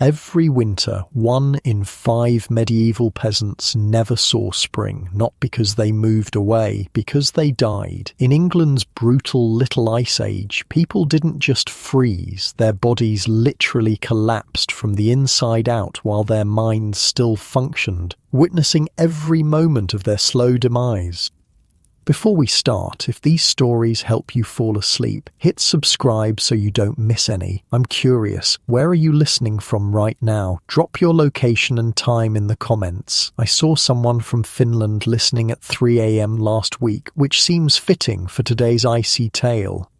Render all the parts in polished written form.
Every winter, 1 in 5 medieval peasants never saw spring, not because they moved away, because they died. In England's brutal Little Ice Age, people didn't just freeze, their bodies literally collapsed from the inside out while their minds still functioned, witnessing every moment of their slow demise. Before we start, if these stories help you fall asleep, hit subscribe so you don't miss any. I'm curious, where are you listening from right now? Drop your location and time in the comments. I saw someone from Finland listening at 3 a.m. last week, which seems fitting for today's icy tale.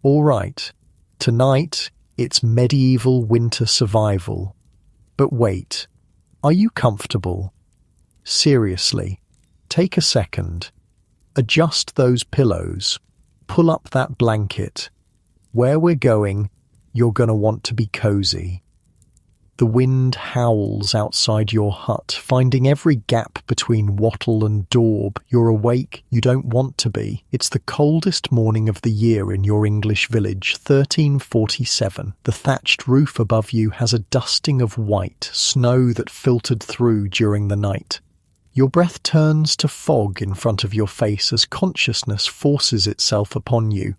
Alright, tonight it's medieval winter survival. But wait, are you comfortable? Seriously, take a second. Adjust those pillows. Pull up that blanket. Where we're going, you're going to want to be cozy. The wind howls outside your hut, finding every gap between wattle and daub. You're awake, you don't want to be. It's the coldest morning of the year in your English village, 1347. The thatched roof above you has a dusting of white, snow that filtered through during the night. Your breath turns to fog in front of your face as consciousness forces itself upon you.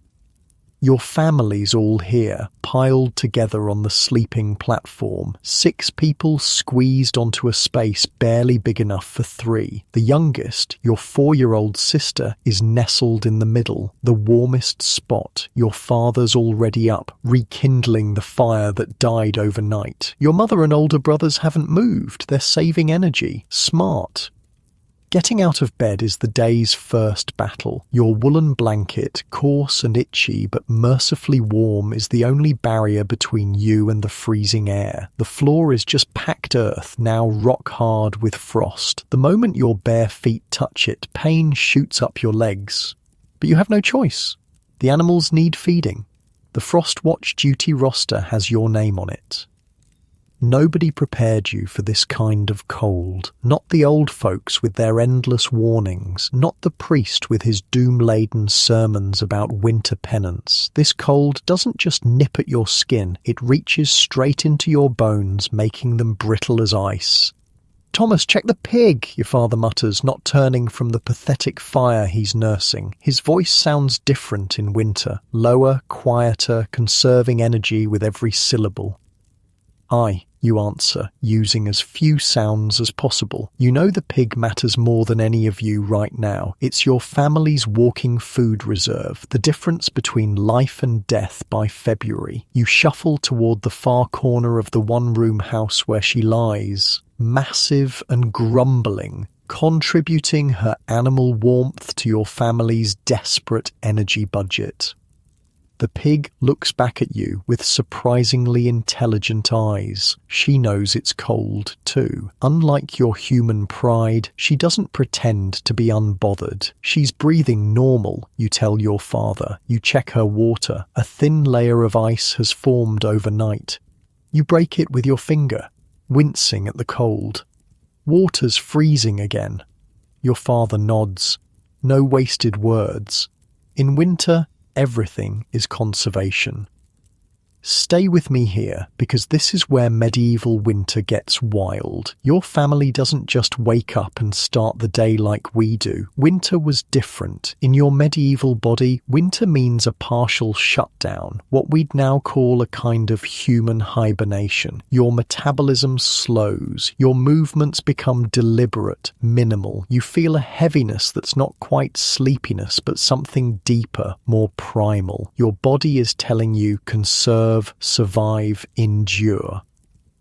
Your family's all here, piled together on the sleeping platform. 6 people squeezed onto a space barely big enough for 3. The youngest, your 4-year-old sister, is nestled in the middle, the warmest spot. Your father's already up, rekindling the fire that died overnight. Your mother and older brothers haven't moved. They're saving energy. Smart. Getting out of bed is the day's first battle. Your woolen blanket, coarse and itchy but mercifully warm, is the only barrier between you and the freezing air. The floor is just packed earth, now rock hard with frost. The moment your bare feet touch it, pain shoots up your legs. But you have no choice. The animals need feeding. The Frostwatch duty roster has your name on it. Nobody prepared you for this kind of cold. Not the old folks with their endless warnings, not the priest with his doom-laden sermons about winter penance. This cold doesn't just nip at your skin, it reaches straight into your bones, making them brittle as ice. "Thomas, check the pig," your father mutters, not turning from the pathetic fire he's nursing. His voice sounds different in winter, lower, quieter, conserving energy with every syllable. "Aye," you answer, using as few sounds as possible. You know the pig matters more than any of you right now. It's your family's walking food reserve, the difference between life and death by February. You shuffle toward the far corner of the one-room house where she lies, massive and grumbling, contributing her animal warmth to your family's desperate energy budget. The pig looks back at you with surprisingly intelligent eyes. She knows it's cold, too. Unlike your human pride, she doesn't pretend to be unbothered. She's breathing normal, you tell your father. You check her water. A thin layer of ice has formed overnight. You break it with your finger, wincing at the cold. Water's freezing again. Your father nods. No wasted words. In winter, everything is conservation. Stay with me here, because this is where medieval winter gets wild. Your family doesn't just wake up and start the day like we do. Winter was different. In your medieval body, winter means a partial shutdown, what we'd now call a kind of human hibernation. Your metabolism slows. Your movements become deliberate, minimal. You feel a heaviness that's not quite sleepiness, but something deeper, more primal. Your body is telling you, conserve, survive, endure.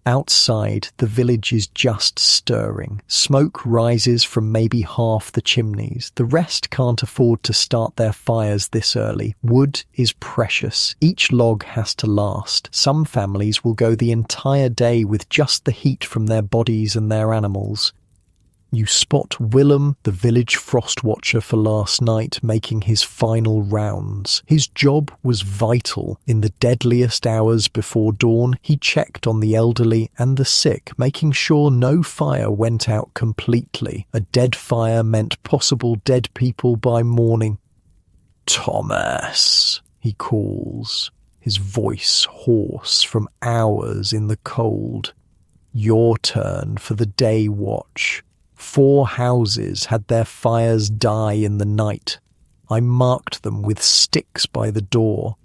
Outside, the village is just stirring. Smoke rises from maybe half the chimneys. The rest can't afford to start their fires this early. Wood is precious. Each log has to last. Some families will go the entire day with just the heat from their bodies and their animals. You spot Willem, the village frost watcher for last night, making his final rounds. His job was vital. In the deadliest hours before dawn, he checked on the elderly and the sick, making sure no fire went out completely. A dead fire meant possible dead people by morning. "Thomas," he calls. his voice hoarse from hours in the cold. "Your turn for the day watch. 4 houses had their fires die in the night. I marked them with sticks by the door."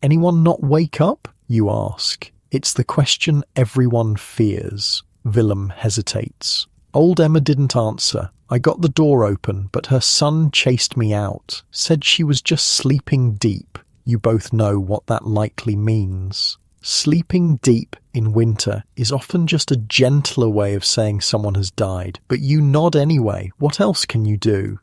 "Anyone not wake up?" you ask. It's the question everyone fears. Willem hesitates. Old Emma didn't answer. "I got the door open, but her son chased me out, said she was just sleeping deep." You both know what that likely means. Sleeping deep in winter is often just a gentler way of saying someone has died, but you nod anyway. What else can you do?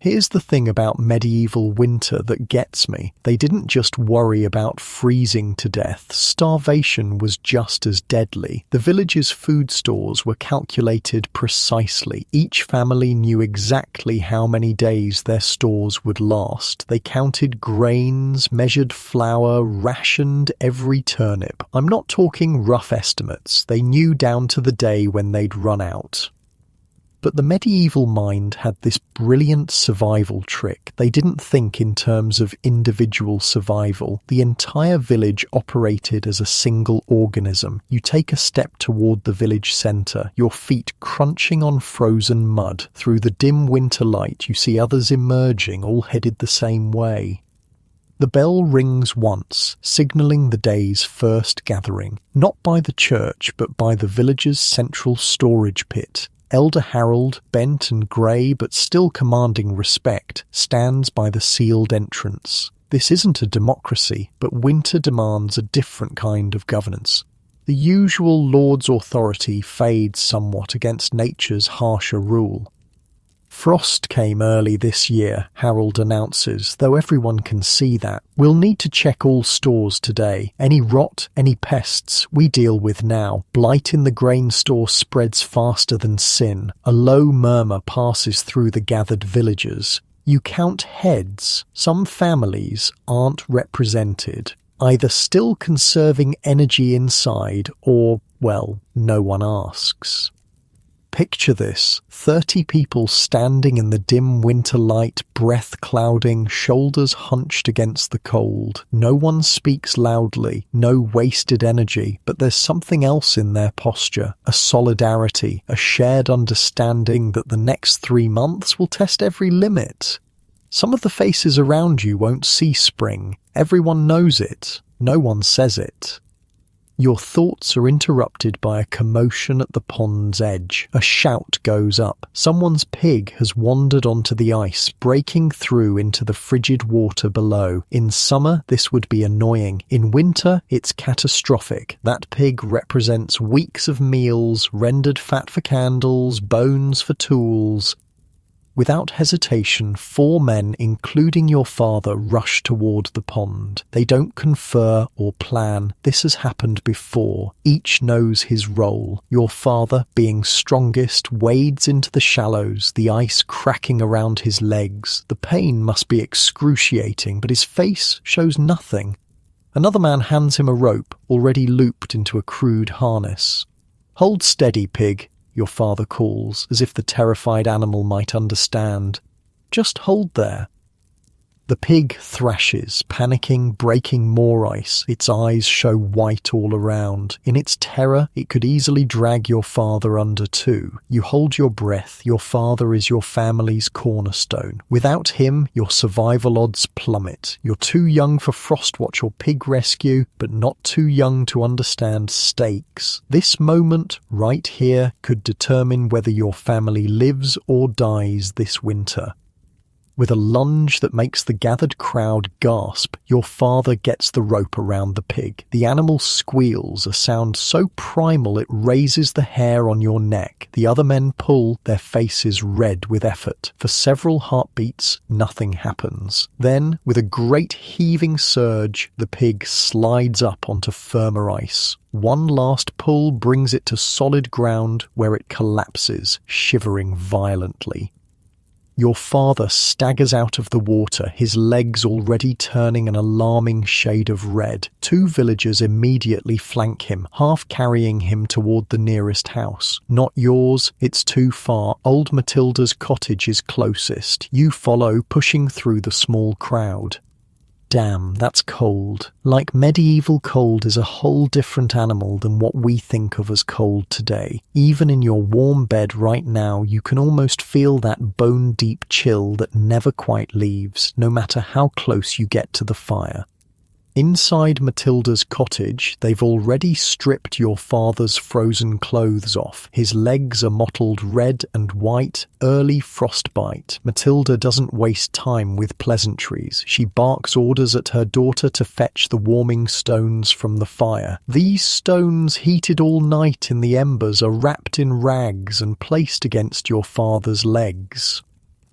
Here's the thing about medieval winter that gets me. They didn't just worry about freezing to death. Starvation was just as deadly. The village's food stores were calculated precisely. Each family knew exactly how many days their stores would last. They counted grains, measured flour, rationed every turnip. I'm not talking rough estimates. They knew down to the day when they'd run out. But the medieval mind had this brilliant survival trick. They didn't think in terms of individual survival. The entire village operated as a single organism. You take a step toward the village centre, your feet crunching on frozen mud. Through the dim winter light, you see others emerging, all headed the same way. The bell rings once, signalling the day's first gathering, not by the church, but by the village's central storage pit. Elder Harold, bent and grey but still commanding respect, stands by the sealed entrance. This isn't a democracy, but winter demands a different kind of governance. The usual lord's authority fades somewhat against nature's harsher rule. "Frost came early this year," Harold announces, though everyone can see that. "We'll need to check all stores today. Any rot, any pests, we deal with now. Blight in the grain store spreads faster than sin." A low murmur passes through the gathered villagers. You count heads. Some families aren't represented, either still conserving energy inside or, well, no one asks. Picture this, 30 people standing in the dim winter light, breath clouding, shoulders hunched against the cold. No one speaks loudly, no wasted energy, but there's something else in their posture, a solidarity, a shared understanding that the next 3 months will test every limit. Some of the faces around you won't see spring. Everyone knows it. No one says it. Your thoughts are interrupted by a commotion at the pond's edge. A shout goes up. Someone's pig has wandered onto the ice, breaking through into the frigid water below. In summer, this would be annoying. In winter, it's catastrophic. That pig represents weeks of meals, rendered fat for candles, bones for tools. Without hesitation, 4 men, including your father, rush toward the pond. They don't confer or plan. This has happened before. Each knows his role. Your father, being strongest, wades into the shallows, the ice cracking around his legs. The pain must be excruciating, but his face shows nothing. Another man hands him a rope, already looped into a crude harness. "Hold steady, pig," your father calls, as if the terrified animal might understand. "Just hold there." The pig thrashes, panicking, breaking more ice. Its eyes show white all around. In its terror, it could easily drag your father under too. You hold your breath. Your father is your family's cornerstone. Without him, your survival odds plummet. You're too young for Frostwatch or pig rescue, but not too young to understand stakes. This moment, right here, could determine whether your family lives or dies this winter. With a lunge that makes the gathered crowd gasp, your father gets the rope around the pig. The animal squeals, a sound so primal it raises the hair on your neck. The other men pull, their faces red with effort. For several heartbeats, nothing happens. Then, with a great heaving surge, the pig slides up onto firmer ice. One last pull brings it to solid ground, where it collapses, shivering violently. Your father staggers out of the water, his legs already turning an alarming shade of red. 2 villagers immediately flank him, half carrying him toward the nearest house. Not yours, it's too far. Old Matilda's cottage is closest. You follow, pushing through the small crowd. Damn, that's cold. Like medieval cold is a whole different animal than what we think of as cold today. Even in your warm bed right now, you can almost feel that bone-deep chill that never quite leaves, no matter how close you get to the fire. Inside Matilda's cottage, they've already stripped your father's frozen clothes off. His legs are mottled red and white, early frostbite. Matilda doesn't waste time with pleasantries. She barks orders at her daughter to fetch the warming stones from the fire. These stones, heated all night in the embers, are wrapped in rags and placed against your father's legs.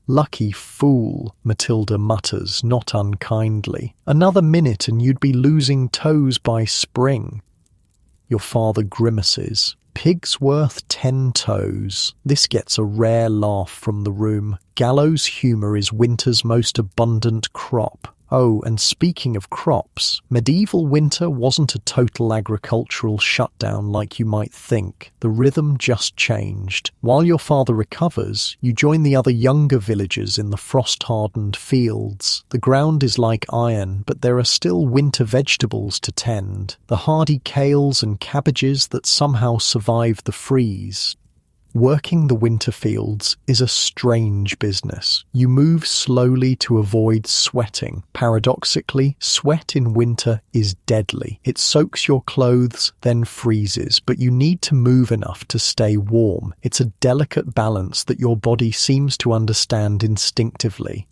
Lucky fool, Matilda mutters, not unkindly. Another minute and you'd be losing toes by spring. Your father grimaces. Pig's worth 10 toes. This gets a rare laugh from the room. Gallows humour is winter's most abundant crop. Oh, and speaking of crops, medieval winter wasn't a total agricultural shutdown like you might think. The rhythm just changed. While your father recovers, you join the other younger villagers in the frost-hardened fields. The ground is like iron, but there are still winter vegetables to tend. The hardy kales and cabbages that somehow survive the freeze. Working the winter fields is a strange business. You move slowly to avoid sweating. Paradoxically, sweat in winter is deadly. It soaks your clothes, then freezes, but you need to move enough to stay warm. It's a delicate balance that your body seems to understand instinctively.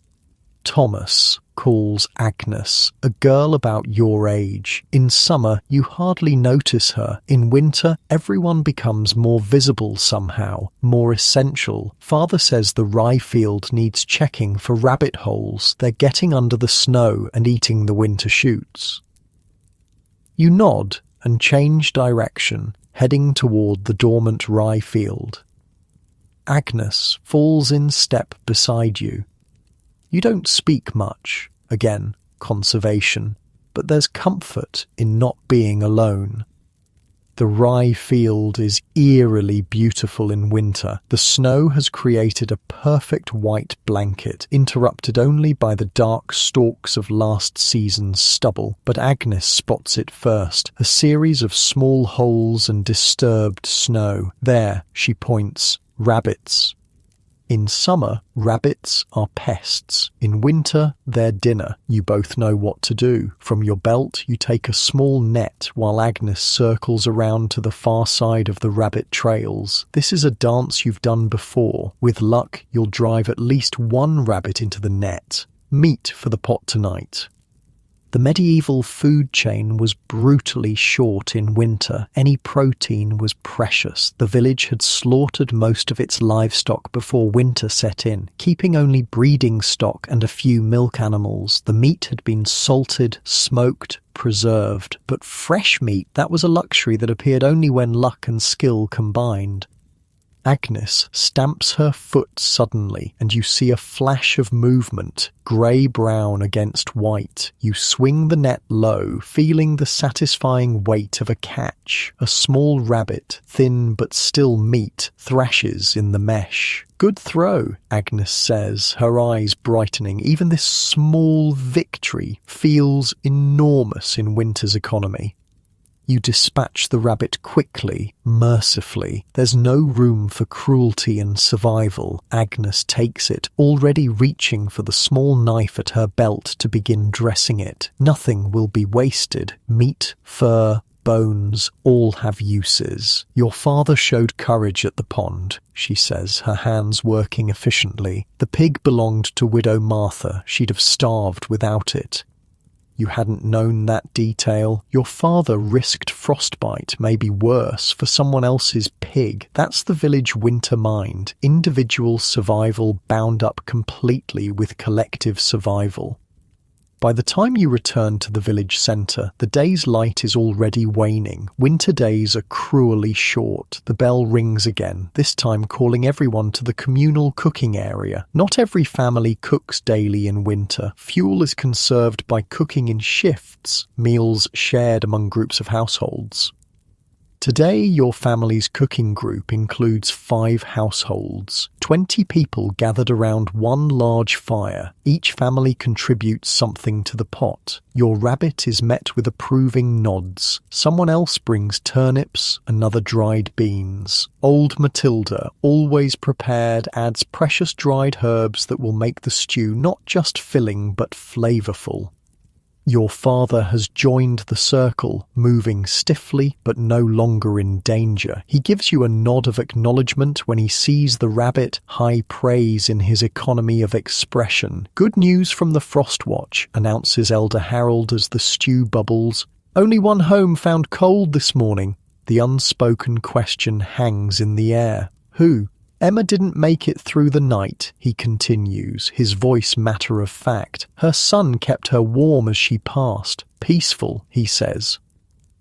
Thomas calls Agnes, a girl about your age. In summer, you hardly notice her. In winter, everyone becomes more visible somehow, more essential. Father says the rye field needs checking for rabbit holes. They're getting under the snow and eating the winter shoots. You nod and change direction, heading toward the dormant rye field. Agnes falls in step beside you. You don't speak much, again, conservation, but there's comfort in not being alone. The rye field is eerily beautiful in winter. The snow has created a perfect white blanket, interrupted only by the dark stalks of last season's stubble. But Agnes spots it first, a series of small holes and disturbed snow. There, she points, rabbits. In summer, rabbits are pests. In winter, they're dinner. You both know what to do. From your belt, you take a small net while Agnes circles around to the far side of the rabbit trails. This is a dance you've done before. With luck, you'll drive at least one rabbit into the net. Meat for the pot tonight. The medieval food chain was brutally short in winter. Any protein was precious. The village had slaughtered most of its livestock before winter set in, keeping only breeding stock and a few milk animals. The meat had been salted, smoked, preserved. But fresh meat, that was a luxury that appeared only when luck and skill combined. Agnes stamps her foot suddenly, and you see a flash of movement, grey-brown against white. You swing the net low, feeling the satisfying weight of a catch. A small rabbit, thin but still meat, thrashes in the mesh. "Good throw," Agnes says, her eyes brightening. Even this small victory feels enormous in winter's economy. You dispatch the rabbit quickly, mercifully. There's no room for cruelty and survival. Agnes takes it, already reaching for the small knife at her belt to begin dressing it. Nothing will be wasted. Meat, fur, bones, all have uses. "Your father showed courage at the pond," she says, her hands working efficiently. "The pig belonged to Widow Martha. She'd have starved without it." You hadn't known that detail. Your father risked frostbite, maybe worse, for someone else's pig. That's the village winter mind. Individual survival bound up completely with collective survival. By the time you return to the village centre, the day's light is already waning. Winter days are cruelly short. The bell rings again, this time calling everyone to the communal cooking area. Not every family cooks daily in winter. Fuel is conserved by cooking in shifts, meals shared among groups of households. Today, your family's cooking group includes 5 households. 20 people gathered around one large fire. Each family contributes something to the pot. Your rabbit is met with approving nods. Someone else brings turnips, another dried beans. Old Matilda, always prepared, adds precious dried herbs that will make the stew not just filling but flavorful. Your father has joined the circle, moving stiffly but no longer in danger. He gives you a nod of acknowledgement when he sees the rabbit, high praise in his economy of expression. Good news from the Frost Watch, announces Elder Harold as the stew bubbles. Only one home found cold this morning. The unspoken question hangs in the air. Who? Emma didn't make it through the night, he continues, his voice matter of fact. Her son kept her warm as she passed. Peaceful, he says.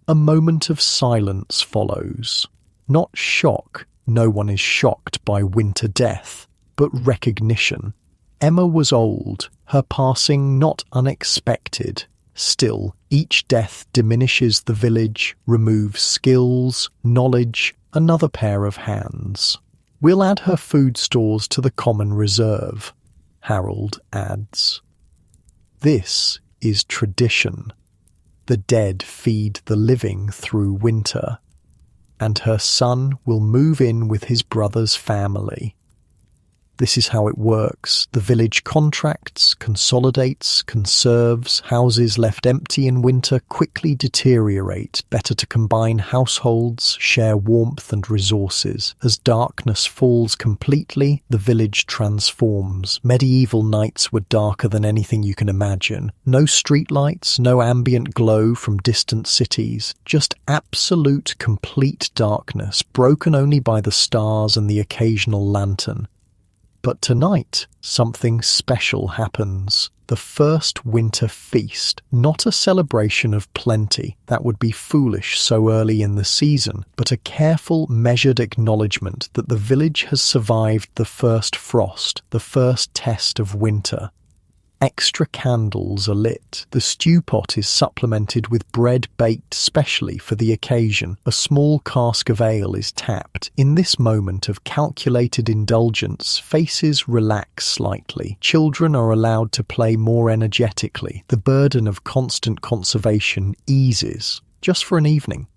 A moment of silence follows. Not shock, no one is shocked by winter death, but recognition. Emma was old, her passing not unexpected. Still, each death diminishes the village, removes skills, knowledge, another pair of hands. We'll add her food stores to the common reserve, Harold adds. This is tradition. The dead feed the living through winter, and her son will move in with his brother's family. This is how it works. The village contracts, consolidates, conserves. Houses left empty in winter quickly deteriorate. Better to combine households, share warmth and resources. As darkness falls completely, the village transforms. Medieval nights were darker than anything you can imagine. No streetlights, no ambient glow from distant cities. Just absolute, complete darkness, broken only by the stars and the occasional lantern. But tonight, something special happens. The first winter feast, not a celebration of plenty, that would be foolish so early in the season, but a careful, measured acknowledgement that the village has survived the first frost, the first test of winter. Extra candles are lit. The stew pot is supplemented with bread baked specially for the occasion. A small cask of ale is tapped. In this moment of calculated indulgence, faces relax slightly. Children are allowed to play more energetically. The burden of constant conservation eases, just for an evening.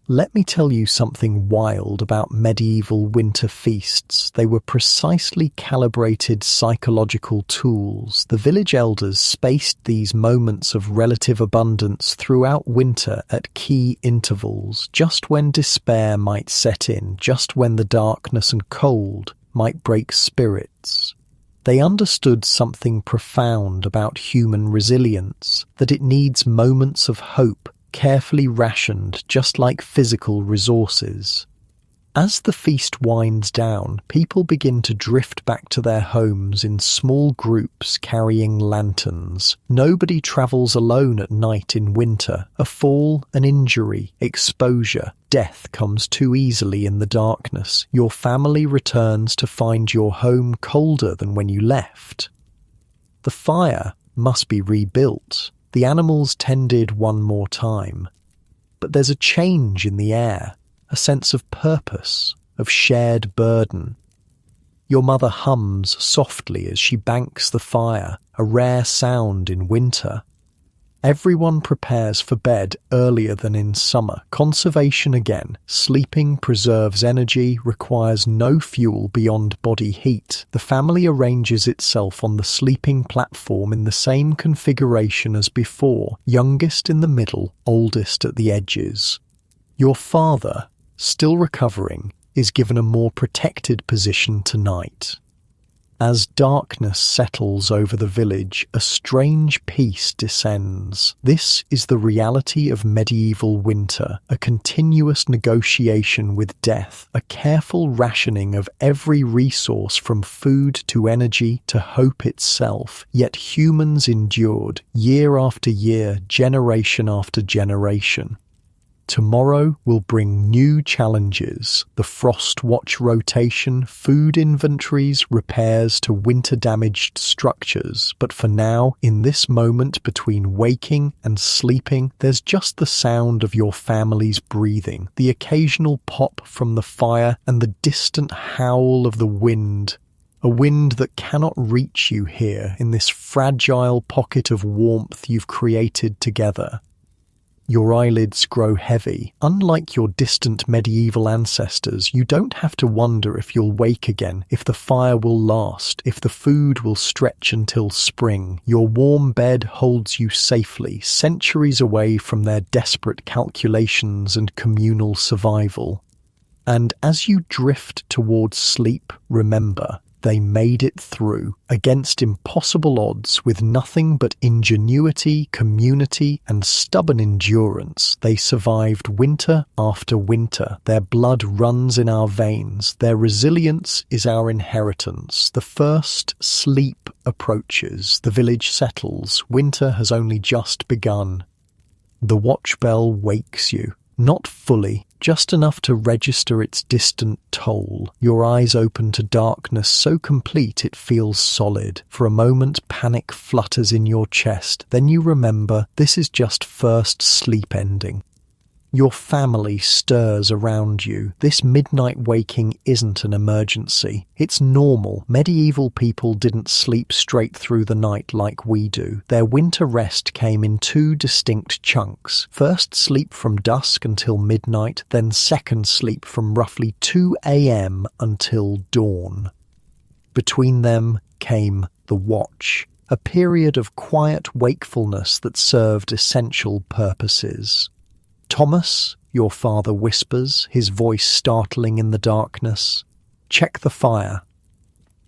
Let me tell you something wild about medieval winter feasts. They were precisely calibrated psychological tools. The village elders spaced these moments of relative abundance throughout winter at key intervals, just when despair might set in, just when the darkness and cold might break spirits. They understood something profound about human resilience, that it needs moments of hope, carefully rationed just like physical resources. As the feast winds down, people begin to drift back to their homes in small groups carrying lanterns. Nobody travels alone at night in winter. A fall, an injury, exposure, death comes too easily in the darkness. Your family returns to find your home colder than when you left. The fire must be rebuilt. The animals tended one more time. But there's a change in the air, a sense of purpose, of shared burden. Your mother hums softly as she banks the fire, a rare sound in winter. Everyone prepares for bed earlier than in summer. Conservation again. Sleeping preserves energy, requires no fuel beyond body heat. The family arranges itself on the sleeping platform in the same configuration as before, youngest in the middle, oldest at the edges. Your father, still recovering, is given a more protected position tonight. As darkness settles over the village, a strange peace descends. This is the reality of medieval winter, a continuous negotiation with death, a careful rationing of every resource from food to energy to hope itself. Yet humans endured, year after year, generation after generation. Tomorrow will bring new challenges: the frost watch rotation, food inventories, repairs to winter-damaged structures. But for now, in this moment between waking and sleeping, there's just the sound of your family's breathing, the occasional pop from the fire, and the distant howl of the wind. A wind that cannot reach you here in this fragile pocket of warmth you've created together. Your eyelids grow heavy. Unlike your distant medieval ancestors, you don't have to wonder if you'll wake again, if the fire will last, if the food will stretch until spring. Your warm bed holds you safely, centuries away from their desperate calculations and communal survival. And as you drift towards sleep, remember, they made it through, against impossible odds, with nothing but ingenuity, community, and stubborn endurance. They survived winter after winter. Their blood runs in our veins. Their resilience is our inheritance. The first sleep approaches. The village settles. Winter has only just begun. The watch bell wakes you. Not fully, just enough to register its distant toll. Your eyes open to darkness so complete it feels solid. For a moment, panic flutters in your chest. Then you remember this is just first sleep ending. Your family stirs around you. This midnight waking isn't an emergency. It's normal. Medieval people didn't sleep straight through the night like we do. Their winter rest came in two distinct chunks. First sleep from dusk until midnight, then second sleep from roughly 2 a.m. until dawn. Between them came the watch, a period of quiet wakefulness that served essential purposes. "Thomas," your father whispers, his voice startling in the darkness. "Check the fire."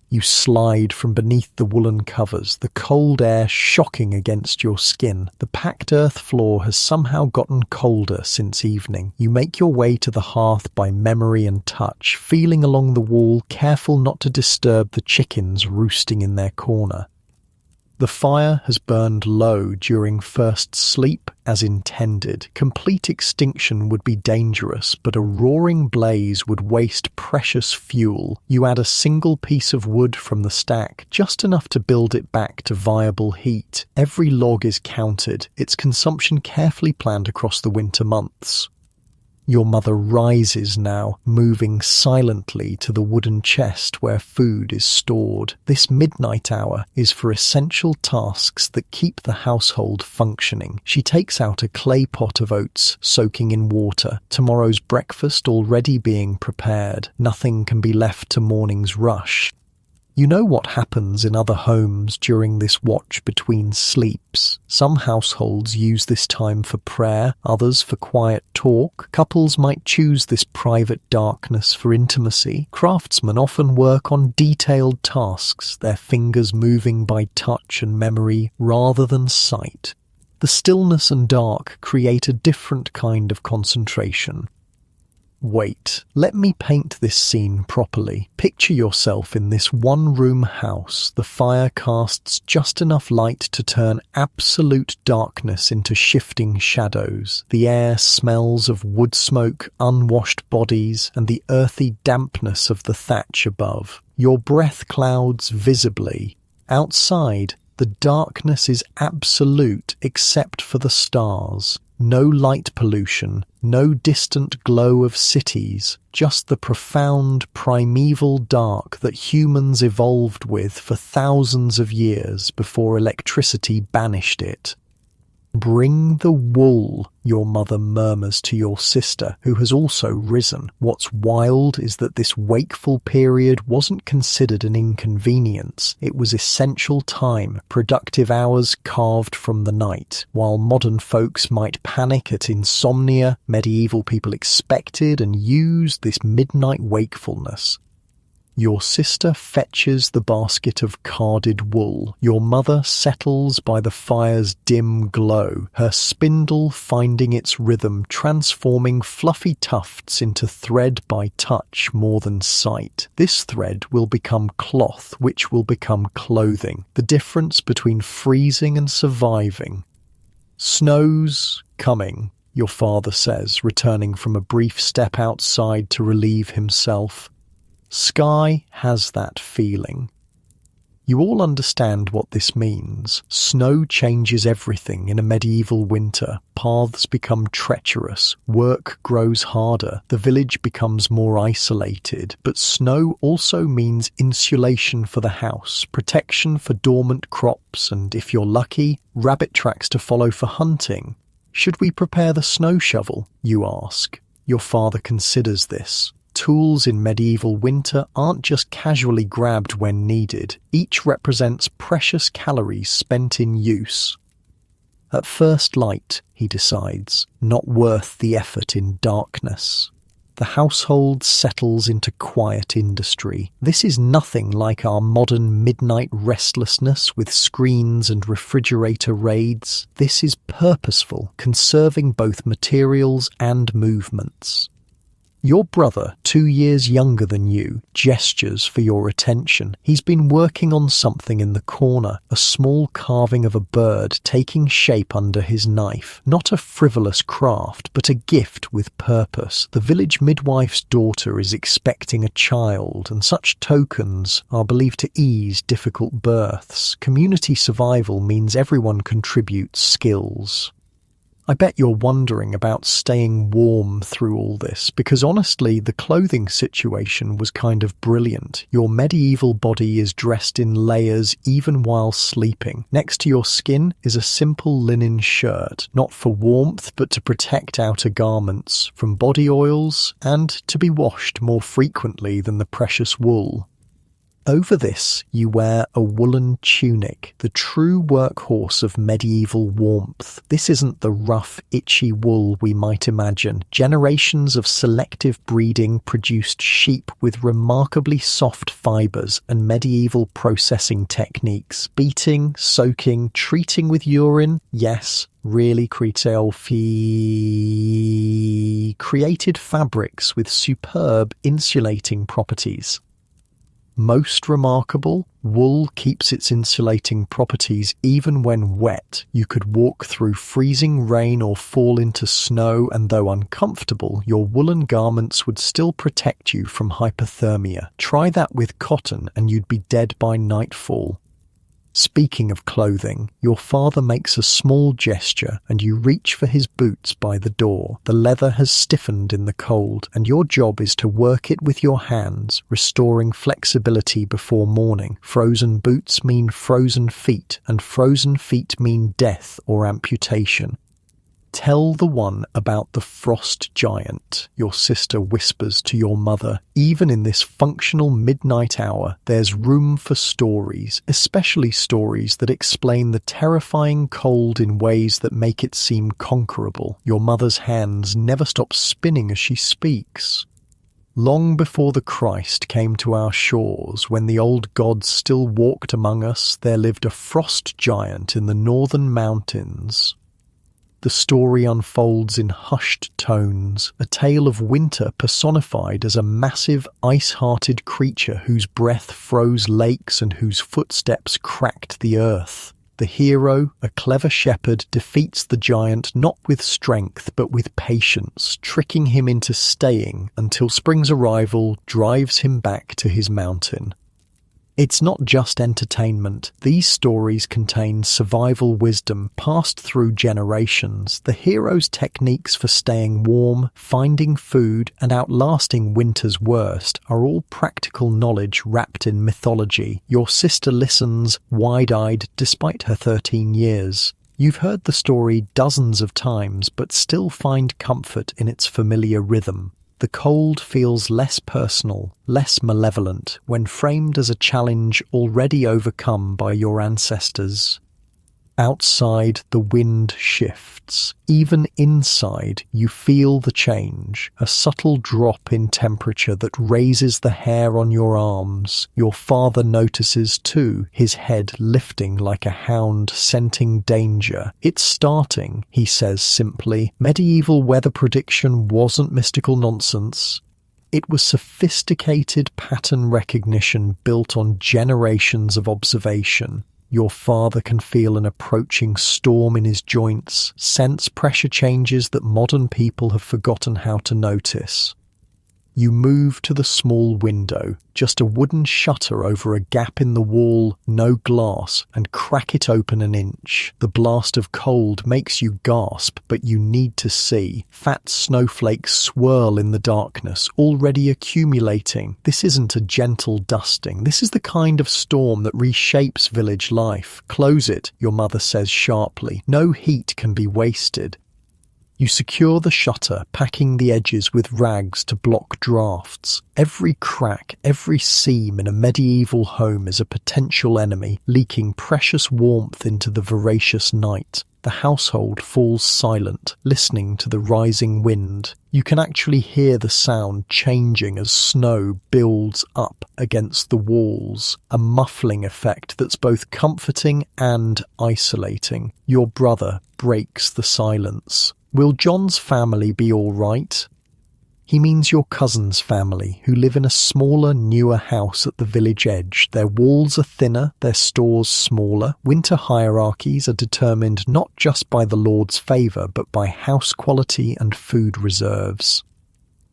You slide from beneath the woolen covers, the cold air shocking against your skin. The packed earth floor has somehow gotten colder since evening. You make your way to the hearth by memory and touch, feeling along the wall, careful not to disturb the chickens roosting in their corner. The fire has burned low during first sleep as intended. Complete extinction would be dangerous, but a roaring blaze would waste precious fuel. You add a single piece of wood from the stack, just enough to build it back to viable heat. Every log is counted, its consumption carefully planned across the winter months. Your mother rises now, moving silently to the wooden chest where food is stored. This midnight hour is for essential tasks that keep the household functioning. She takes out a clay pot of oats soaking in water, tomorrow's breakfast already being prepared. Nothing can be left to morning's rush. You know what happens in other homes during this watch between sleeps. Some households use this time for prayer, others for quiet talk. Couples might choose this private darkness for intimacy. Craftsmen often work on detailed tasks, their fingers moving by touch and memory rather than sight. The stillness and dark create a different kind of concentration. Wait, let me paint this scene properly. Picture yourself in this one-room house. The fire casts just enough light to turn absolute darkness into shifting shadows. The air smells of wood smoke, unwashed bodies, and the earthy dampness of the thatch above. Your breath clouds visibly. Outside, the darkness is absolute except for the stars. No light pollution, no distant glow of cities, just the profound primeval dark that humans evolved with for thousands of years before electricity banished it. "Bring the wool," your mother murmurs to your sister, who has also risen. What's wild is that this wakeful period wasn't considered an inconvenience. It was essential time, productive hours carved from the night. While modern folks might panic at insomnia, medieval people expected and used this midnight wakefulness. Your sister fetches the basket of carded wool. Your mother settles by the fire's dim glow, her spindle finding its rhythm, transforming fluffy tufts into thread by touch more than sight. This thread will become cloth, which will become clothing. The difference between freezing and surviving. Snow's coming. your father says, returning from a brief step outside to relieve himself. Skye has that feeling. You all understand what this means. Snow changes everything in a medieval winter. Paths become treacherous, work grows harder, the village becomes more isolated. But snow also means insulation for the house, protection for dormant crops, and if you're lucky, rabbit tracks to follow for hunting. Should we prepare the snow shovel, you ask? Your father considers this. Tools in medieval winter aren't just casually grabbed when needed. Each represents precious calories spent in use. At first light, he decides, not worth the effort in darkness. The household settles into quiet industry. This is nothing like our modern midnight restlessness with screens and refrigerator raids. This is purposeful, conserving both materials and movements. Your brother, 2 years younger than you, gestures for your attention. He's been working on something in the corner, a small carving of a bird taking shape under his knife. Not a frivolous craft, but a gift with purpose. The village midwife's daughter is expecting a child, and such tokens are believed to ease difficult births. Community survival means everyone contributes skills. I bet you're wondering about staying warm through all this, because honestly, the clothing situation was kind of brilliant. Your medieval body is dressed in layers even while sleeping. Next to your skin is a simple linen shirt, not for warmth but to protect outer garments from body oils and to be washed more frequently than the precious wool. Over this, you wear a woolen tunic, the true workhorse of medieval warmth. This isn't the rough, itchy wool we might imagine. Generations of selective breeding produced sheep with remarkably soft fibres and medieval processing techniques. Beating, soaking, treating with urine, yes, really created fabrics with superb insulating properties. Most remarkable, wool keeps its insulating properties even when wet. You could walk through freezing rain or fall into snow, and though uncomfortable, your woolen garments would still protect you from hypothermia. Try that with cotton and you'd be dead by nightfall. Speaking of clothing, your father makes a small gesture and you reach for his boots by the door. The leather has stiffened in the cold and your job is to work it with your hands, restoring flexibility before morning. Frozen boots mean frozen feet, and frozen feet mean death or amputation. Tell the one about the frost giant, your sister whispers to your mother. Even in this functional midnight hour, there's room for stories, especially stories that explain the terrifying cold in ways that make it seem conquerable. Your mother's hands never stop spinning as she speaks. Long before the Christ came to our shores, when the old gods still walked among us, there lived a frost giant in the northern mountains. The story unfolds in hushed tones, a tale of winter personified as a massive, ice-hearted creature whose breath froze lakes and whose footsteps cracked the earth. The hero, a clever shepherd, defeats the giant not with strength but with patience, tricking him into staying until spring's arrival drives him back to his mountain. It's not just entertainment. These stories contain survival wisdom passed through generations. The hero's techniques for staying warm, finding food, and outlasting winter's worst are all practical knowledge wrapped in mythology. Your sister listens, wide-eyed, despite her 13 years. You've heard the story dozens of times, but still find comfort in its familiar rhythm. The cold feels less personal, less malevolent, when framed as a challenge already overcome by your ancestors. Outside, the wind shifts. Even inside, you feel the change, a subtle drop in temperature that raises the hair on your arms. Your father notices too, his head lifting like a hound scenting danger. It's starting, he says simply. Medieval weather prediction wasn't mystical nonsense. It was sophisticated pattern recognition built on generations of observation. Your father can feel an approaching storm in his joints, sense pressure changes that modern people have forgotten how to notice. You move to the small window, just a wooden shutter over a gap in the wall, no glass, and crack it open an inch. The blast of cold makes you gasp, but you need to see. Fat snowflakes swirl in the darkness, already accumulating. This isn't a gentle dusting. This is the kind of storm that reshapes village life. Close it, your mother says sharply. No heat can be wasted. You secure the shutter, packing the edges with rags to block drafts. Every crack, every seam in a medieval home is a potential enemy, leaking precious warmth into the voracious night. The household falls silent, listening to the rising wind. You can actually hear the sound changing as snow builds up against the walls, a muffling effect that's both comforting and isolating. Your brother breaks the silence. Will John's family be all right? He means your cousin's family, who live in a smaller, newer house at the village edge. Their walls are thinner, their stores smaller. Winter hierarchies are determined not just by the Lord's favour, but by house quality and food reserves.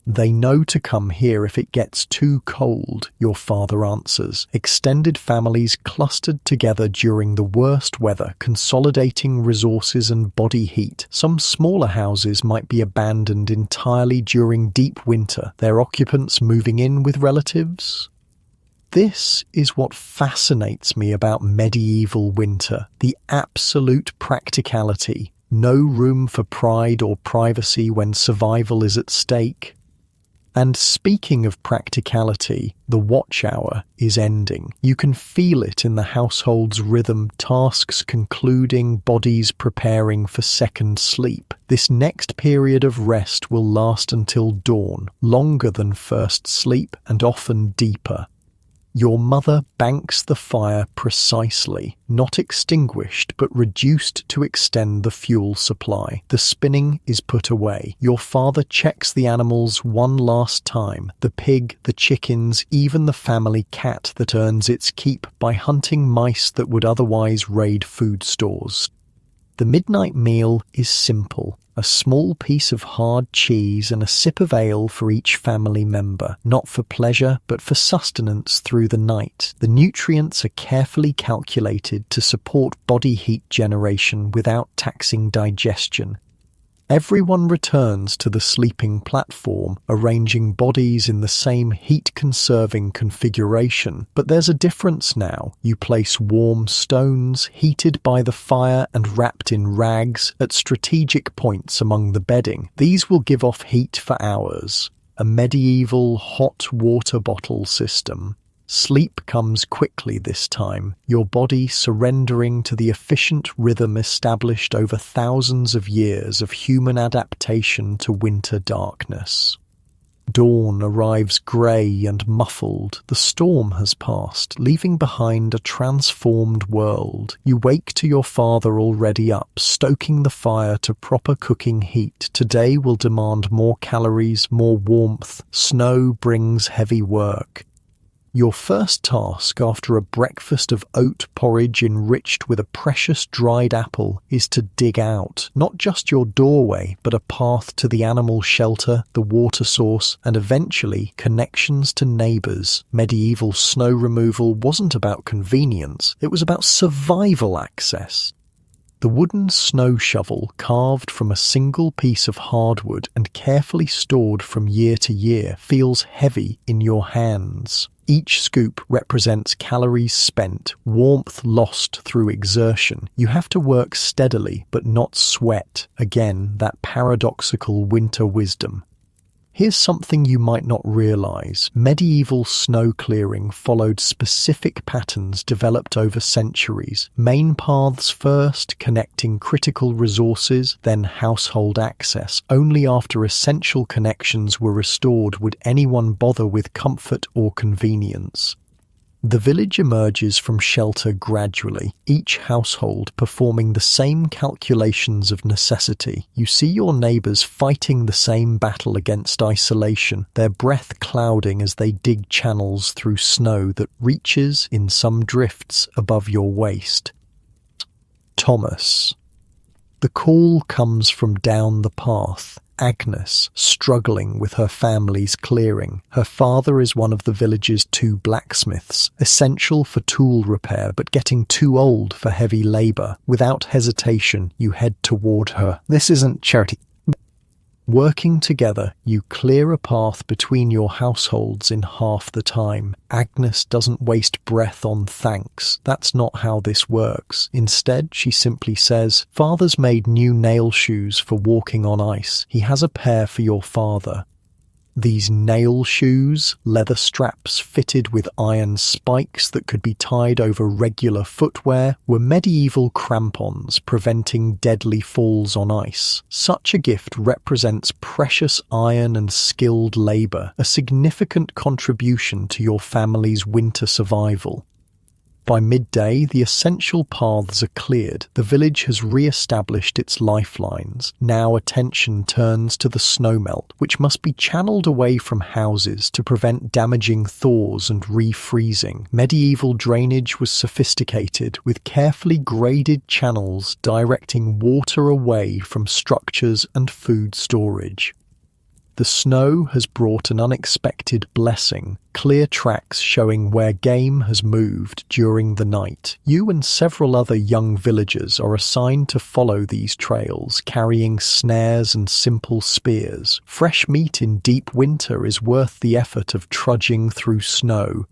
They know to come here if it gets too cold, your father answers. Extended families clustered together during the worst weather, consolidating resources and body heat. Some smaller houses might be abandoned entirely during deep winter, their occupants moving in with relatives. This is what fascinates me about medieval winter, the absolute practicality. No room for pride or privacy when survival is at stake. And speaking of practicality, the watch hour is ending. You can feel it in the household's rhythm, tasks concluding, bodies preparing for second sleep. This next period of rest will last until dawn, longer than first sleep and often deeper. Your mother banks the fire precisely, not extinguished but reduced to extend the fuel supply. The spinning is put away. Your father checks the animals one last time, the pig, the chickens, even the family cat that earns its keep by hunting mice that would otherwise raid food stores. The midnight meal is simple. A small piece of hard cheese and a sip of ale for each family member, not for pleasure, but for sustenance through the night. The nutrients are carefully calculated to support body heat generation without taxing digestion. Everyone returns to the sleeping platform, arranging bodies in the same heat-conserving configuration. But there's a difference now. You place warm stones, heated by the fire and wrapped in rags, at strategic points among the bedding. These will give off heat for hours. A medieval hot water bottle system. Sleep comes quickly this time, your body surrendering to the efficient rhythm established over thousands of years of human adaptation to winter darkness. Dawn arrives grey and muffled. The storm has passed, leaving behind a transformed world. You wake to your father already up, stoking the fire to proper cooking heat. Today will demand more calories, more warmth. Snow brings heavy work. Your first task after a breakfast of oat porridge enriched with a precious dried apple is to dig out, not just your doorway, but a path to the animal shelter, the water source, and eventually connections to neighbours. Medieval snow removal wasn't about convenience, it was about survival access. The wooden snow shovel, carved from a single piece of hardwood and carefully stored from year to year, feels heavy in your hands. Each scoop represents calories spent, warmth lost through exertion. You have to work steadily, but not sweat. Again, that paradoxical winter wisdom. Here's something you might not realize. Medieval snow clearing followed specific patterns developed over centuries. Main paths first, connecting critical resources, then household access. Only after essential connections were restored would anyone bother with comfort or convenience. The village emerges from shelter gradually, each household performing the same calculations of necessity. You see your neighbours fighting the same battle against isolation, their breath clouding as they dig channels through snow that reaches, in some drifts, above your waist. Thomas. The call comes from down the path. Agnes, struggling with her family's clearing. Her father is one of the village's 2 blacksmiths, essential for tool repair but getting too old for heavy labour. Without hesitation, you head toward her. This isn't charity. Working together, you clear a path between your households in half the time. Agnes doesn't waste breath on thanks. That's not how this works. Instead, she simply says, "Father's made new nail shoes for walking on ice. He has a pair for your father." These nail shoes, leather straps fitted with iron spikes that could be tied over regular footwear, were medieval crampons preventing deadly falls on ice. Such a gift represents precious iron and skilled labour, a significant contribution to your family's winter survival. By midday, the essential paths are cleared. The village has re-established its lifelines. Now attention turns to the snowmelt, which must be channeled away from houses to prevent damaging thaws and refreezing. Medieval drainage was sophisticated, with carefully graded channels directing water away from structures and food storage. The snow has brought an unexpected blessing, clear tracks showing where game has moved during the night. You and several other young villagers are assigned to follow these trails, carrying snares and simple spears. Fresh meat in deep winter is worth the effort of trudging through snow.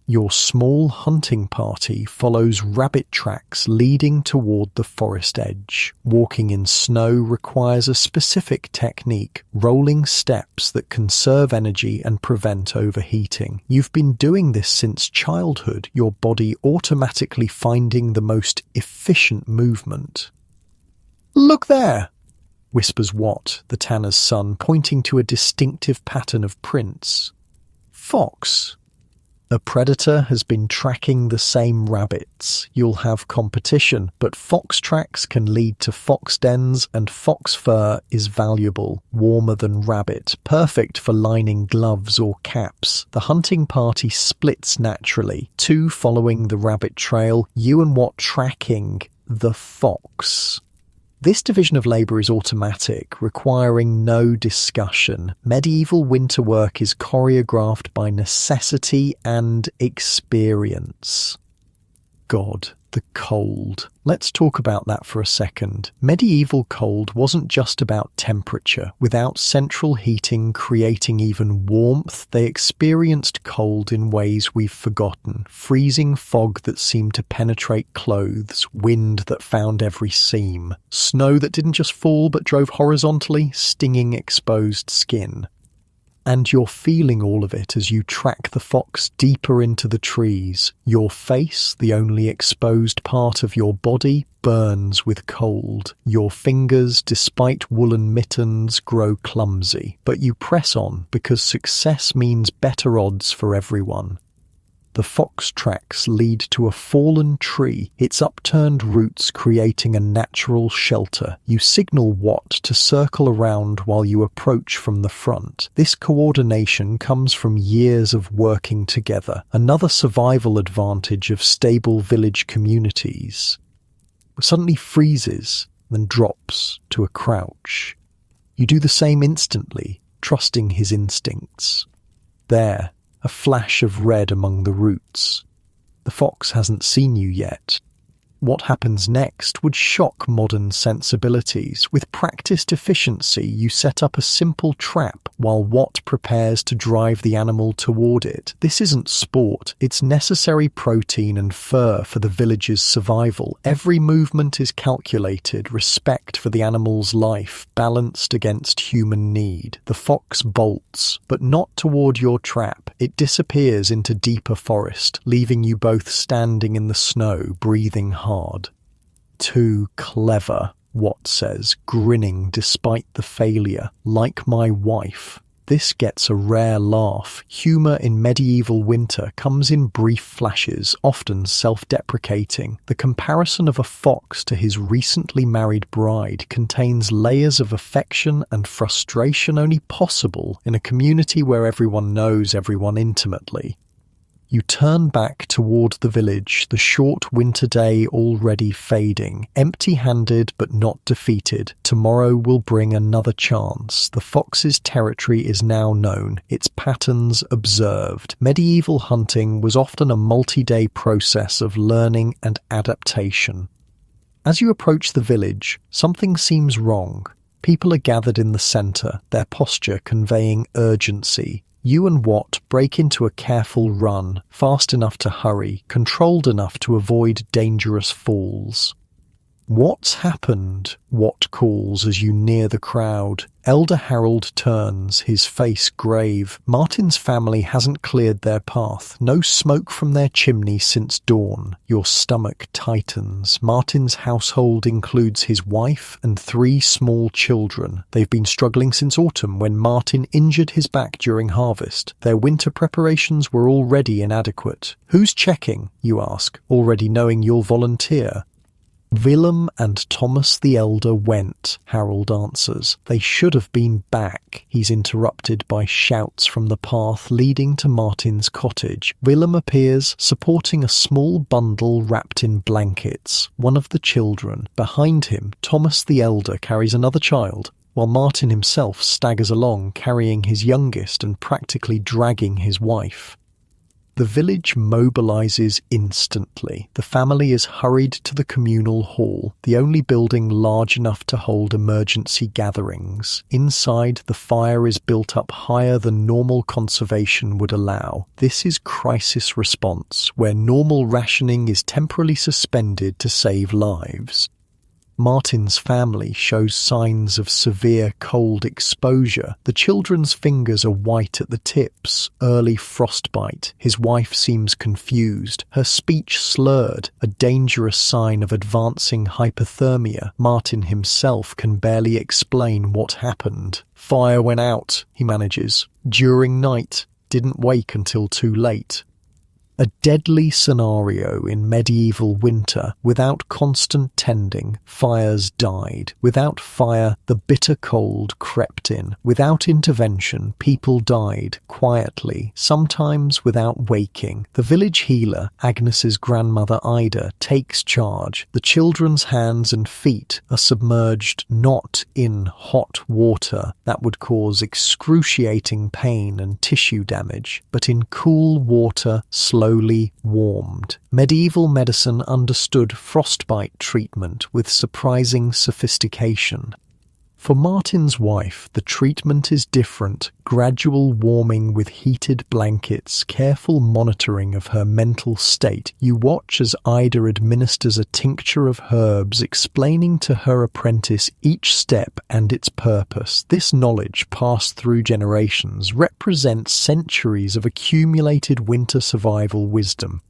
Your small hunting party follows rabbit tracks leading toward the forest edge. Walking in snow requires a specific technique, rolling steps that conserve energy and prevent overheating. You've been doing this since childhood, your body automatically finding the most efficient movement. "Look there!" whispers Watt, the tanner's son, pointing to a distinctive pattern of prints. "Fox." A predator has been tracking the same rabbits. You'll have competition, but fox tracks can lead to fox dens, and fox fur is valuable, warmer than rabbit, perfect for lining gloves or caps. The hunting party splits naturally, 2 following the rabbit trail, you and Watt tracking the fox. This division of labour is automatic, requiring no discussion. Medieval winter work is choreographed by necessity and experience. God, the cold. Let's talk about that for a second. Medieval cold wasn't just about temperature. Without central heating creating even warmth, they experienced cold in ways we've forgotten. Freezing fog that seemed to penetrate clothes, wind that found every seam, snow that didn't just fall but drove horizontally, stinging exposed skin. And you're feeling all of it as you track the fox deeper into the trees. Your face, the only exposed part of your body, burns with cold. Your fingers, despite woolen mittens, grow clumsy. But you press on because success means better odds for everyone. The fox tracks lead to a fallen tree, its upturned roots creating a natural shelter. You signal Watt to circle around while you approach from the front. This coordination comes from years of working together, another survival advantage of stable village communities. Suddenly freezes, then drops to a crouch. You do the same instantly, trusting his instincts. There, a flash of red among the roots. The fox hasn't seen you yet. What happens next would shock modern sensibilities. With practiced efficiency, you set up a simple trap while Watt prepares to drive the animal toward it. This isn't sport, it's necessary protein and fur for the village's survival. Every movement is calculated, respect for the animal's life, balanced against human need. The fox bolts, but not toward your trap. It disappears into deeper forest, leaving you both standing in the snow, breathing hard. "Too clever," Watt says, grinning despite the failure. "Like my wife." This gets a rare laugh. Humor in medieval winter comes in brief flashes, often self-deprecating. The comparison of a fox to his recently married bride contains layers of affection and frustration only possible in a community where everyone knows everyone intimately. You turn back toward the village, the short winter day already fading. Empty-handed but not defeated. Tomorrow will bring another chance. The fox's territory is now known, its patterns observed. Medieval hunting was often a multi-day process of learning and adaptation. As you approach the village, something seems wrong. People are gathered in the center, their posture conveying urgency. You and Watt break into a careful run, fast enough to hurry, controlled enough to avoid dangerous falls. "What's happened?" Watt calls as you near the crowd. Elder Harold turns, his face grave. Martin's family hasn't cleared their path. No smoke from their chimney since dawn. Your stomach tightens. Martin's household includes his wife and 3 small children. They've been struggling since autumn when Martin injured his back during harvest. Their winter preparations were already inadequate. "Who's checking?" you ask, already knowing you'll volunteer. "Willem and Thomas the Elder went," Harold answers. "They should have been back." He's interrupted by shouts from the path leading to Martin's cottage. Willem appears, supporting a small bundle wrapped in blankets. One of the children. Behind him, Thomas the Elder carries another child, while Martin himself staggers along, carrying his youngest and practically dragging his wife. The village mobilizes instantly. The family is hurried to the communal hall, the only building large enough to hold emergency gatherings. Inside, the fire is built up higher than normal conservation would allow. This is crisis response, where normal rationing is temporarily suspended to save lives. Martin's family shows signs of severe cold exposure. The children's fingers are white at the tips, early frostbite. His wife seems confused, her speech slurred, a dangerous sign of advancing hypothermia. Martin himself can barely explain what happened. "Fire went out," he manages. "During night. Didn't wake until too late." A deadly scenario in medieval winter. Without constant tending, fires died. Without fire, the bitter cold crept in. Without intervention, people died, quietly, sometimes without waking. The village healer, Agnes's grandmother Ida, takes charge. The children's hands and feet are submerged not in hot water that would cause excruciating pain and tissue damage, but in cool water slowly warmed. Medieval medicine understood frostbite treatment with surprising sophistication. For Martin's wife, the treatment is different. Gradual warming with heated blankets, careful monitoring of her mental state. You watch as Ida administers a tincture of herbs, explaining to her apprentice each step and its purpose. This knowledge, passed through generations, represents centuries of accumulated winter survival wisdom.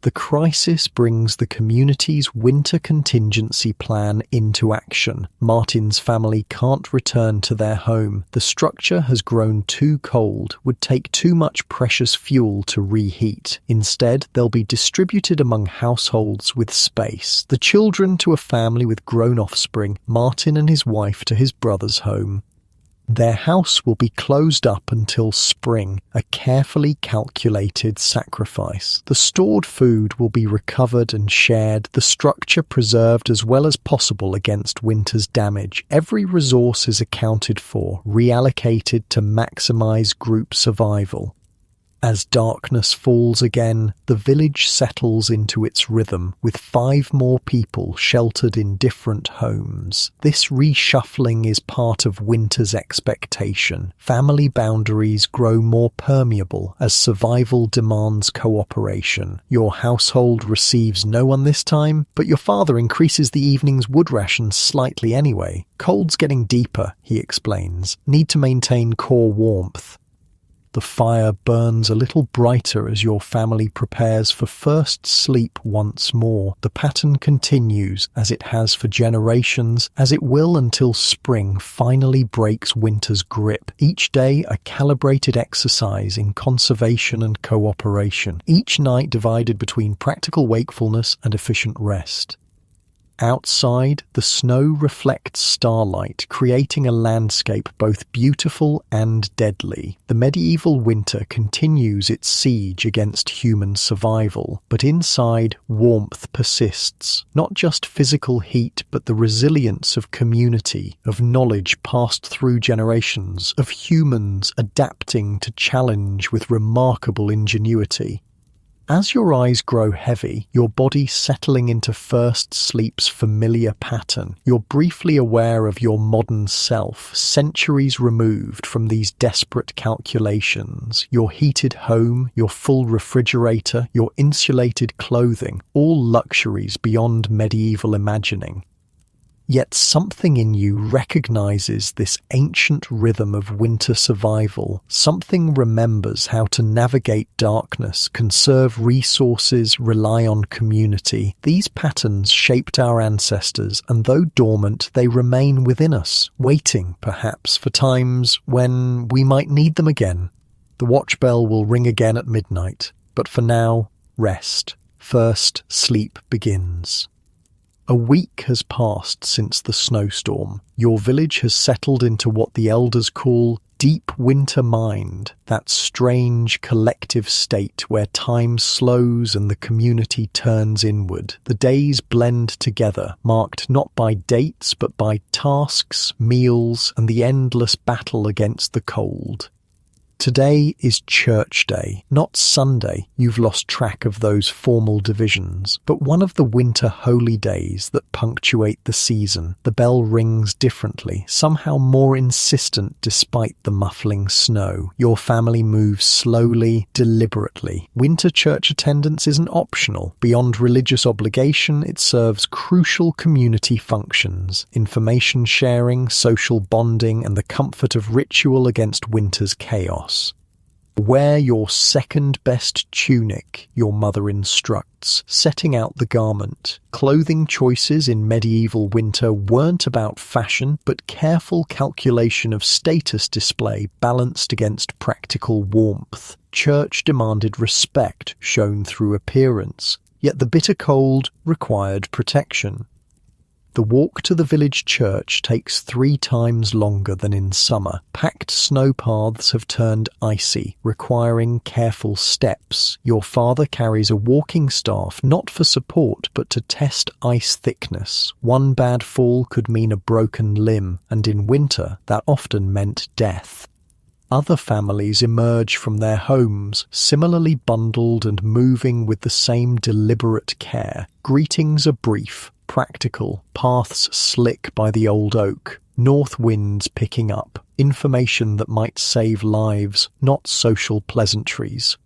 The crisis brings the community's winter contingency plan into action. Martin's family can't return to their home. The structure has grown too cold, would take too much precious fuel to reheat. Instead, they'll be distributed among households with space. The children to a family with grown offspring, Martin and his wife to his brother's home. Their house will be closed up until spring, a carefully calculated sacrifice. The stored food will be recovered and shared, the structure preserved as well as possible against winter's damage. Every resource is accounted for, reallocated to maximize group survival. As darkness falls again, the village settles into its rhythm, with 5 more people sheltered in different homes. This reshuffling is part of winter's expectation. Family boundaries grow more permeable as survival demands cooperation. Your household receives no one this time, but your father increases the evening's wood ration slightly anyway. Cold's getting deeper, he explains. Need to maintain core warmth. The fire burns a little brighter as your family prepares for first sleep once more. The pattern continues, as it has for generations, as it will until spring finally breaks winter's grip. Each day a calibrated exercise in conservation and cooperation. Each night divided between practical wakefulness and efficient rest. Outside, the snow reflects starlight, creating a landscape both beautiful and deadly. The medieval winter continues its siege against human survival, but inside, warmth persists. Not just physical heat, but the resilience of community, of knowledge passed through generations, of humans adapting to challenge with remarkable ingenuity. As your eyes grow heavy, your body settling into first sleep's familiar pattern, you're briefly aware of your modern self, centuries removed from these desperate calculations. Your heated home, your full refrigerator, your insulated clothing, all luxuries beyond medieval imagining. Yet something in you recognizes this ancient rhythm of winter survival. Something remembers how to navigate darkness, conserve resources, rely on community. These patterns shaped our ancestors, and though dormant, they remain within us, waiting, perhaps, for times when we might need them again. The watch bell will ring again at midnight, but for now, rest. First sleep begins. A week has passed since the snowstorm. Your village has settled into what the elders call deep winter mind, that strange collective state where time slows and the community turns inward. The days blend together, marked not by dates but by tasks, meals, and the endless battle against the cold. Today is church day, not Sunday. You've lost track of those formal divisions, but one of the winter holy days that punctuate the season. The bell rings differently, somehow more insistent despite the muffling snow. Your family moves slowly, deliberately. Winter church attendance isn't optional. Beyond religious obligation, it serves crucial community functions: information sharing, social bonding, and the comfort of ritual against winter's chaos. Wear your second best tunic, your mother instructs, setting out the garment. Clothing choices in medieval winter weren't about fashion, but careful calculation of status display balanced against practical warmth. Church demanded respect, shown through appearance, yet the bitter cold required protection. The walk to the village church takes 3 times longer than in summer. Packed snow paths have turned icy, requiring careful steps. Your father carries a walking staff, not for support, but to test ice thickness. One bad fall could mean a broken limb, and in winter, that often meant death. Other families emerge from their homes, similarly bundled and moving with the same deliberate care. Greetings are brief, practical, paths slick by the old oak, north winds picking up, information that might save lives, not social pleasantries.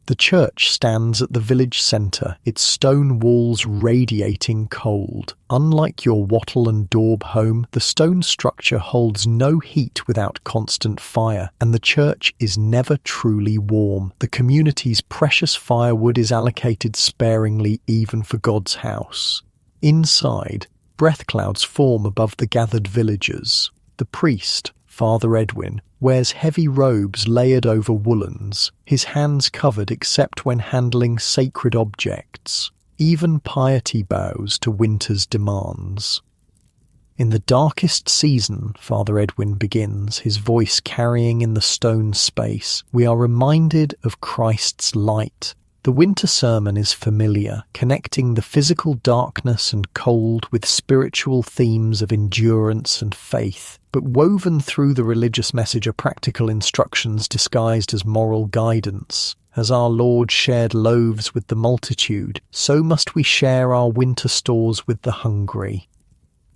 The church stands at the village centre, its stone walls radiating cold. Unlike your wattle and daub home, the stone structure holds no heat without constant fire, and the church is never truly warm. The community's precious firewood is allocated sparingly even for God's house. Inside, breath clouds form above the gathered villagers. The priest, Father Edwin, wears heavy robes layered over woolens, his hands covered except when handling sacred objects. Even piety bows to winter's demands. In the darkest season, Father Edwin begins, his voice carrying in the stone space, we are reminded of Christ's light. The winter sermon is familiar, connecting the physical darkness and cold with spiritual themes of endurance and faith. But woven through the religious message are practical instructions disguised as moral guidance. As our Lord shared loaves with the multitude, so must we share our winter stores with the hungry.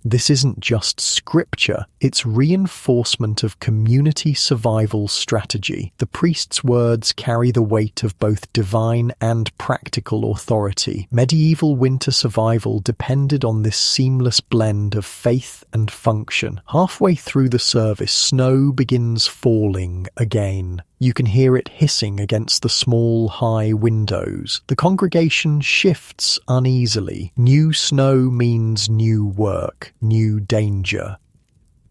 This isn't just scripture, it's reinforcement of community survival strategy. The priest's words carry the weight of both divine and practical authority. Medieval winter survival depended on this seamless blend of faith and function. Halfway through the service, snow begins falling again. You can hear it hissing against the small, high windows. The congregation shifts uneasily. New snow means new work, new danger.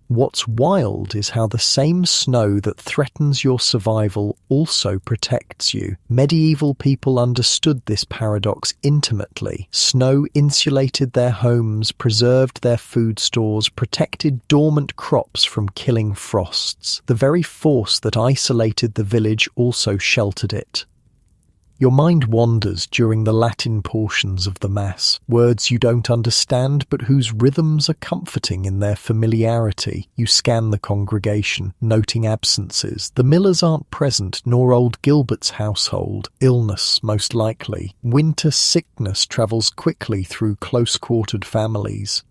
What's wild is how the same snow that threatens your survival also protects you. Medieval people understood this paradox intimately. Snow insulated their homes, preserved their food stores, protected dormant crops from killing frosts. The very force that isolated the village also sheltered it. Your mind wanders during the Latin portions of the Mass, words you don't understand but whose rhythms are comforting in their familiarity. You scan the congregation, noting absences. The Millers aren't present, nor old Gilbert's household. Illness, most likely. Winter sickness travels quickly through close-quartered families.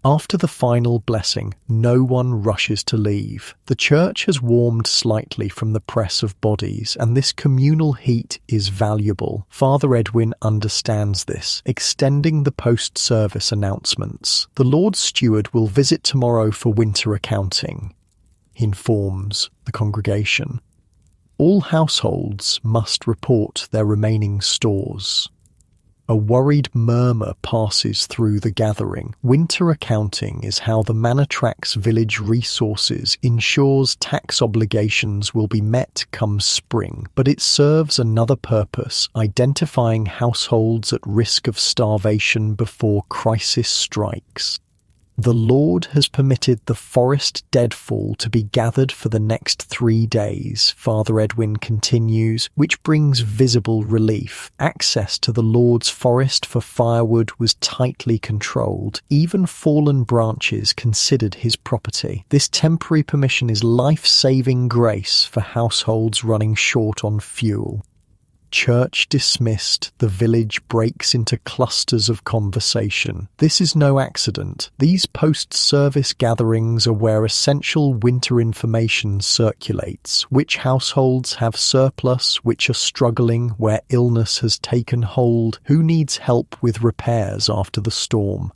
After the final blessing, no one rushes to leave. The church has warmed slightly from the press of bodies, and this communal heat is valuable. Father Edwin understands this, extending the post-service announcements. The Lord Steward will visit tomorrow for winter accounting, he informs the congregation. All households must report their remaining stores. A worried murmur passes through the gathering. Winter accounting is how the manor tract's village resources ensures tax obligations will be met come spring, but it serves another purpose, identifying households at risk of starvation before crisis strikes. The Lord has permitted the forest deadfall to be gathered for the next 3 days, Father Edwin continues, which brings visible relief. Access to the Lord's forest for firewood was tightly controlled. Even fallen branches considered his property. This temporary permission is life-saving grace for households running short on fuel. Church dismissed, the village breaks into clusters of conversation. This is no accident. These post-service gatherings are where essential winter information circulates. Which households have surplus, which are struggling, where illness has taken hold, who needs help with repairs after the storm.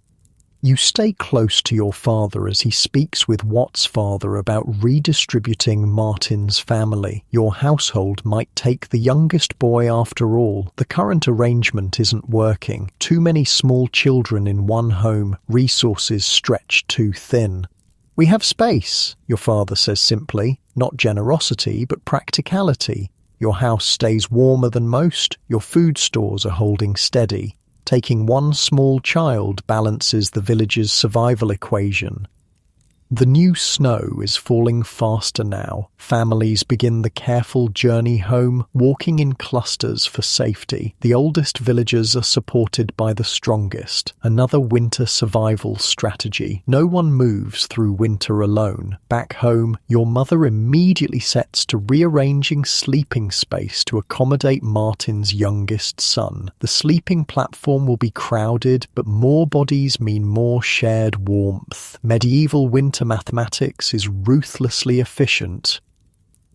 You stay close to your father as he speaks with Watt's father about redistributing Martin's family. Your household might take the youngest boy after all. The current arrangement isn't working. Too many small children in one home, resources stretched too thin. We have space, your father says simply. Not generosity, but practicality. Your house stays warmer than most. Your food stores are holding steady. Taking one small child balances the village's survival equation. The new snow is falling faster now. Families begin the careful journey home, walking in clusters for safety. The oldest villagers are supported by the strongest. Another winter survival strategy. No one moves through winter alone. Back home, your mother immediately sets to rearranging sleeping space to accommodate Martin's youngest son. The sleeping platform will be crowded, but more bodies mean more shared warmth. Medieval winter mathematics is ruthlessly efficient.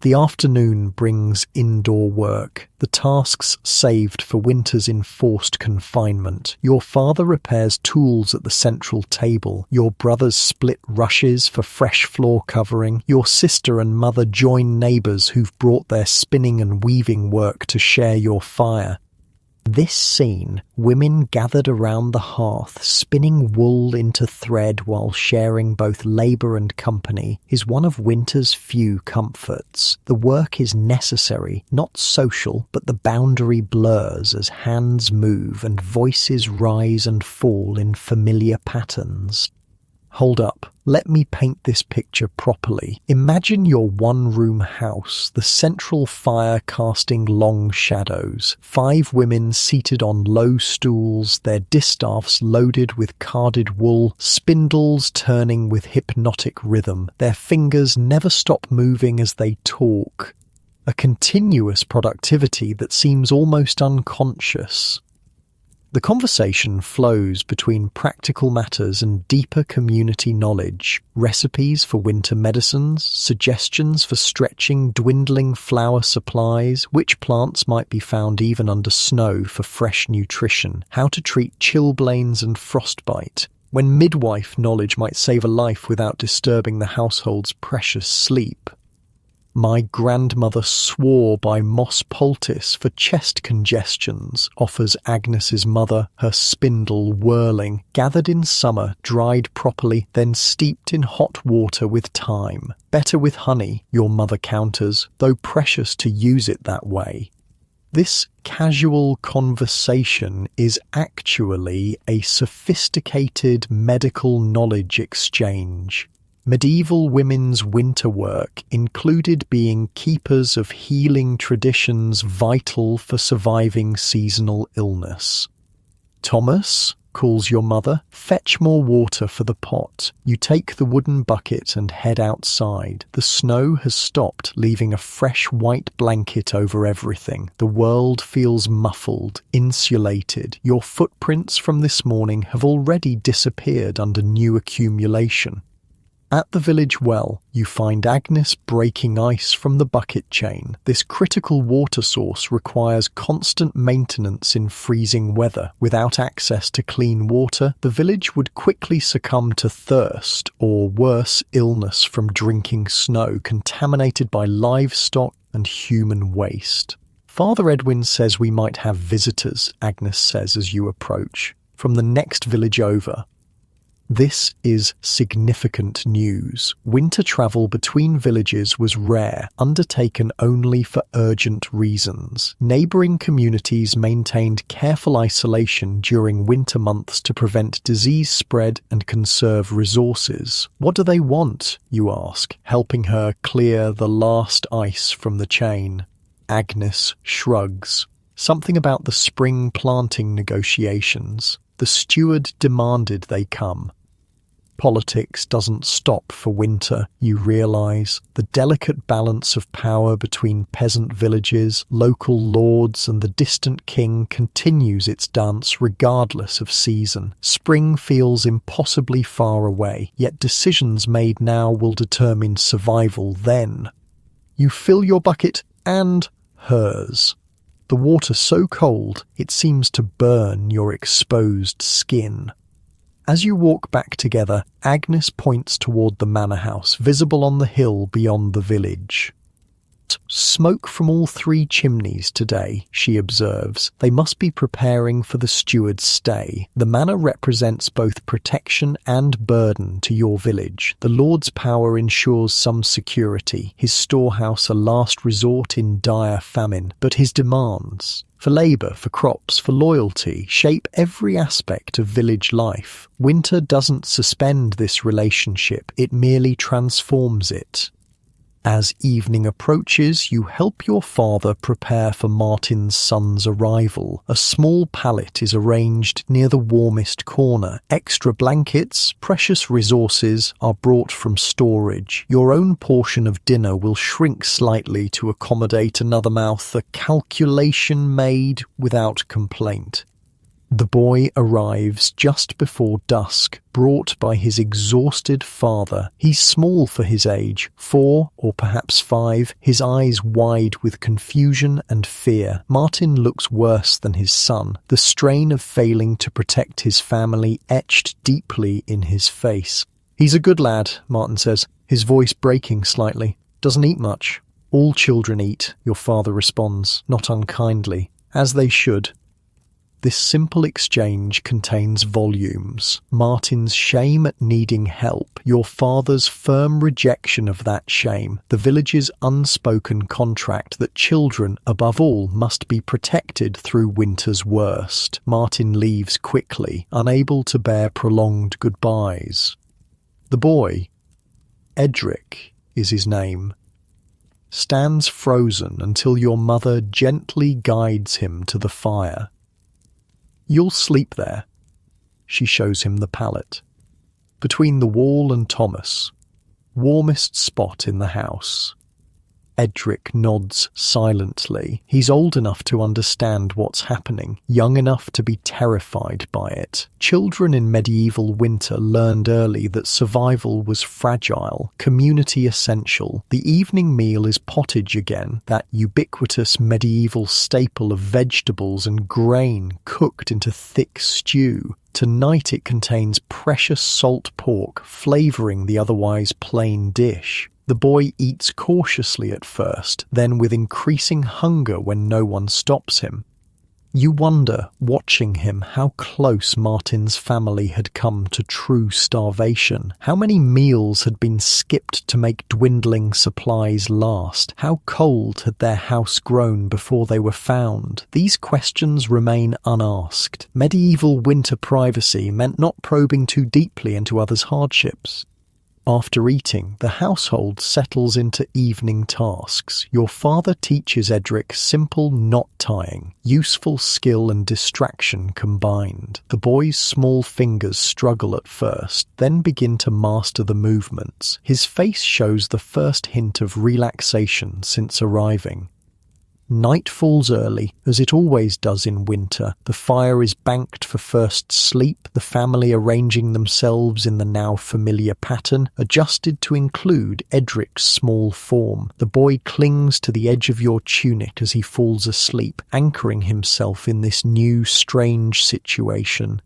The afternoon brings indoor work, the tasks saved for winter's enforced confinement. Your father repairs tools at the central table. Your brothers split rushes for fresh floor covering. Your sister and mother join neighbours who've brought their spinning and weaving work to share your fire. This scene, women gathered around the hearth, spinning wool into thread while sharing both labour and company, is one of winter's few comforts. The work is necessary, not social, but the boundary blurs as hands move and voices rise and fall in familiar patterns. Hold up, let me paint this picture properly. Imagine your one-room house, the central fire casting long shadows. 5 women seated on low stools, their distaffs loaded with carded wool, spindles turning with hypnotic rhythm. Their fingers never stop moving as they talk. A continuous productivity that seems almost unconscious. The conversation flows between practical matters and deeper community knowledge, recipes for winter medicines, suggestions for stretching dwindling flower supplies, which plants might be found even under snow for fresh nutrition, how to treat chilblains and frostbite, when midwife knowledge might save a life without disturbing the household's precious sleep. My grandmother swore by Moss poultice for chest congestions, offers Agnes's mother, her spindle whirling, gathered in summer, dried properly, then steeped in hot water with thyme. Better with honey, your mother counters, though precious to use it that way. This casual conversation is actually a sophisticated medical knowledge exchange. Medieval women's winter work included being keepers of healing traditions vital for surviving seasonal illness. Thomas, calls your mother, fetch more water for the pot. You take the wooden bucket and head outside. The snow has stopped, leaving a fresh white blanket over everything. The world feels muffled, insulated. Your footprints from this morning have already disappeared under new accumulation. At the village well, you find Agnes breaking ice from the bucket chain. This critical water source requires constant maintenance in freezing weather. Without access to clean water, the village would quickly succumb to thirst, or worse, illness from drinking snow contaminated by livestock and human waste. Father Edwin says we might have visitors, Agnes says as you approach, from the next village over. This is significant news. Winter travel between villages was rare, undertaken only for urgent reasons. Neighbouring communities maintained careful isolation during winter months to prevent disease spread and conserve resources. What do they want, you ask, helping her clear the last ice from the chain. Agnes shrugs. Something about the spring planting negotiations. The steward demanded they come. Politics doesn't stop for winter, you realise. The delicate balance of power between peasant villages, local lords and the distant king continues its dance regardless of season. Spring feels impossibly far away, yet decisions made now will determine survival then. You fill your bucket and hers. The water so cold it seems to burn your exposed skin. As you walk back together, Agnes points toward the manor house, visible on the hill beyond the village. Smoke from all 3 chimneys today, she observes. They must be preparing for the steward's stay. The manor represents both protection and burden to your village. The Lord's power ensures some security, his storehouse a last resort in dire famine, but his demands for labour, for crops, for loyalty, shape every aspect of village life. Winter doesn't suspend this relationship, it merely transforms it. As evening approaches, you help your father prepare for Martin's son's arrival. A small pallet is arranged near the warmest corner. Extra blankets, precious resources, are brought from storage. Your own portion of dinner will shrink slightly to accommodate another mouth, a calculation made without complaint. The boy arrives just before dusk, brought by his exhausted father. He's small for his age, 4 or perhaps 5, his eyes wide with confusion and fear. Martin looks worse than his son, the strain of failing to protect his family etched deeply in his face. He's a good lad, Martin says, his voice breaking slightly. Doesn't eat much. All children eat, your father responds, not unkindly, as they should. This simple exchange contains volumes. Martin's shame at needing help, your father's firm rejection of that shame, the village's unspoken contract that children, above all, must be protected through winter's worst. Martin leaves quickly, unable to bear prolonged goodbyes. The boy, Edric is his name, stands frozen until your mother gently guides him to the fire. You'll sleep there. She shows him the pallet. Between the wall and Thomas. Warmest spot in the house. Edric nods silently. He's old enough to understand what's happening, young enough to be terrified by it. Children in medieval winter learned early that survival was fragile, community essential. The evening meal is pottage again, that ubiquitous medieval staple of vegetables and grain cooked into thick stew. Tonight it contains precious salt pork, flavouring the otherwise plain dish. The boy eats cautiously at first, then with increasing hunger when no one stops him. You wonder, watching him, how close Martin's family had come to true starvation. How many meals had been skipped to make dwindling supplies last? How cold had their house grown before they were found? These questions remain unasked. Medieval winter privacy meant not probing too deeply into others' hardships. After eating, the household settles into evening tasks. Your father teaches Edric simple knot tying, useful skill and distraction combined. The boy's small fingers struggle at first, then begin to master the movements. His face shows the first hint of relaxation since arriving. Night falls early, as it always does in winter. The fire is banked for first sleep, the family arranging themselves in the now familiar pattern, adjusted to include Edric's small form. The boy clings to the edge of your tunic as he falls asleep, anchoring himself in this new, strange situation.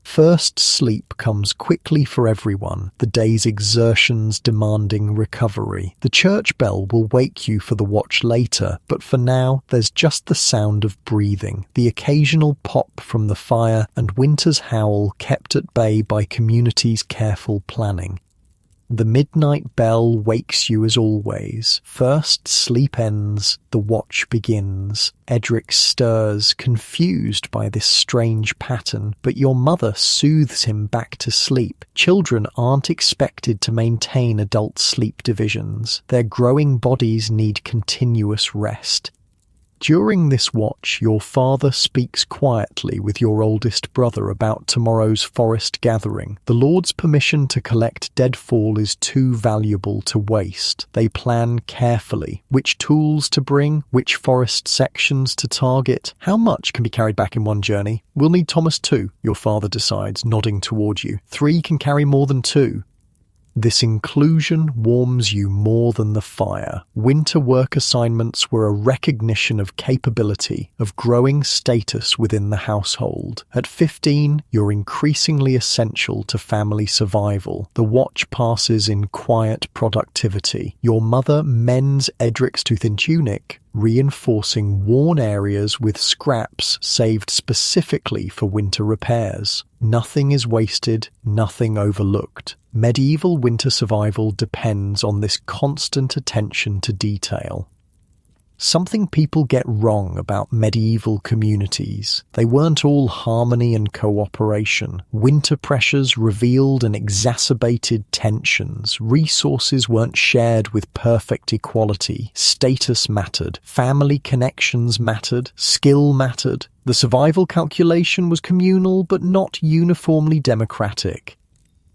First sleep comes quickly for everyone, the day's exertions demanding recovery. The church bell will wake you for the watch later, but for now there's just the sound of breathing, the occasional pop from the fire, and winter's howl kept at bay by community's careful planning. The midnight bell wakes you as always. First sleep ends, the watch begins. Edric stirs, confused by this strange pattern, but your mother soothes him back to sleep. Children aren't expected to maintain adult sleep divisions. Their growing bodies need continuous rest. During this watch, your father speaks quietly with your oldest brother about tomorrow's forest gathering. The Lord's permission to collect deadfall is too valuable to waste. They plan carefully which tools to bring, which forest sections to target. How much can be carried back in one journey? We'll need Thomas too, your father decides, nodding toward you. 3 can carry more than 2. This inclusion warms you more than the fire. Winter work assignments were a recognition of capability, of growing status within the household. At 15, you're increasingly essential to family survival. The watch passes in quiet productivity. Your mother mends Edric's too-thin tunic, reinforcing worn areas with scraps saved specifically for winter repairs. Nothing is wasted, nothing overlooked. Medieval winter survival depends on this constant attention to detail. Something people get wrong about medieval communities. They weren't all harmony and cooperation. Winter pressures revealed and exacerbated tensions. Resources weren't shared with perfect equality. Status mattered. Family connections mattered. Skill mattered. The survival calculation was communal but not uniformly democratic.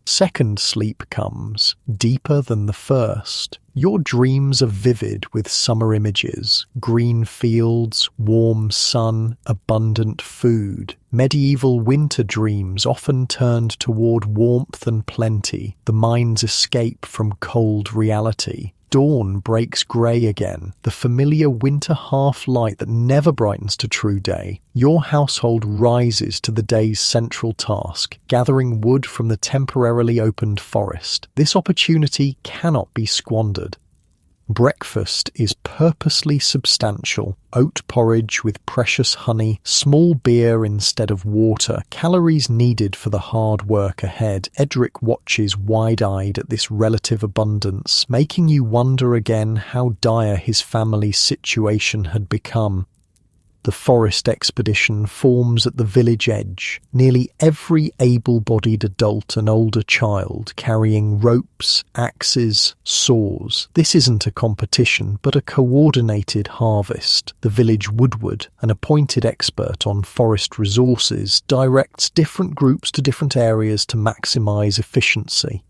Second sleep comes, deeper than the first. Your dreams are vivid with summer images, green fields, warm sun, abundant food. Medieval winter dreams often turned toward warmth and plenty, the mind's escape from cold reality. Dawn breaks grey again, the familiar winter half-light that never brightens to true day. Your household rises to the day's central task, gathering wood from the temporarily opened forest. This opportunity cannot be squandered. Breakfast is purposely substantial. Oat porridge with precious honey, small beer instead of water, calories needed for the hard work ahead. Edric watches wide-eyed at this relative abundance, making you wonder again how dire his family's situation had become. The forest expedition forms at the village edge, nearly every able-bodied adult and older child carrying ropes, axes, saws. This isn't a competition, but a coordinated harvest. The village woodward, an appointed expert on forest resources, directs different groups to different areas to maximize efficiency.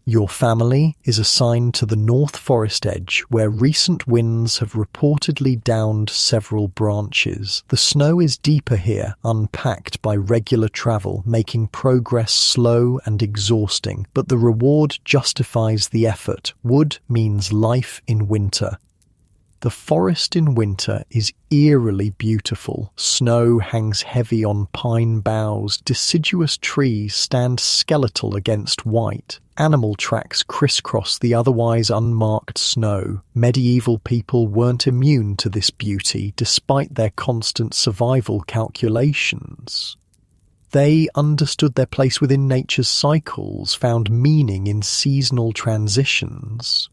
Your family is assigned to the North Forest edge, where recent winds have reportedly downed several branches. The snow is deeper here, unpacked by regular travel, making progress slow and exhausting, but the reward justifies the effort. Wood means life in winter. The forest in winter is eerily beautiful. Snow hangs heavy on pine boughs, deciduous trees stand skeletal against white. Animal tracks crisscross the otherwise unmarked snow. Medieval people weren't immune to this beauty despite their constant survival calculations. They understood their place within nature's cycles, found meaning in seasonal transitions.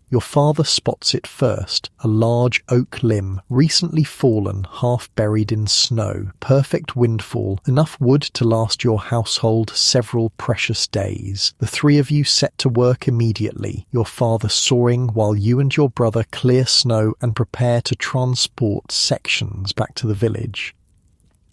Your father spots it first, a large oak limb, recently fallen, half buried in snow, perfect windfall, enough wood to last your household several precious days. The three of you set to work immediately, your father sawing while you and your brother clear snow and prepare to transport sections back to the village.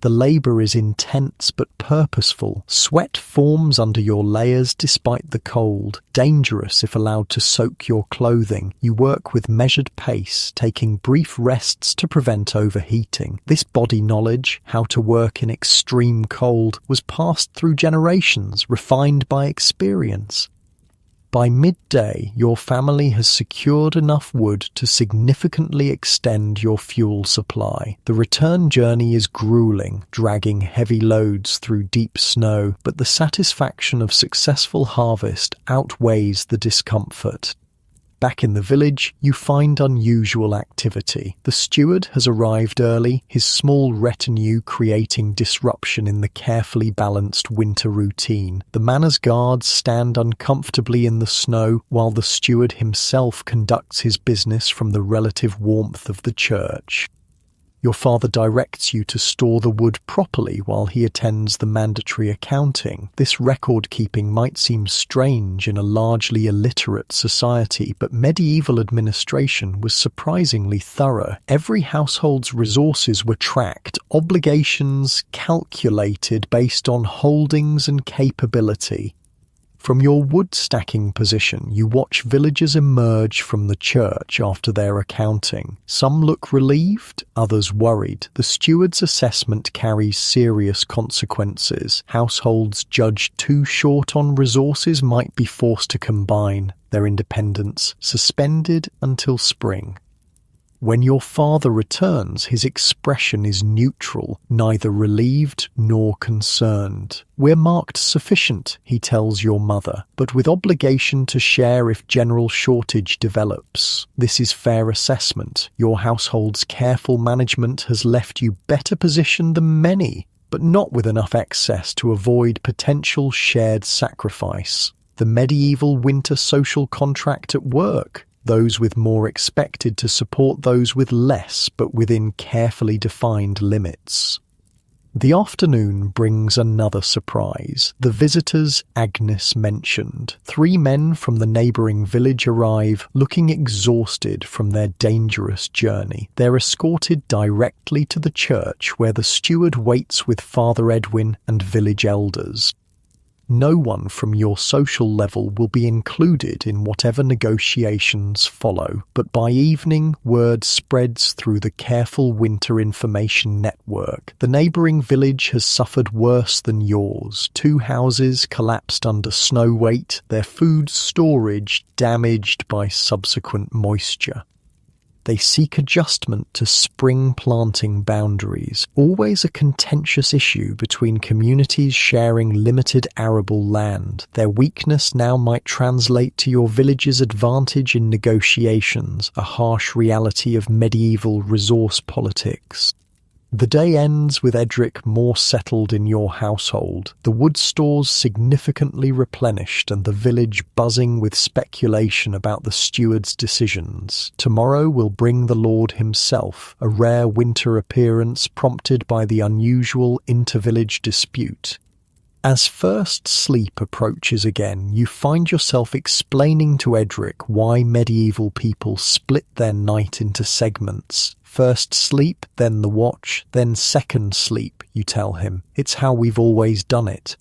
The labour is intense but purposeful. Sweat forms under your layers despite the cold. Dangerous if allowed to soak your clothing. You work with measured pace, taking brief rests to prevent overheating. This body knowledge, how to work in extreme cold, was passed through generations, refined by experience. By midday, your family has secured enough wood to significantly extend your fuel supply. The return journey is grueling, dragging heavy loads through deep snow, but the satisfaction of successful harvest outweighs the discomfort. Back in the village, you find unusual activity. The steward has arrived early, his small retinue creating disruption in the carefully balanced winter routine. The manor's guards stand uncomfortably in the snow, while the steward himself conducts his business from the relative warmth of the church. Your father directs you to store the wood properly while he attends the mandatory accounting. This record-keeping might seem strange in a largely illiterate society, but medieval administration was surprisingly thorough. Every household's resources were tracked, obligations calculated based on holdings and capability. From your wood-stacking position, you watch villagers emerge from the church after their accounting. Some look relieved, others worried. The steward's assessment carries serious consequences. Households judged too short on resources might be forced to combine, their independence suspended until spring. When your father returns, his expression is neutral, neither relieved nor concerned. "We're marked sufficient," he tells your mother, "but with obligation to share if general shortage develops. This is fair assessment. Your household's careful management has left you better positioned than many, but not with enough excess to avoid potential shared sacrifice." The medieval winter social contract at work. Those with more expected to support those with less, but within carefully defined limits. The afternoon brings another surprise. The visitors Agnes mentioned. 3 men from the neighbouring village arrive, looking exhausted from their dangerous journey. They're escorted directly to the church where the steward waits with Father Edwin and village elders. No one from your social level will be included in whatever negotiations follow, but by evening, word spreads through the careful winter information network. The neighbouring village has suffered worse than yours. 2 houses collapsed under snow weight, their food storage damaged by subsequent moisture. They seek adjustment to spring planting boundaries, always a contentious issue between communities sharing limited arable land. Their weakness now might translate to your village's advantage in negotiations, a harsh reality of medieval resource politics. The day ends with Edric more settled in your household, the wood stores significantly replenished and the village buzzing with speculation about the steward's decisions. Tomorrow will bring the Lord himself, a rare winter appearance prompted by the unusual inter-village dispute. As first sleep approaches again, you find yourself explaining to Edric why medieval people split their night into segments. First sleep, then the watch, then second sleep, you tell him. It's how we've always done it.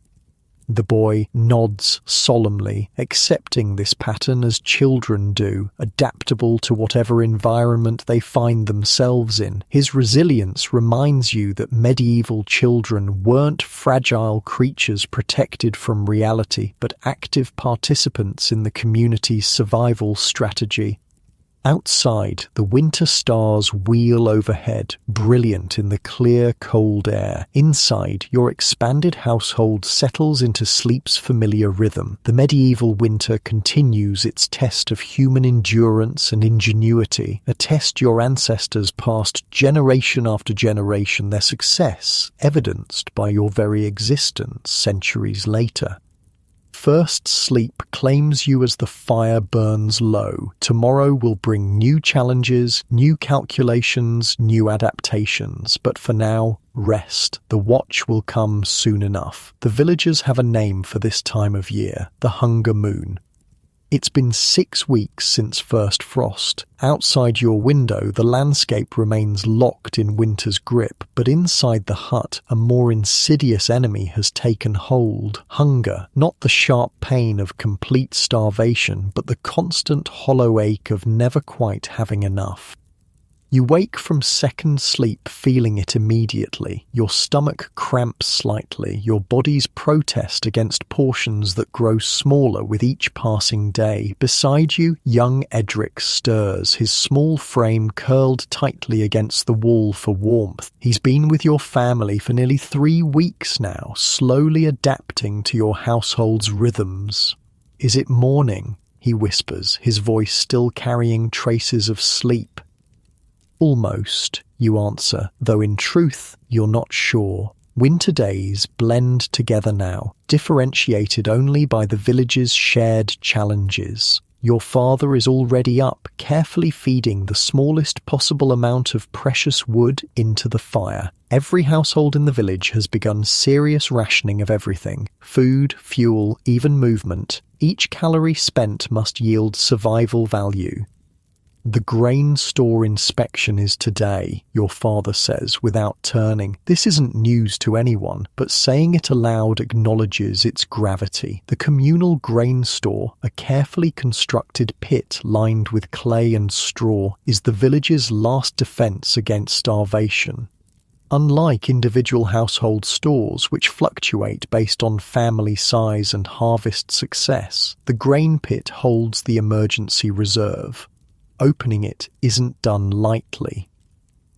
The boy nods solemnly, accepting this pattern as children do, adaptable to whatever environment they find themselves in. His resilience reminds you that medieval children weren't fragile creatures protected from reality, but active participants in the community's survival strategy. Outside, the winter stars wheel overhead, brilliant in the clear, cold air. Inside, your expanded household settles into sleep's familiar rhythm. The medieval winter continues its test of human endurance and ingenuity, a test your ancestors passed generation after generation, their success evidenced by your very existence centuries later. First sleep claims you as the fire burns low. Tomorrow will bring new challenges, new calculations, new adaptations. But for now, rest. The watch will come soon enough. The villagers have a name for this time of year, the hunger moon. It's been 6 weeks since first frost. Outside your window, the landscape remains locked in winter's grip, but inside the hut, a more insidious enemy has taken hold. Hunger, not the sharp pain of complete starvation, but the constant hollow ache of never quite having enough. You wake from second sleep feeling it immediately. Your stomach cramps slightly, your body's protest against portions that grow smaller with each passing day. Beside you, young Edric stirs, his small frame curled tightly against the wall for warmth. He's been with your family for nearly 3 weeks now, slowly adapting to your household's rhythms. "Is it morning?" he whispers, his voice still carrying traces of sleep. "Almost," you answer, though in truth you're not sure. Winter days blend together now, differentiated only by the village's shared challenges. Your father is already up, carefully feeding the smallest possible amount of precious wood into the fire. Every household in the village has begun serious rationing of everything: food, fuel, even movement. Each calorie spent must yield survival value. "The grain store inspection is today," your father says without turning. This isn't news to anyone, but saying it aloud acknowledges its gravity. The communal grain store, a carefully constructed pit lined with clay and straw, is the village's last defense against starvation. Unlike individual household stores, which fluctuate based on family size and harvest success, the grain pit holds the emergency reserve. Opening it isn't done lightly.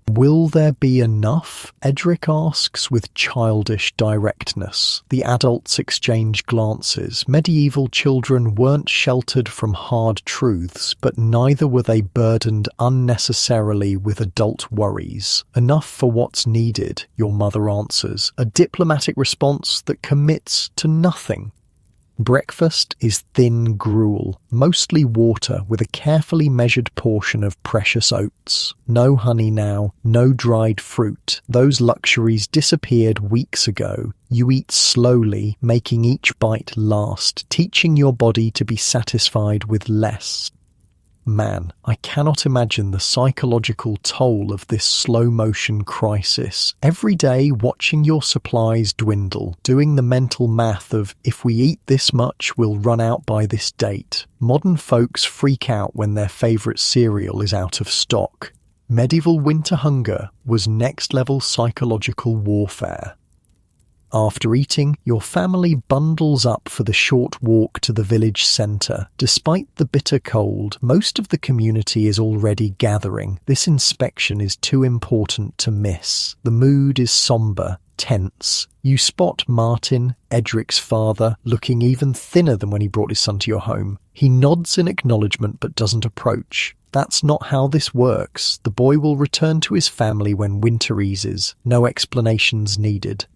"Will there be enough?" Edric asks with childish directness. The adults exchange glances. Medieval children weren't sheltered from hard truths, but neither were they burdened unnecessarily with adult worries. "Enough for what's needed," your mother answers, a diplomatic response that commits to nothing. Breakfast is thin gruel, mostly water with a carefully measured portion of precious oats. No honey now, no dried fruit. Those luxuries disappeared weeks ago. You eat slowly, making each bite last, teaching your body to be satisfied with less. Man, I cannot imagine the psychological toll of this slow-motion crisis. Every day watching your supplies dwindle, doing the mental math of, if we eat this much, we'll run out by this date. Modern folks freak out when their favourite cereal is out of stock. Medieval winter hunger was next-level psychological warfare. After eating, your family bundles up for the short walk to the village centre. Despite the bitter cold, most of the community is already gathering. This inspection is too important to miss. The mood is sombre, tense. You spot Martin, Edric's father, looking even thinner than when he brought his son to your home. He nods in acknowledgement but doesn't approach. That's not how this works. The boy will return to his family when winter eases. No explanations needed.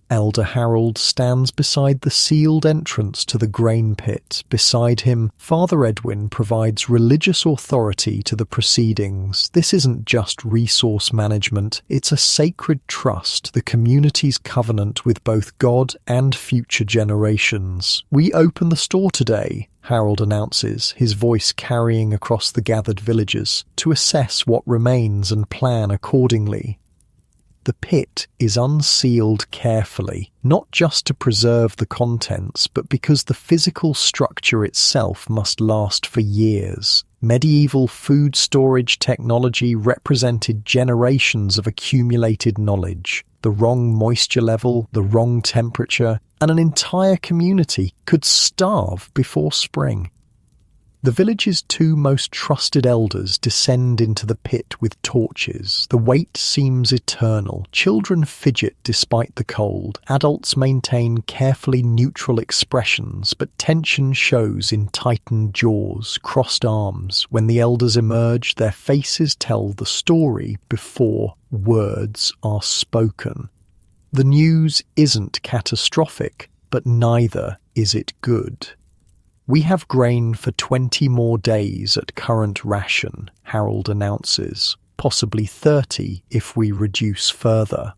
Elder Harold stands beside the sealed entrance to the grain pit. Beside him, Father Edwin provides religious authority to the proceedings. This isn't just resource management, it's a sacred trust, the community's covenant with both God and future generations. "We open the store today," Harold announces, his voice carrying across the gathered villagers, "to assess what remains and plan accordingly." The pit is unsealed carefully, not just to preserve the contents, but because the physical structure itself must last for years. Medieval food storage technology represented generations of accumulated knowledge. The wrong moisture level, the wrong temperature, and an entire community could starve before spring. The village's two most trusted elders descend into the pit with torches. The wait seems eternal. Children fidget despite the cold. Adults maintain carefully neutral expressions, but tension shows in tightened jaws, crossed arms. When the elders emerge, their faces tell the story before words are spoken. The news isn't catastrophic, but neither is it good. "We have grain for 20 more days at current ration," Harold announces, "possibly 30 if we reduce further."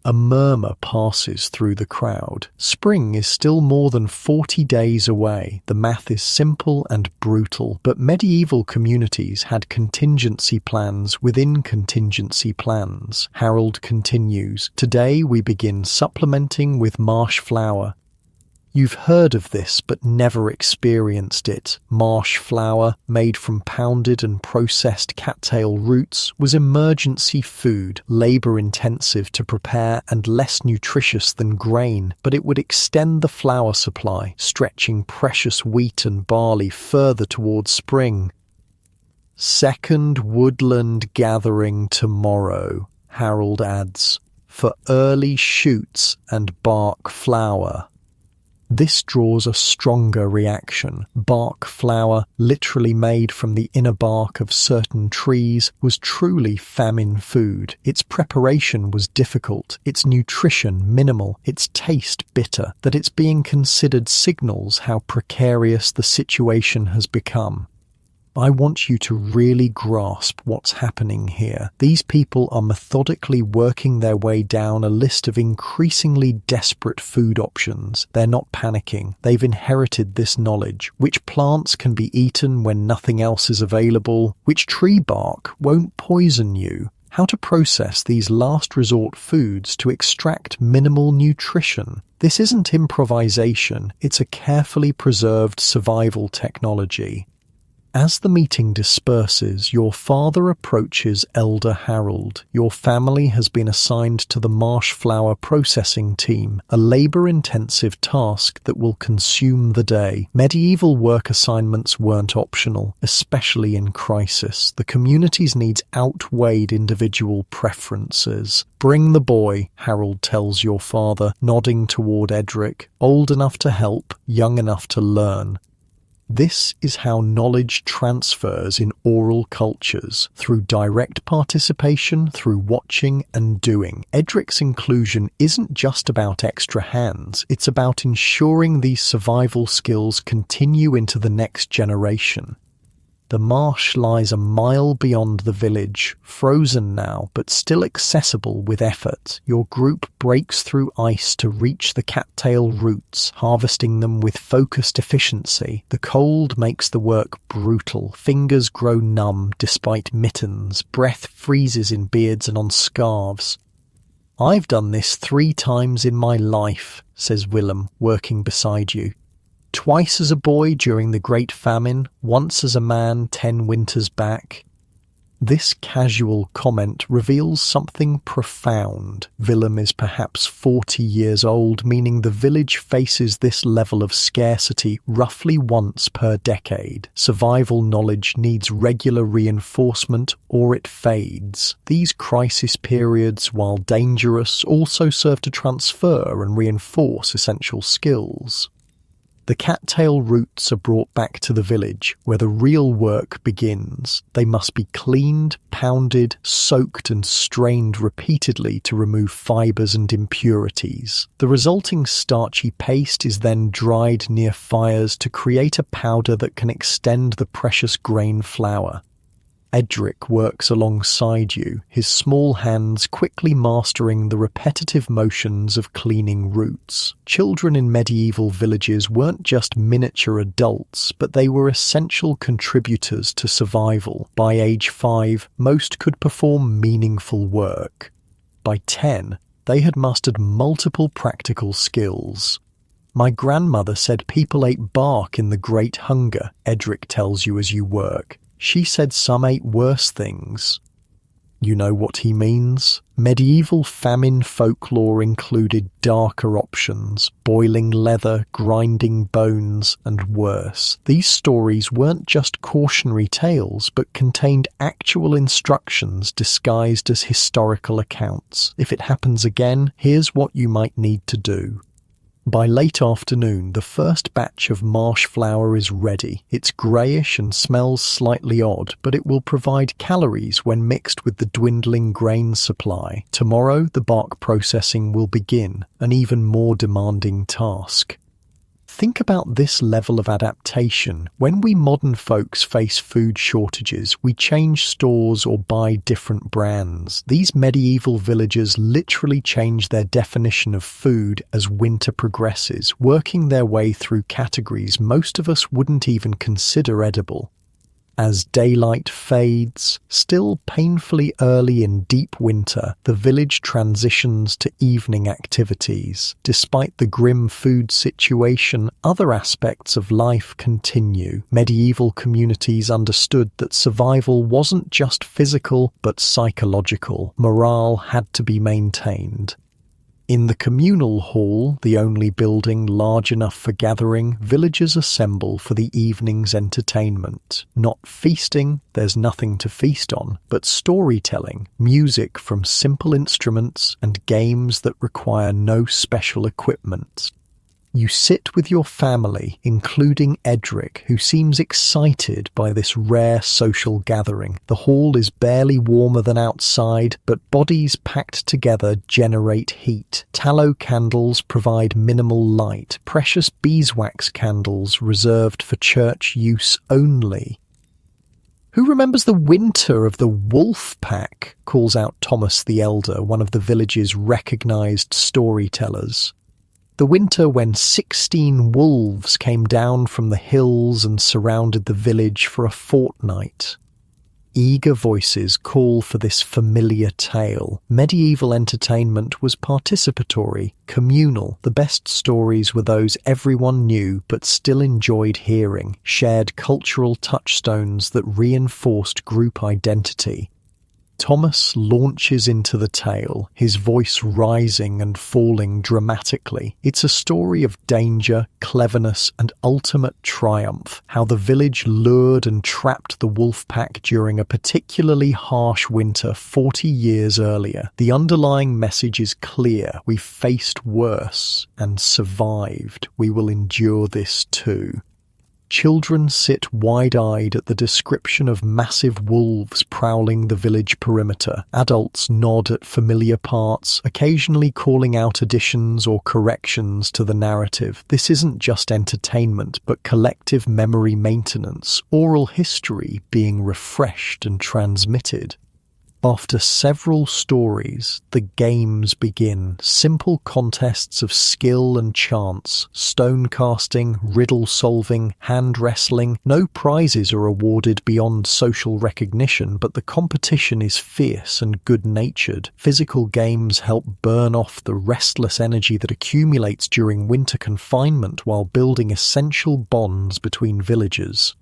A murmur passes through the crowd. Spring is still more than 40 days away. The math is simple and brutal, but medieval communities had contingency plans within contingency plans. Harold continues, "Today we begin supplementing with marsh flour. You've heard of this but never experienced it. Marsh flour, made from pounded and processed cattail roots, was emergency food, labor-intensive to prepare and less nutritious than grain, but it would extend the flour supply, stretching precious wheat and barley further towards spring." "Second woodland gathering tomorrow," Harold adds, "for early shoots and bark flour." This draws a stronger reaction. Bark flour, literally made from the inner bark of certain trees, was truly famine food. Its preparation was difficult, its nutrition minimal, its taste bitter. That it's being considered signals how precarious the situation has become. I want you to really grasp what's happening here. These people are methodically working their way down a list of increasingly desperate food options. They're not panicking. They've inherited this knowledge. Which plants can be eaten when nothing else is available? Which tree bark won't poison you? How to process these last resort foods to extract minimal nutrition. This isn't improvisation. It's a carefully preserved survival technology. As the meeting disperses, your father approaches Elder Harold. Your family has been assigned to the marsh flour processing team, a labor-intensive task that will consume the day. Medieval work assignments weren't optional, especially in crisis. The community's needs outweighed individual preferences. "Bring the boy," Harold tells your father, nodding toward Edric, old enough to help, young enough to learn. This is how knowledge transfers in oral cultures, through direct participation, through watching and doing. Edric's inclusion isn't just about extra hands, it's about ensuring these survival skills continue into the next generation. The marsh lies a mile beyond the village, frozen now, but still accessible with effort. Your group breaks through ice to reach the cattail roots, harvesting them with focused efficiency. The cold makes the work brutal. Fingers grow numb despite mittens. Breath freezes in beards and on scarves. "I've done this 3 times in my life," says Willem, working beside you. "Twice as a boy during the Great Famine, once as a man 10 winters back." This casual comment reveals something profound. Willem is perhaps 40 years old, meaning the village faces this level of scarcity roughly once per decade. Survival knowledge needs regular reinforcement or it fades. These crisis periods, while dangerous, also serve to transfer and reinforce essential skills. The cattail roots are brought back to the village, where the real work begins. They must be cleaned, pounded, soaked and strained repeatedly to remove fibres and impurities. The resulting starchy paste is then dried near fires to create a powder that can extend the precious grain flour. Edric works alongside you, his small hands quickly mastering the repetitive motions of cleaning roots. Children in medieval villages weren't just miniature adults, but they were essential contributors to survival. By age 5, most could perform meaningful work. By 10, they had mastered multiple practical skills. "My grandmother said people ate bark in the Great Hunger," Edric tells you as you work. "She said some ate worse things." You know what he means? Medieval famine folklore included darker options, boiling leather, grinding bones, and worse. These stories weren't just cautionary tales, but contained actual instructions disguised as historical accounts. If it happens again, here's what you might need to do. By late afternoon, the first batch of marsh flour is ready. It's greyish and smells slightly odd, but it will provide calories when mixed with the dwindling grain supply. Tomorrow, the bark processing will begin, an even more demanding task. Think about this level of adaptation. When we modern folks face food shortages, we change stores or buy different brands. These medieval villagers literally change their definition of food as winter progresses, working their way through categories most of us wouldn't even consider edible. As daylight fades, still painfully early in deep winter, the village transitions to evening activities. Despite the grim food situation, other aspects of life continue. Medieval communities understood that survival wasn't just physical, but psychological. Morale had to be maintained. In the communal hall, the only building large enough for gathering, villagers assemble for the evening's entertainment. Not feasting, there's nothing to feast on, but storytelling, music from simple instruments, and games that require no special equipment. You sit with your family, including Edric, who seems excited by this rare social gathering. The hall is barely warmer than outside, but bodies packed together generate heat. Tallow candles provide minimal light, precious beeswax candles reserved for church use only. "Who remembers the winter of the wolf pack?" calls out Thomas the Elder, one of the village's recognised storytellers. The winter when 16 wolves came down from the hills and surrounded the village for a fortnight. Eager voices call for this familiar tale. Medieval entertainment was participatory, communal. The best stories were those everyone knew but still enjoyed hearing, shared cultural touchstones that reinforced group identity. Thomas launches into the tale, his voice rising and falling dramatically. It's a story of danger, cleverness, and ultimate triumph, how the village lured and trapped the wolf pack during a particularly harsh winter 40 years earlier. The underlying message is clear: we've faced worse and survived. We will endure this too. Children sit wide-eyed at the description of massive wolves prowling the village perimeter. Adults nod at familiar parts, occasionally calling out additions or corrections to the narrative. This isn't just entertainment, but collective memory maintenance, oral history being refreshed and transmitted. After several stories, the games begin. Simple contests of skill and chance, stone casting, riddle solving, hand wrestling. No prizes are awarded beyond social recognition, but the competition is fierce and good-natured. Physical games help burn off the restless energy that accumulates during winter confinement while building essential bonds between villagers.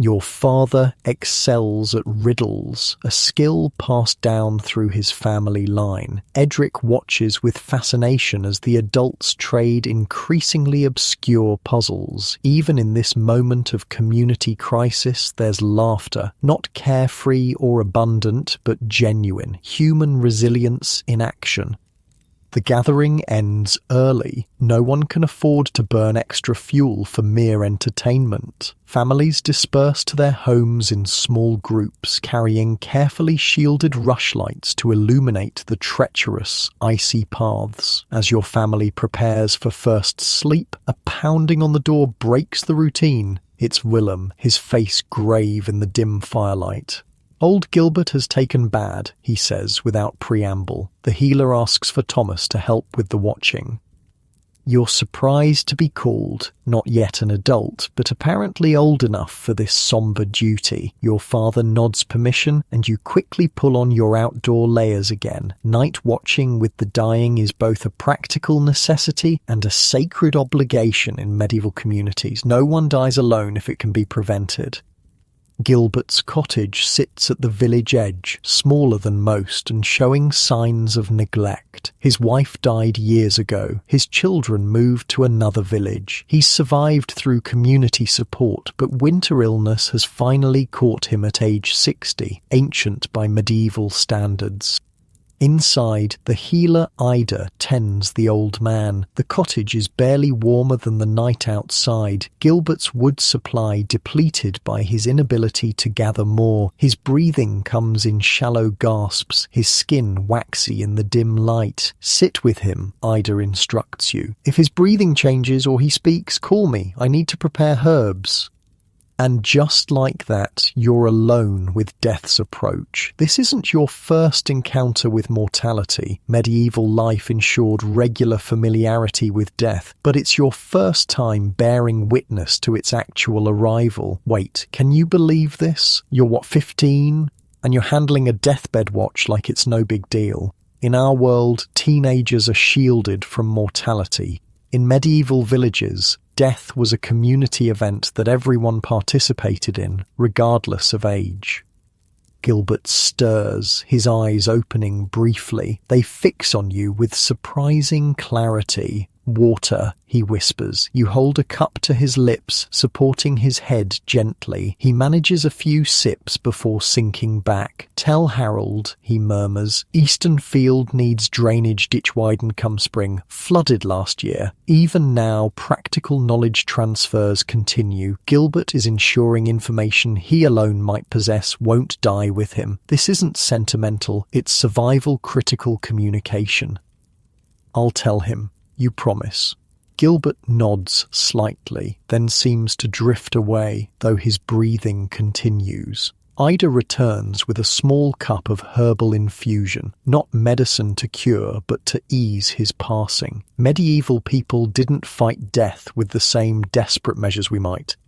Your father excels at riddles, a skill passed down through his family line. Edric watches with fascination as the adults trade increasingly obscure puzzles. Even in this moment of community crisis, there's laughter, not carefree or abundant, but genuine, human resilience in action. The gathering ends early. No one can afford to burn extra fuel for mere entertainment. Families disperse to their homes in small groups, carrying carefully shielded rushlights to illuminate the treacherous, icy paths. As your family prepares for first sleep, a pounding on the door breaks the routine. It's Willem, his face grave in the dim firelight. "Old Gilbert has taken bad," he says without preamble. The healer asks for Thomas to help with the watching. You're surprised to be called, not yet an adult, but apparently old enough for this somber duty. Your father nods permission, and you quickly pull on your outdoor layers again. Night watching with the dying is both a practical necessity and a sacred obligation in medieval communities. No one dies alone if it can be prevented. Gilbert's cottage sits at the village edge, smaller than most and showing signs of neglect. His wife died years ago. His children moved to another village. He's survived through community support, but winter illness has finally caught him at age 60, ancient by medieval standards. Inside, the healer Ida tends the old man. The cottage is barely warmer than the night outside. Gilbert's wood supply depleted by his inability to gather more. His breathing comes in shallow gasps, his skin waxy in the dim light. Sit with him, Ida instructs you. If his breathing changes or he speaks, call me. I need to prepare herbs. And just like that, you're alone with death's approach. This isn't your first encounter with mortality. Medieval life ensured regular familiarity with death, but it's your first time bearing witness to its actual arrival. Wait, can you believe this? You're 15? And you're handling a deathbed watch like it's no big deal. In our world, teenagers are shielded from mortality. In medieval villages, death was a community event that everyone participated in, regardless of age. Gilbert stirs, his eyes opening briefly. They fix on you with surprising clarity. Water, he whispers. You hold a cup to his lips, supporting his head gently. He manages a few sips before sinking back. Tell Harold, he murmurs. Eastern Field needs drainage ditch widen come spring. Flooded last year. Even now, practical knowledge transfers continue. Gilbert is ensuring information he alone might possess won't die with him. This isn't sentimental, it's survival critical communication. I'll tell him. You promise. Gilbert nods slightly, then seems to drift away, though his breathing continues. Ida returns with a small cup of herbal infusion, not medicine to cure, but to ease his passing. Medieval people didn't fight death with the same desperate measures we might.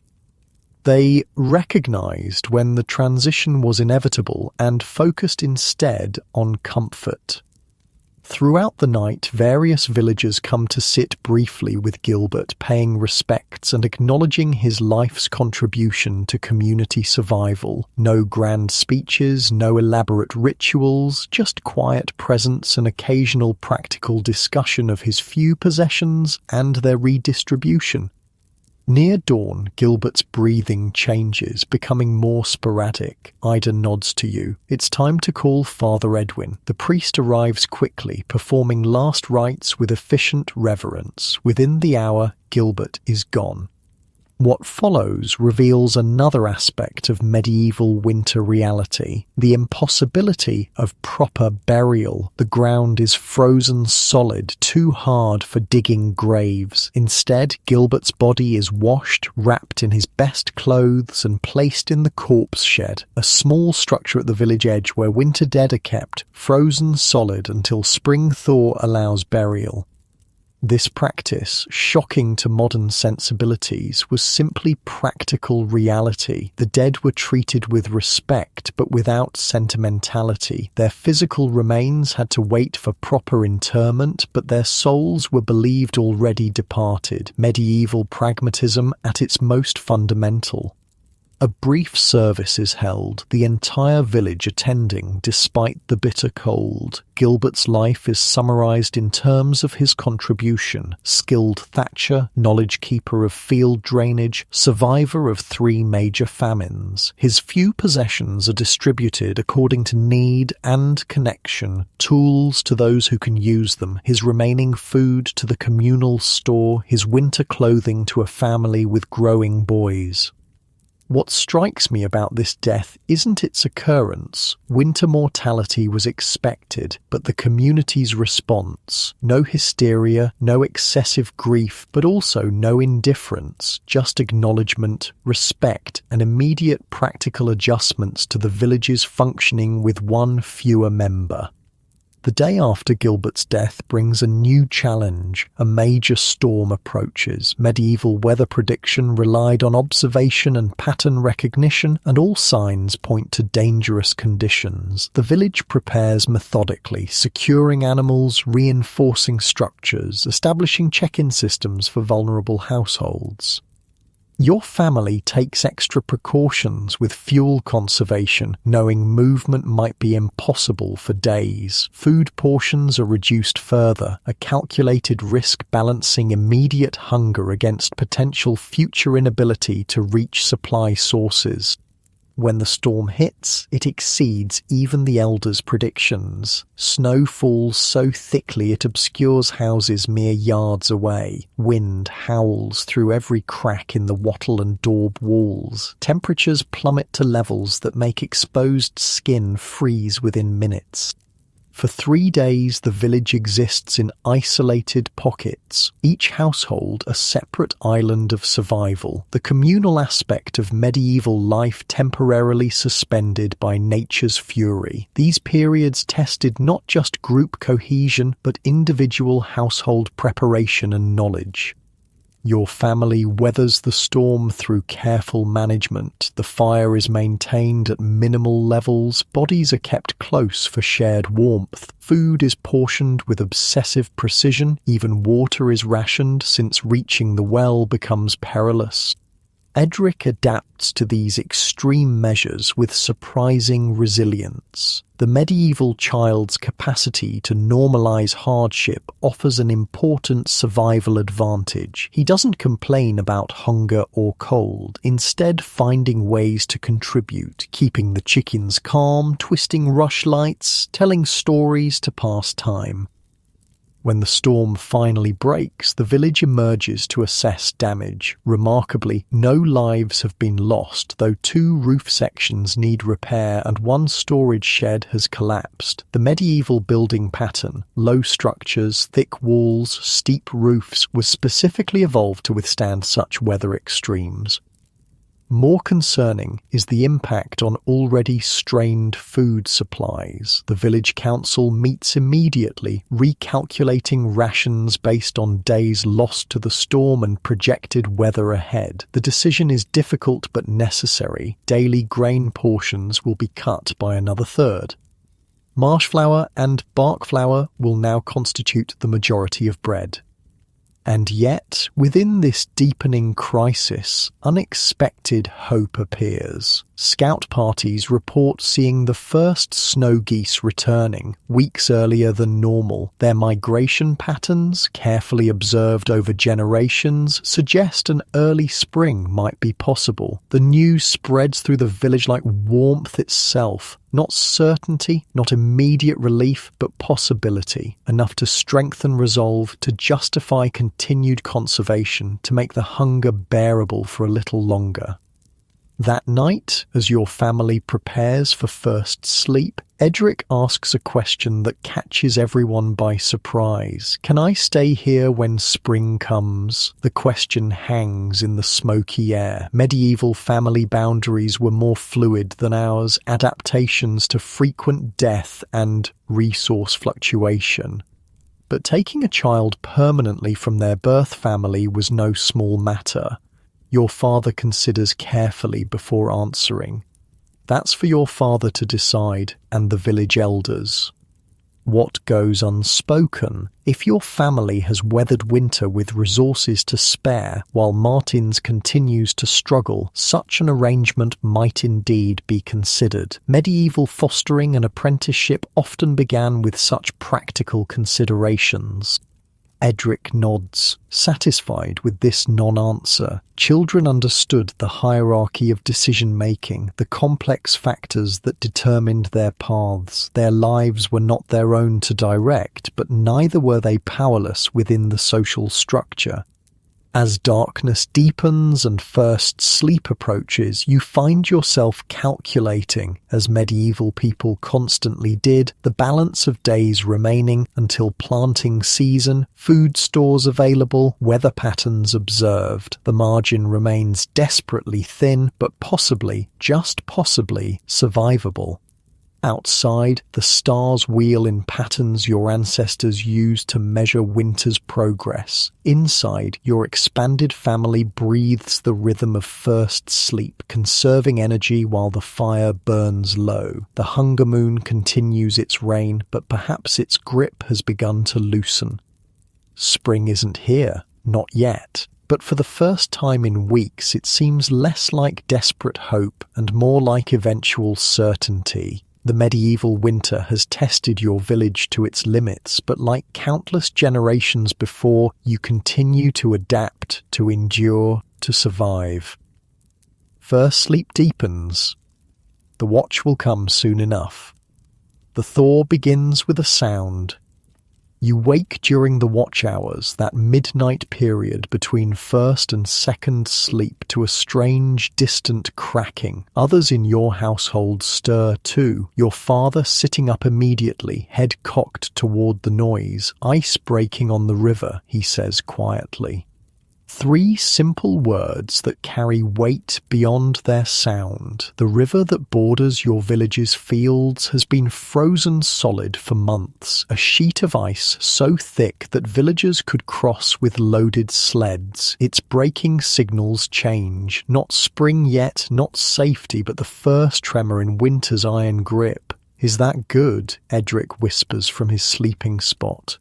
They recognized when the transition was inevitable and focused instead on comfort. Throughout the night, various villagers come to sit briefly with Gilbert, paying respects and acknowledging his life's contribution to community survival. No grand speeches, no elaborate rituals, just quiet presence and occasional practical discussion of his few possessions and their redistribution. Near dawn, Gilbert's breathing changes, becoming more sporadic. Ida nods to you. It's time to call Father Edwin. The priest arrives quickly, performing last rites with efficient reverence. Within the hour, Gilbert is gone. What follows reveals another aspect of medieval winter reality, the impossibility of proper burial. The ground is frozen solid, too hard for digging graves. Instead, Gilbert's body is washed, wrapped in his best clothes and placed in the corpse shed, a small structure at the village edge where winter dead are kept, frozen solid until spring thaw allows burial. This practice, shocking to modern sensibilities, was simply practical reality. The dead were treated with respect, but without sentimentality. Their physical remains had to wait for proper interment, but their souls were believed already departed. Medieval pragmatism at its most fundamental. A brief service is held, the entire village attending despite the bitter cold. Gilbert's life is summarized in terms of his contribution: skilled thatcher, knowledge keeper of field drainage, survivor of 3 major famines. His few possessions are distributed according to need and connection, tools to those who can use them, his remaining food to the communal store, his winter clothing to a family with growing boys. What strikes me about this death isn't its occurrence. Winter mortality was expected, but the community's response. No hysteria, no excessive grief, but also no indifference, just acknowledgement, respect, and immediate practical adjustments to the village's functioning with one fewer member. The day after Gilbert's death brings a new challenge. A major storm approaches. Medieval weather prediction relied on observation and pattern recognition, and all signs point to dangerous conditions. The village prepares methodically, securing animals, reinforcing structures, establishing check-in systems for vulnerable households. Your family takes extra precautions with fuel conservation, knowing movement might be impossible for days. Food portions are reduced further, a calculated risk balancing immediate hunger against potential future inability to reach supply sources. When the storm hits, it exceeds even the elders' predictions. Snow falls so thickly it obscures houses mere yards away. Wind howls through every crack in the wattle and daub walls. Temperatures plummet to levels that make exposed skin freeze within minutes. For 3 days, the village exists in isolated pockets, each household a separate island of survival, the communal aspect of medieval life temporarily suspended by nature's fury. These periods tested not just group cohesion, but individual household preparation and knowledge. Your family weathers the storm through careful management. The fire is maintained at minimal levels, bodies are kept close for shared warmth, food is portioned with obsessive precision, even water is rationed since reaching the well becomes perilous. Edric adapts to these extreme measures with surprising resilience. The medieval child's capacity to normalize hardship offers an important survival advantage. He doesn't complain about hunger or cold, instead finding ways to contribute, keeping the chickens calm, twisting rushlights, telling stories to pass time. When the storm finally breaks, the village emerges to assess damage. Remarkably, no lives have been lost, though 2 roof sections need repair and 1 storage shed has collapsed. The medieval building pattern, low structures, thick walls, steep roofs, was specifically evolved to withstand such weather extremes. More concerning is the impact on already strained food supplies. The village council meets immediately, recalculating rations based on days lost to the storm and projected weather ahead. The decision is difficult but necessary. Daily grain portions will be cut by another third. Marsh flour and bark flour will now constitute the majority of bread. And yet, within this deepening crisis, unexpected hope appears. Scout parties report seeing the first snow geese returning, weeks earlier than normal. Their migration patterns, carefully observed over generations, suggest an early spring might be possible. The news spreads through the village like warmth itself. Not certainty, not immediate relief, but possibility, enough to strengthen resolve, to justify continued conservation, to make the hunger bearable for a little longer. That night, as your family prepares for first sleep, Edric asks a question that catches everyone by surprise. Can I stay here when spring comes? The question hangs in the smoky air. Medieval family boundaries were more fluid than ours, adaptations to frequent death and resource fluctuation. But taking a child permanently from their birth family was no small matter. Your father considers carefully before answering. That's for your father to decide, and the village elders. What goes unspoken? If your family has weathered winter with resources to spare, while Martin's continues to struggle, such an arrangement might indeed be considered. Medieval fostering and apprenticeship often began with such practical considerations. Edric nods, satisfied with this non-answer. Children understood the hierarchy of decision-making, the complex factors that determined their paths. Their lives were not their own to direct, but neither were they powerless within the social structure. As darkness deepens and first sleep approaches, you find yourself calculating, as medieval people constantly did, the balance of days remaining until planting season, food stores available, weather patterns observed. The margin remains desperately thin, but possibly, just possibly, survivable. Outside, the stars wheel in patterns your ancestors used to measure winter's progress. Inside, your expanded family breathes the rhythm of first sleep, conserving energy while the fire burns low. The hunger moon continues its reign, but perhaps its grip has begun to loosen. Spring isn't here, not yet. But for the first time in weeks, it seems less like desperate hope and more like eventual certainty. The medieval winter has tested your village to its limits, but like countless generations before, you continue to adapt, to endure, to survive. First sleep deepens. The watch will come soon enough. The thaw begins with a sound. You wake during the watch hours, that midnight period between first and second sleep, to a strange, distant cracking. Others in your household stir too, your father sitting up immediately, head cocked toward the noise. Ice breaking on the river, he says quietly. 3 simple words that carry weight beyond their sound. The river that borders your village's fields has been frozen solid for months, a sheet of ice so thick that villagers could cross with loaded sleds. Its braking signals change. Not spring yet, not safety, but the first tremor in winter's iron grip. "Is that good?" Edric whispers from his sleeping spot.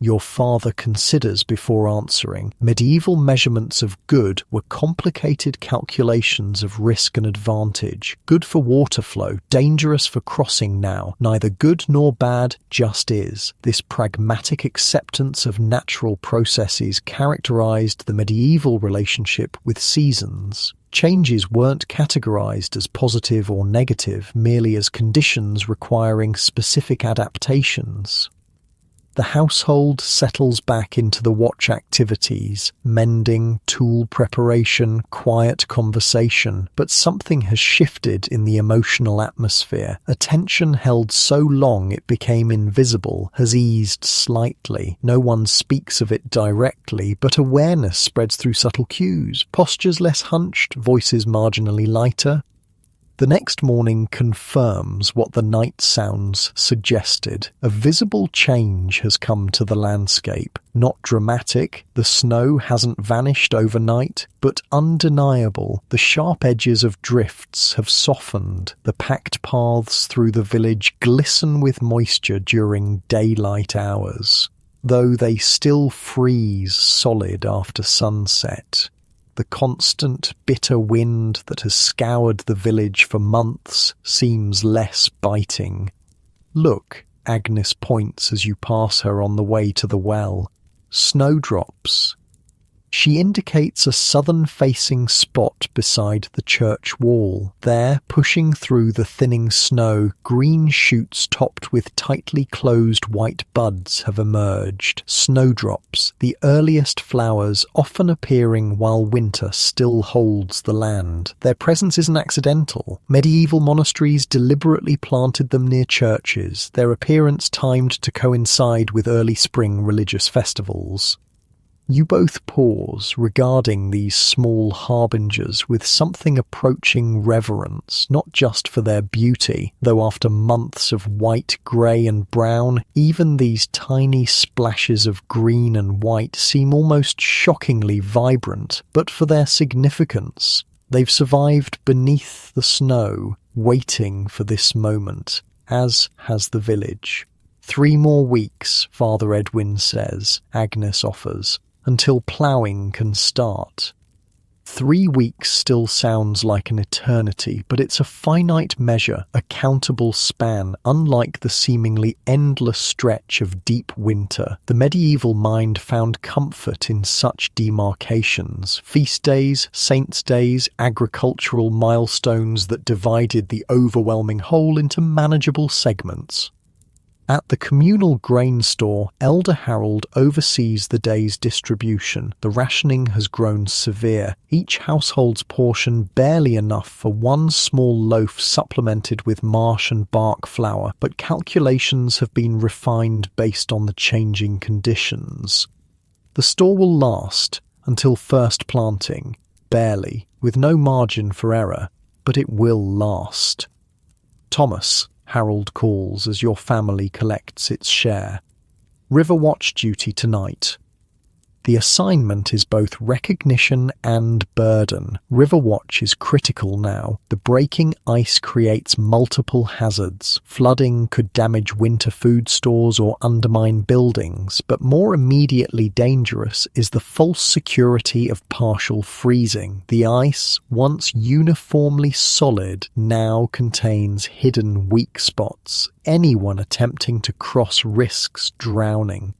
Your father considers before answering. Medieval measurements of good were complicated calculations of risk and advantage. Good for water flow, dangerous for crossing now. Neither good nor bad, just is. This pragmatic acceptance of natural processes characterized the medieval relationship with seasons. Changes weren't categorized as positive or negative, merely as conditions requiring specific adaptations. The household settles back into the watch activities, mending, tool preparation, quiet conversation, but something has shifted in the emotional atmosphere. A tension held so long it became invisible has eased slightly. No one speaks of it directly, but awareness spreads through subtle cues. Postures less hunched, voices marginally lighter. The next morning confirms what the night sounds suggested. A visible change has come to the landscape. Not dramatic, the snow hasn't vanished overnight, but undeniable. The sharp edges of drifts have softened. The packed paths through the village glisten with moisture during daylight hours, though they still freeze solid after sunset. The constant, bitter wind that has scoured the village for months seems less biting. "Look," Agnes points as you pass her on the way to the well. "Snowdrops." She indicates a southern-facing spot beside the church wall. There, pushing through the thinning snow, green shoots topped with tightly closed white buds have emerged. Snowdrops, the earliest flowers often appearing while winter still holds the land. Their presence isn't accidental. Medieval monasteries deliberately planted them near churches, their appearance timed to coincide with early spring religious festivals. You both pause, regarding these small harbingers with something approaching reverence, not just for their beauty, though after months of white, grey and brown, even these tiny splashes of green and white seem almost shockingly vibrant, but for their significance. They've survived beneath the snow, waiting for this moment, as has the village. 3 more weeks, Father Edwin says, Agnes offers, until ploughing can start. 3 weeks still sounds like an eternity, but it's a finite measure, a countable span, unlike the seemingly endless stretch of deep winter. The medieval mind found comfort in such demarcations. Feast days, saints' days, agricultural milestones that divided the overwhelming whole into manageable segments. At the communal grain store, Elder Harold oversees the day's distribution. The rationing has grown severe, each household's portion barely enough for 1 small loaf supplemented with marsh and bark flour, but calculations have been refined based on the changing conditions. The store will last until first planting, barely, with no margin for error, but it will last. "Thomas," Harold calls as your family collects its share. "River watch duty tonight." The assignment is both recognition and burden. Riverwatch is critical now. The breaking ice creates multiple hazards. Flooding could damage winter food stores or undermine buildings, but more immediately dangerous is the false security of partial freezing. The ice, once uniformly solid, now contains hidden weak spots. Anyone attempting to cross risks drowning.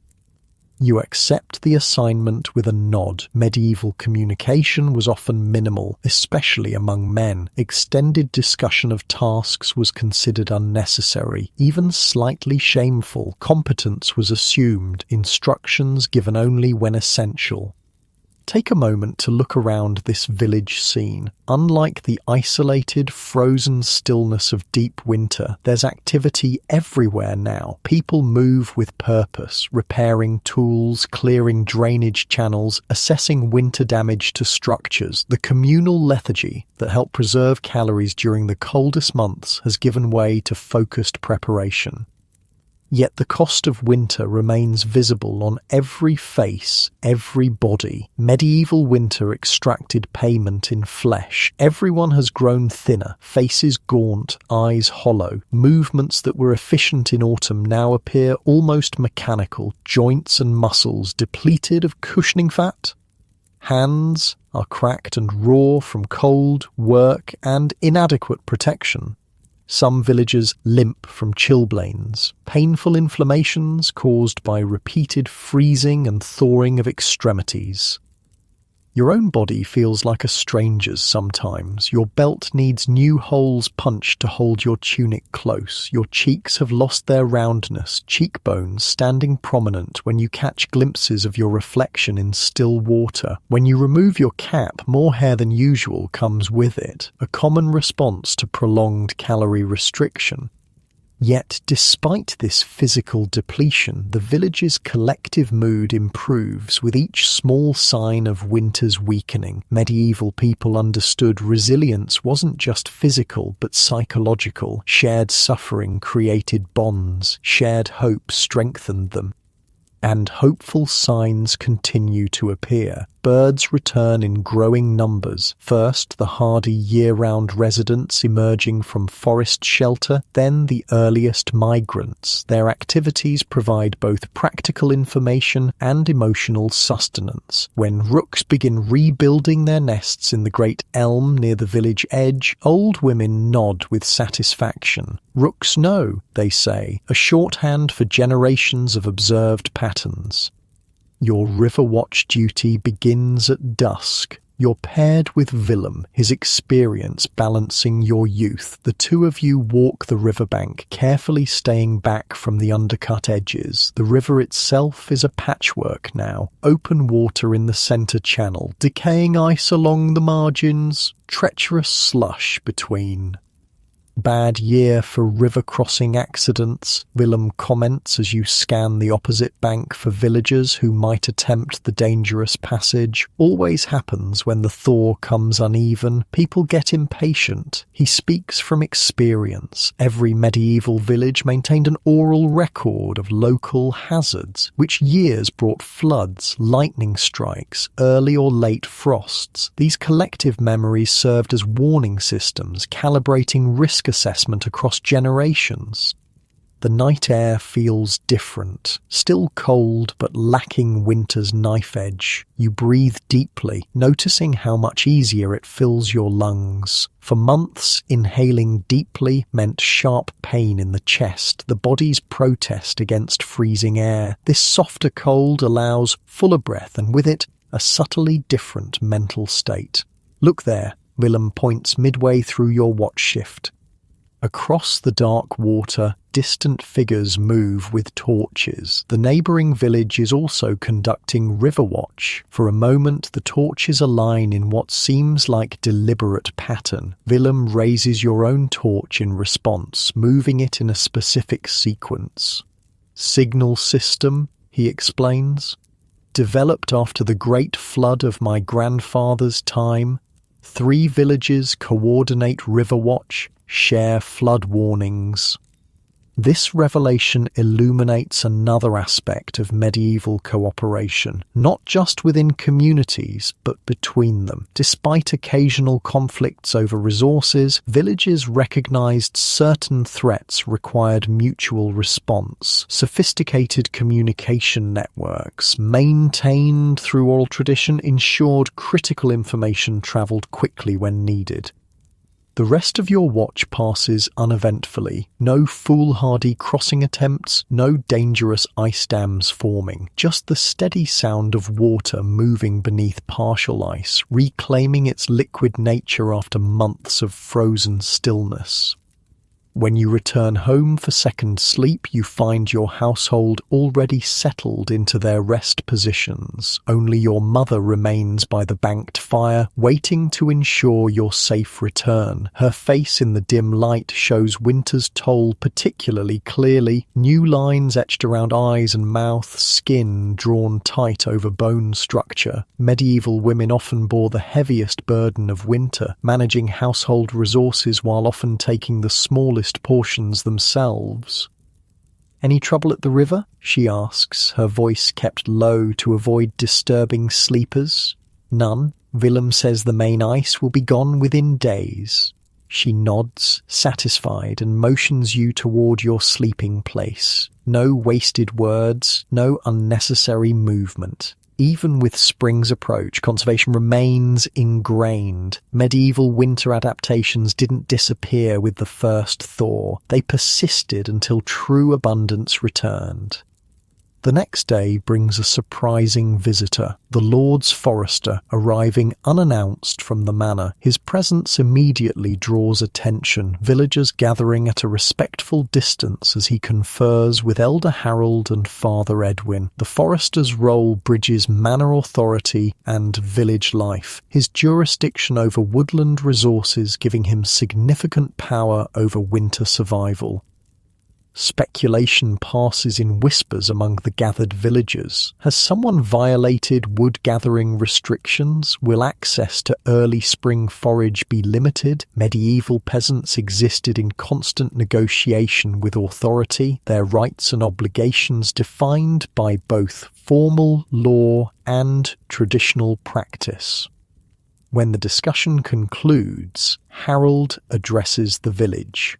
You accept the assignment with a nod. Medieval communication was often minimal, especially among men. Extended discussion of tasks was considered unnecessary, even slightly shameful. Competence was assumed, instructions given only when essential. Take a moment to look around this village scene. Unlike the isolated, frozen stillness of deep winter, there's activity everywhere now. People move with purpose, repairing tools, clearing drainage channels, assessing winter damage to structures. The communal lethargy that helped preserve calories during the coldest months has given way to focused preparation. Yet the cost of winter remains visible on every face, every body. Medieval winter extracted payment in flesh. Everyone has grown thinner, faces gaunt, eyes hollow. Movements that were efficient in autumn now appear almost mechanical, joints and muscles depleted of cushioning fat. Hands are cracked and raw from cold, work, and inadequate protection. Some villagers limp from chilblains, painful inflammations caused by repeated freezing and thawing of extremities. Your own body feels like a stranger's sometimes. Your belt needs new holes punched to hold your tunic close. Your cheeks have lost their roundness, cheekbones standing prominent when you catch glimpses of your reflection in still water. When you remove your cap, more hair than usual comes with it, a common response to prolonged calorie restriction. Yet, despite this physical depletion, the village's collective mood improves with each small sign of winter's weakening. Medieval people understood resilience wasn't just physical but psychological. Shared suffering created bonds. Shared hope strengthened them. And hopeful signs continue to appear. Birds return in growing numbers. First, the hardy year-round residents emerging from forest shelter, then the earliest migrants. Their activities provide both practical information and emotional sustenance. When rooks begin rebuilding their nests in the great elm near the village edge, old women nod with satisfaction. Rooks know, they say, a shorthand for generations of observed patterns. Your river watch duty begins at dusk. You're paired with Willem, his experience balancing your youth. The two of you walk the riverbank, carefully staying back from the undercut edges. The river itself is a patchwork now. Open water in the centre channel, decaying ice along the margins, treacherous slush between. Bad year for river crossing accidents, Willem comments as you scan the opposite bank for villagers who might attempt the dangerous passage. Always happens when the thaw comes uneven. People get impatient. He speaks from experience. Every medieval village maintained an oral record of local hazards, which years brought floods, lightning strikes, early or late frosts. These collective memories served as warning systems, calibrating risk assessment across generations. The night air feels different, still cold but lacking winter's knife edge. You breathe deeply, noticing how much easier it fills your lungs. For months, inhaling deeply meant sharp pain in the chest, the body's protest against freezing air. This softer cold allows fuller breath and with it, a subtly different mental state. Look there, Willem points midway through your watch shift. Across the dark water, distant figures move with torches. The neighbouring village is also conducting river watch. For a moment, the torches align in what seems like deliberate pattern. Willem raises your own torch in response, moving it in a specific sequence. Signal system, he explains. Developed after the great flood of my grandfather's time, 3 villages coordinate river watch, share flood warnings. This revelation illuminates another aspect of medieval cooperation, not just within communities, but between them. Despite occasional conflicts over resources, villages recognized certain threats required mutual response. Sophisticated communication networks, maintained through oral tradition, ensured critical information traveled quickly when needed. The rest of your watch passes uneventfully. No foolhardy crossing attempts, no dangerous ice dams forming. Just the steady sound of water moving beneath partial ice, reclaiming its liquid nature after months of frozen stillness. When you return home for second sleep, you find your household already settled into their rest positions. Only your mother remains by the banked fire, waiting to ensure your safe return. Her face in the dim light shows winter's toll particularly clearly. New lines etched around eyes and mouth, skin drawn tight over bone structure. Medieval women often bore the heaviest burden of winter, managing household resources while often taking the smallest portions themselves. "Any trouble at the river?" she asks, her voice kept low to avoid disturbing sleepers. "None. Willem says the main ice will be gone within days." She nods, satisfied, and motions you toward your sleeping place. No wasted words, no unnecessary movement. Even with spring's approach, conservation remains ingrained. Medieval winter adaptations didn't disappear with the first thaw. They persisted until true abundance returned. The next day brings a surprising visitor, the Lord's Forester, arriving unannounced from the manor. His presence immediately draws attention, villagers gathering at a respectful distance as he confers with Elder Harold and Father Edwin. The Forester's role bridges manor authority and village life, his jurisdiction over woodland resources giving him significant power over winter survival. Speculation passes in whispers among the gathered villagers. Has someone violated wood-gathering restrictions? Will access to early spring forage be limited? Medieval peasants existed in constant negotiation with authority, their rights and obligations defined by both formal law and traditional practice. When the discussion concludes, Harold addresses the village.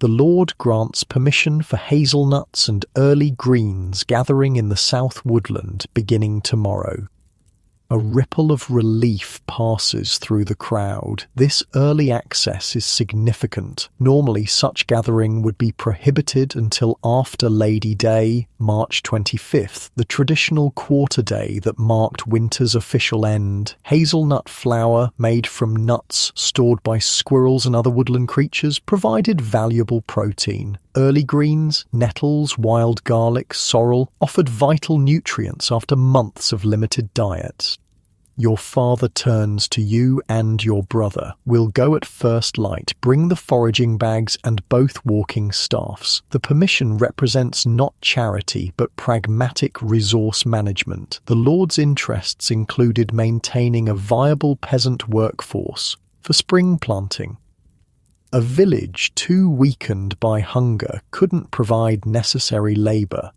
The Lord grants permission for hazelnuts and early greens gathering in the south woodland beginning tomorrow. A ripple of relief passes through the crowd. This early access is significant. Normally such gathering would be prohibited until after Lady Day, March 25th, the traditional quarter day that marked winter's official end. Hazelnut flour, made from nuts stored by squirrels and other woodland creatures, provided valuable protein. Early greens, nettles, wild garlic, sorrel offered vital nutrients after months of limited diets. Your father turns to you and your brother. We'll go at first light. Bring the foraging bags and both walking staffs. The permission represents not charity, but pragmatic resource management. The Lord's interests included maintaining a viable peasant workforce for spring planting. A village too weakened by hunger couldn't provide necessary labour.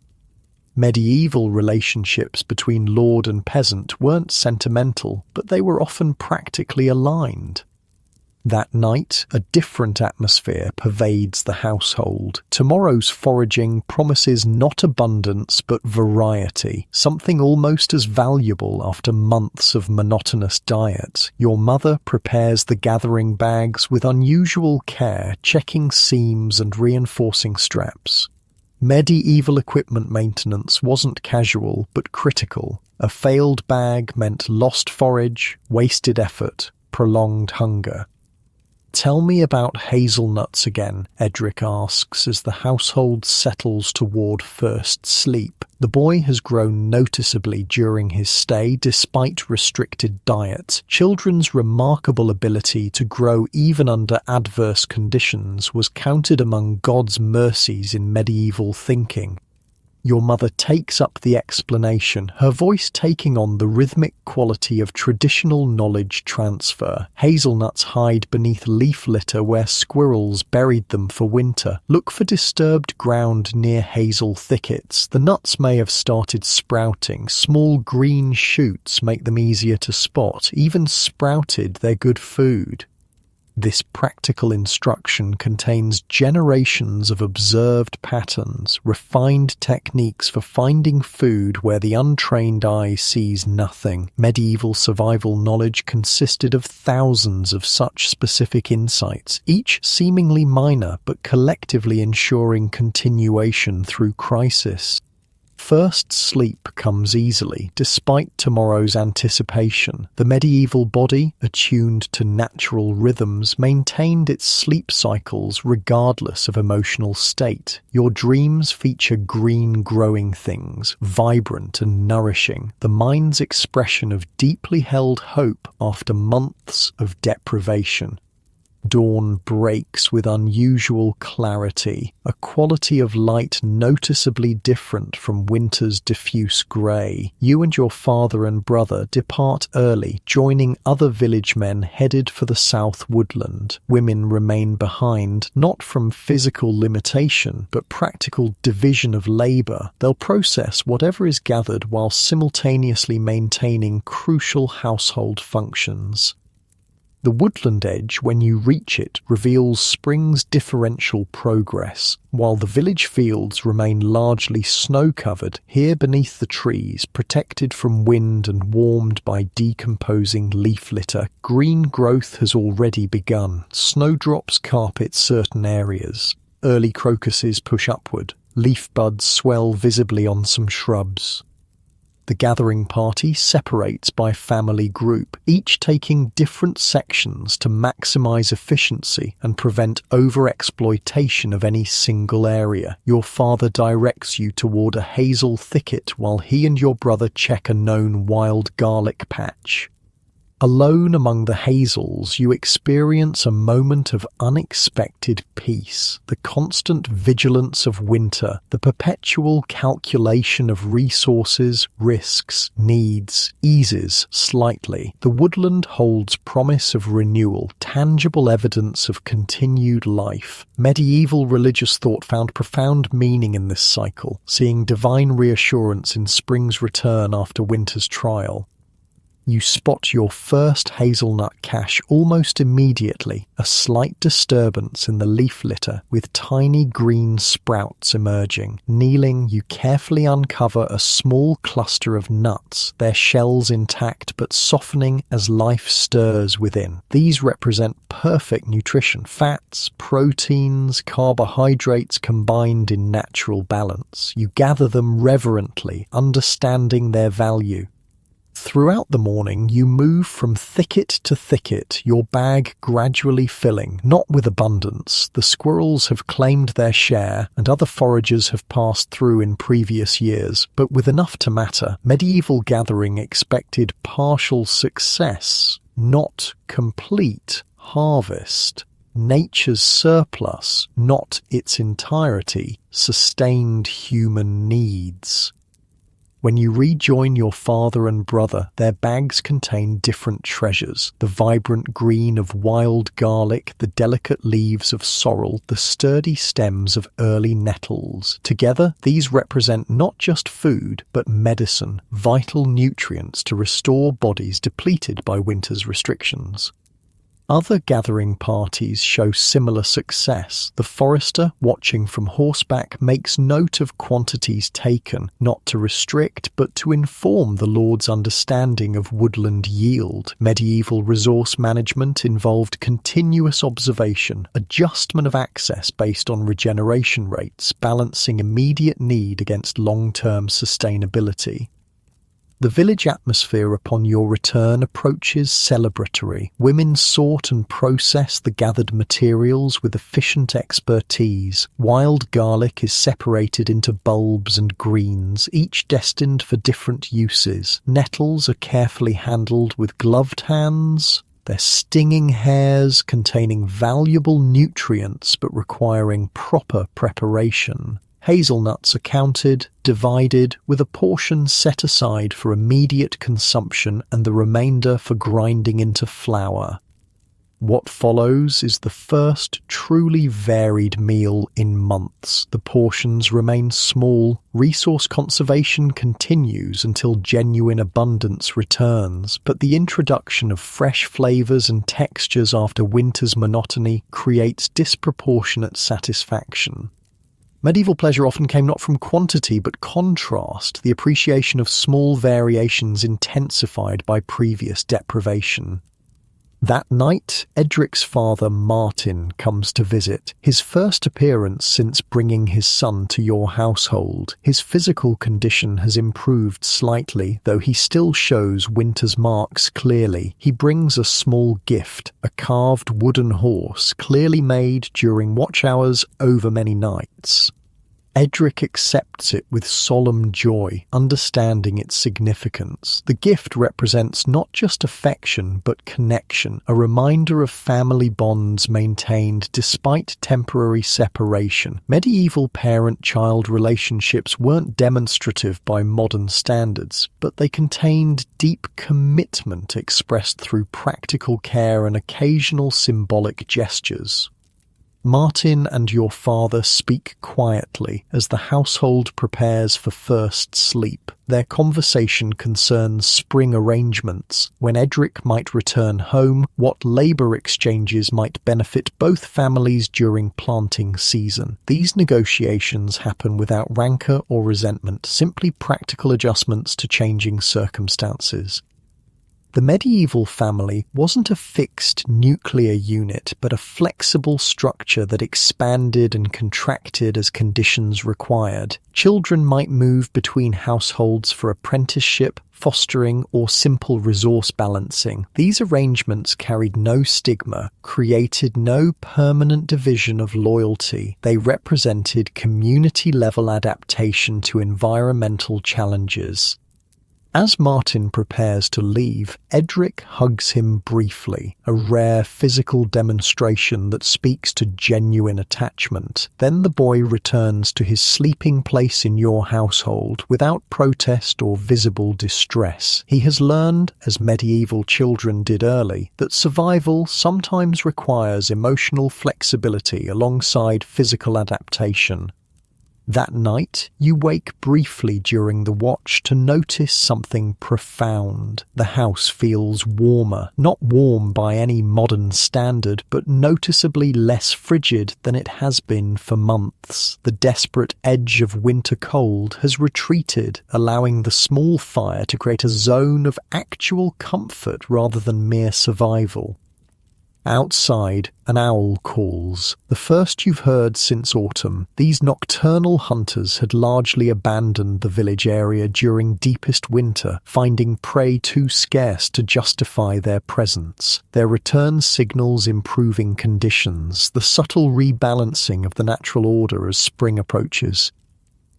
Medieval relationships between lord and peasant weren't sentimental, but they were often practically aligned. That night, a different atmosphere pervades the household. Tomorrow's foraging promises not abundance but variety, something almost as valuable after months of monotonous diet. Your mother prepares the gathering bags with unusual care, checking seams and reinforcing straps. Medieval equipment maintenance wasn't casual but critical. A failed bag meant lost forage, wasted effort, prolonged hunger. "Tell me about hazelnuts again," Edric asks as the household settles toward first sleep. The boy has grown noticeably during his stay despite restricted diet. Children's remarkable ability to grow even under adverse conditions was counted among God's mercies in medieval thinking. Your mother takes up the explanation, her voice taking on the rhythmic quality of traditional knowledge transfer. Hazelnuts hide beneath leaf litter where squirrels buried them for winter. Look for disturbed ground near hazel thickets. The nuts may have started sprouting. Small green shoots make them easier to spot. Even sprouted, they're good food. This practical instruction contains generations of observed patterns, refined techniques for finding food where the untrained eye sees nothing. Medieval survival knowledge consisted of thousands of such specific insights, each seemingly minor but collectively ensuring continuation through crisis. First sleep comes easily, despite tomorrow's anticipation. The medieval body, attuned to natural rhythms, maintained its sleep cycles regardless of emotional state. Your dreams feature green growing things, vibrant and nourishing, the mind's expression of deeply held hope after months of deprivation. Dawn breaks with unusual clarity, a quality of light noticeably different from winter's diffuse grey. You and your father and brother depart early, joining other village men headed for the south woodland. Women remain behind, not from physical limitation, but practical division of labour. They'll process whatever is gathered while simultaneously maintaining crucial household functions. The woodland edge, when you reach it, reveals spring's differential progress. While the village fields remain largely snow-covered, here beneath the trees, protected from wind and warmed by decomposing leaf litter, green growth has already begun. Snowdrops carpet certain areas. Early crocuses push upward. Leaf buds swell visibly on some shrubs. The gathering party separates by family group, each taking different sections to maximize efficiency and prevent overexploitation of any single area. Your father directs you toward a hazel thicket while he and your brother check a known wild garlic patch. Alone among the hazels, you experience a moment of unexpected peace, the constant vigilance of winter, the perpetual calculation of resources, risks, needs, eases slightly. The woodland holds promise of renewal, tangible evidence of continued life. Medieval religious thought found profound meaning in this cycle, seeing divine reassurance in spring's return after winter's trial. You spot your first hazelnut cache almost immediately, a slight disturbance in the leaf litter with tiny green sprouts emerging. Kneeling, you carefully uncover a small cluster of nuts, their shells intact but softening as life stirs within. These represent perfect nutrition, fats, proteins, carbohydrates combined in natural balance. You gather them reverently, understanding their value. Throughout the morning, you move from thicket to thicket, your bag gradually filling, not with abundance. The squirrels have claimed their share, and other foragers have passed through in previous years, but with enough to matter. Medieval gathering expected partial success, not complete harvest. Nature's surplus, not its entirety, sustained human needs. When you rejoin your father and brother, their bags contain different treasures: the vibrant green of wild garlic, the delicate leaves of sorrel, the sturdy stems of early nettles. Together, these represent not just food, but medicine, vital nutrients to restore bodies depleted by winter's restrictions. Other gathering parties show similar success. The forester, watching from horseback, makes note of quantities taken, not to restrict, but to inform the Lord's understanding of woodland yield. Medieval resource management involved continuous observation, adjustment of access based on regeneration rates, balancing immediate need against long-term sustainability. The village atmosphere upon your return approaches celebratory. Women sort and process the gathered materials with efficient expertise. Wild garlic is separated into bulbs and greens, each destined for different uses. Nettles are carefully handled with gloved hands, their stinging hairs containing valuable nutrients but requiring proper preparation. Hazelnuts are counted, divided, with a portion set aside for immediate consumption and the remainder for grinding into flour. What follows is the first truly varied meal in months. The portions remain small. Resource conservation continues until genuine abundance returns, but the introduction of fresh flavors and textures after winter's monotony creates disproportionate satisfaction. Medieval pleasure often came not from quantity but contrast, the appreciation of small variations intensified by previous deprivation. That night, Edric's father Martin comes to visit, his first appearance since bringing his son to your household. His physical condition has improved slightly, though he still shows winter's marks clearly. He brings a small gift, a carved wooden horse, clearly made during watch hours over many nights. Edric accepts it with solemn joy, understanding its significance. The gift represents not just affection, but connection, a reminder of family bonds maintained despite temporary separation. Medieval parent-child relationships weren't demonstrative by modern standards, but they contained deep commitment expressed through practical care and occasional symbolic gestures. Martin and your father speak quietly as the household prepares for first sleep. Their conversation concerns spring arrangements, when Edric might return home, what labour exchanges might benefit both families during planting season. These negotiations happen without rancour or resentment, simply practical adjustments to changing circumstances. The medieval family wasn't a fixed nuclear unit, but a flexible structure that expanded and contracted as conditions required. Children might move between households for apprenticeship, fostering, or simple resource balancing. These arrangements carried no stigma, created no permanent division of loyalty. They represented community-level adaptation to environmental challenges. As Martin prepares to leave, Edric hugs him briefly, a rare physical demonstration that speaks to genuine attachment. Then the boy returns to his sleeping place in your household without protest or visible distress. He has learned, as medieval children did early, that survival sometimes requires emotional flexibility alongside physical adaptation. That night, you wake briefly during the watch to notice something profound. The house feels warmer, not warm by any modern standard, but noticeably less frigid than it has been for months. The desperate edge of winter cold has retreated, allowing the small fire to create a zone of actual comfort rather than mere survival. Outside, an owl calls, the first you've heard since autumn. These nocturnal hunters had largely abandoned the village area during deepest winter, finding prey too scarce to justify their presence. Their return signals improving conditions, the subtle rebalancing of the natural order as spring approaches.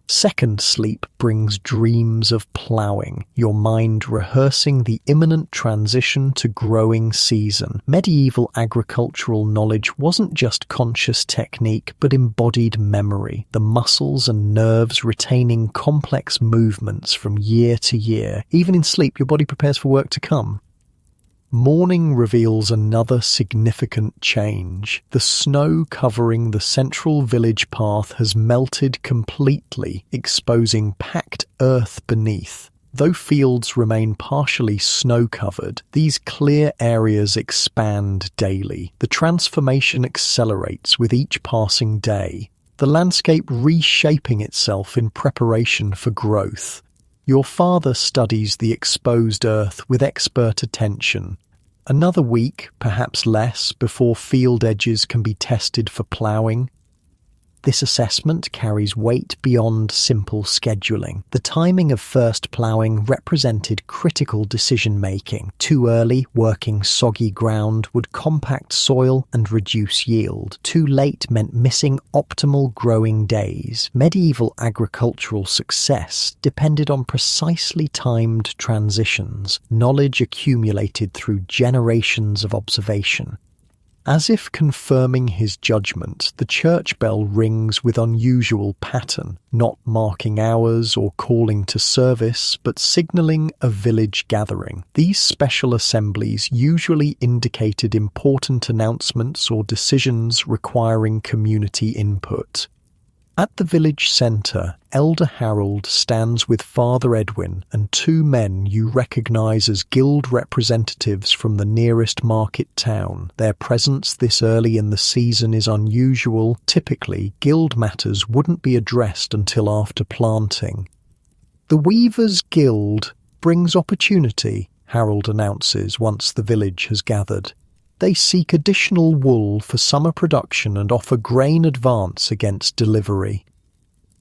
Second sleep brings dreams of ploughing, your mind rehearsing the imminent transition to growing season. Medieval agricultural knowledge wasn't just conscious technique, but embodied memory, the muscles and nerves retaining complex movements from year to year. Even in sleep, your body prepares for work to come. Morning reveals another significant change. The snow covering the central village path has melted completely, exposing packed earth beneath. Though fields remain partially snow-covered, these clear areas expand daily. The transformation accelerates with each passing day, the landscape reshaping itself in preparation for growth. Your father studies the exposed earth with expert attention. Another week, perhaps less, before field edges can be tested for ploughing. This assessment carries weight beyond simple scheduling. The timing of first ploughing represented critical decision-making. Too early, working soggy ground would compact soil and reduce yield. Too late meant missing optimal growing days. Medieval agricultural success depended on precisely timed transitions, knowledge accumulated through generations of observation. As if confirming his judgment, the church bell rings with unusual pattern, not marking hours or calling to service, but signalling a village gathering. These special assemblies usually indicated important announcements or decisions requiring community input. At the village centre, Elder Harold stands with Father Edwin and two men you recognise as guild representatives from the nearest market town. Their presence this early in the season is unusual. Typically, guild matters wouldn't be addressed until after planting. "The Weavers' Guild brings opportunity," Harold announces once the village has gathered. They seek additional wool for summer production and offer grain advance against delivery.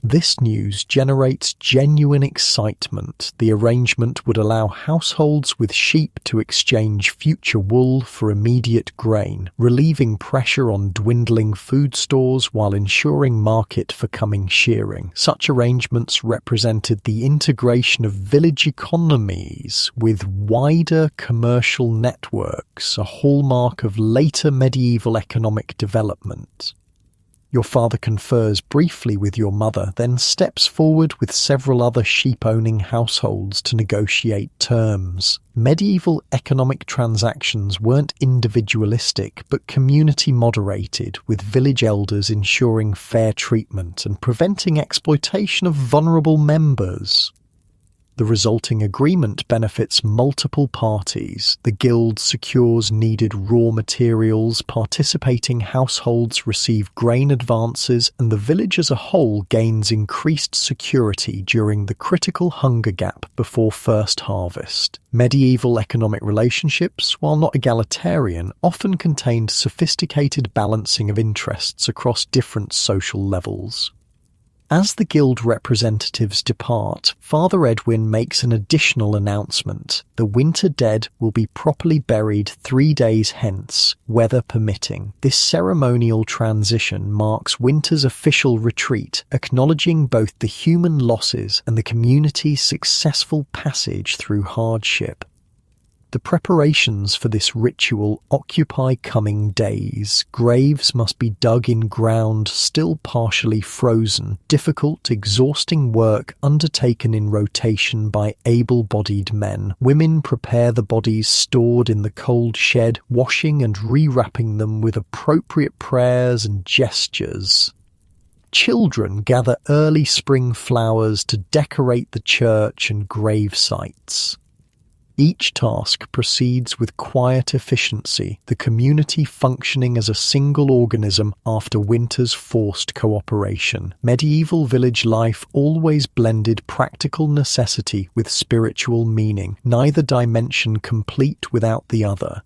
This news generates genuine excitement. The arrangement would allow households with sheep to exchange future wool for immediate grain, relieving pressure on dwindling food stores while ensuring market for coming shearing. Such arrangements represented the integration of village economies with wider commercial networks, a hallmark of later medieval economic development. Your father confers briefly with your mother, then steps forward with several other sheep-owning households to negotiate terms. Medieval economic transactions weren't individualistic, but community-moderated, with village elders ensuring fair treatment and preventing exploitation of vulnerable members. The resulting agreement benefits multiple parties. The guild secures needed raw materials, participating households receive grain advances, and the village as a whole gains increased security during the critical hunger gap before first harvest. Medieval economic relationships, while not egalitarian, often contained sophisticated balancing of interests across different social levels. As the guild representatives depart, Father Edwin makes an additional announcement. The winter dead will be properly buried 3 days hence, weather permitting. This ceremonial transition marks winter's official retreat, acknowledging both the human losses and the community's successful passage through hardship. The preparations for this ritual occupy coming days. Graves must be dug in ground still partially frozen, difficult, exhausting work undertaken in rotation by able-bodied men. Women prepare the bodies stored in the cold shed, washing and rewrapping them with appropriate prayers and gestures. Children gather early spring flowers to decorate the church and grave sites. Each task proceeds with quiet efficiency, the community functioning as a single organism after winter's forced cooperation. Medieval village life always blended practical necessity with spiritual meaning, neither dimension complete without the other.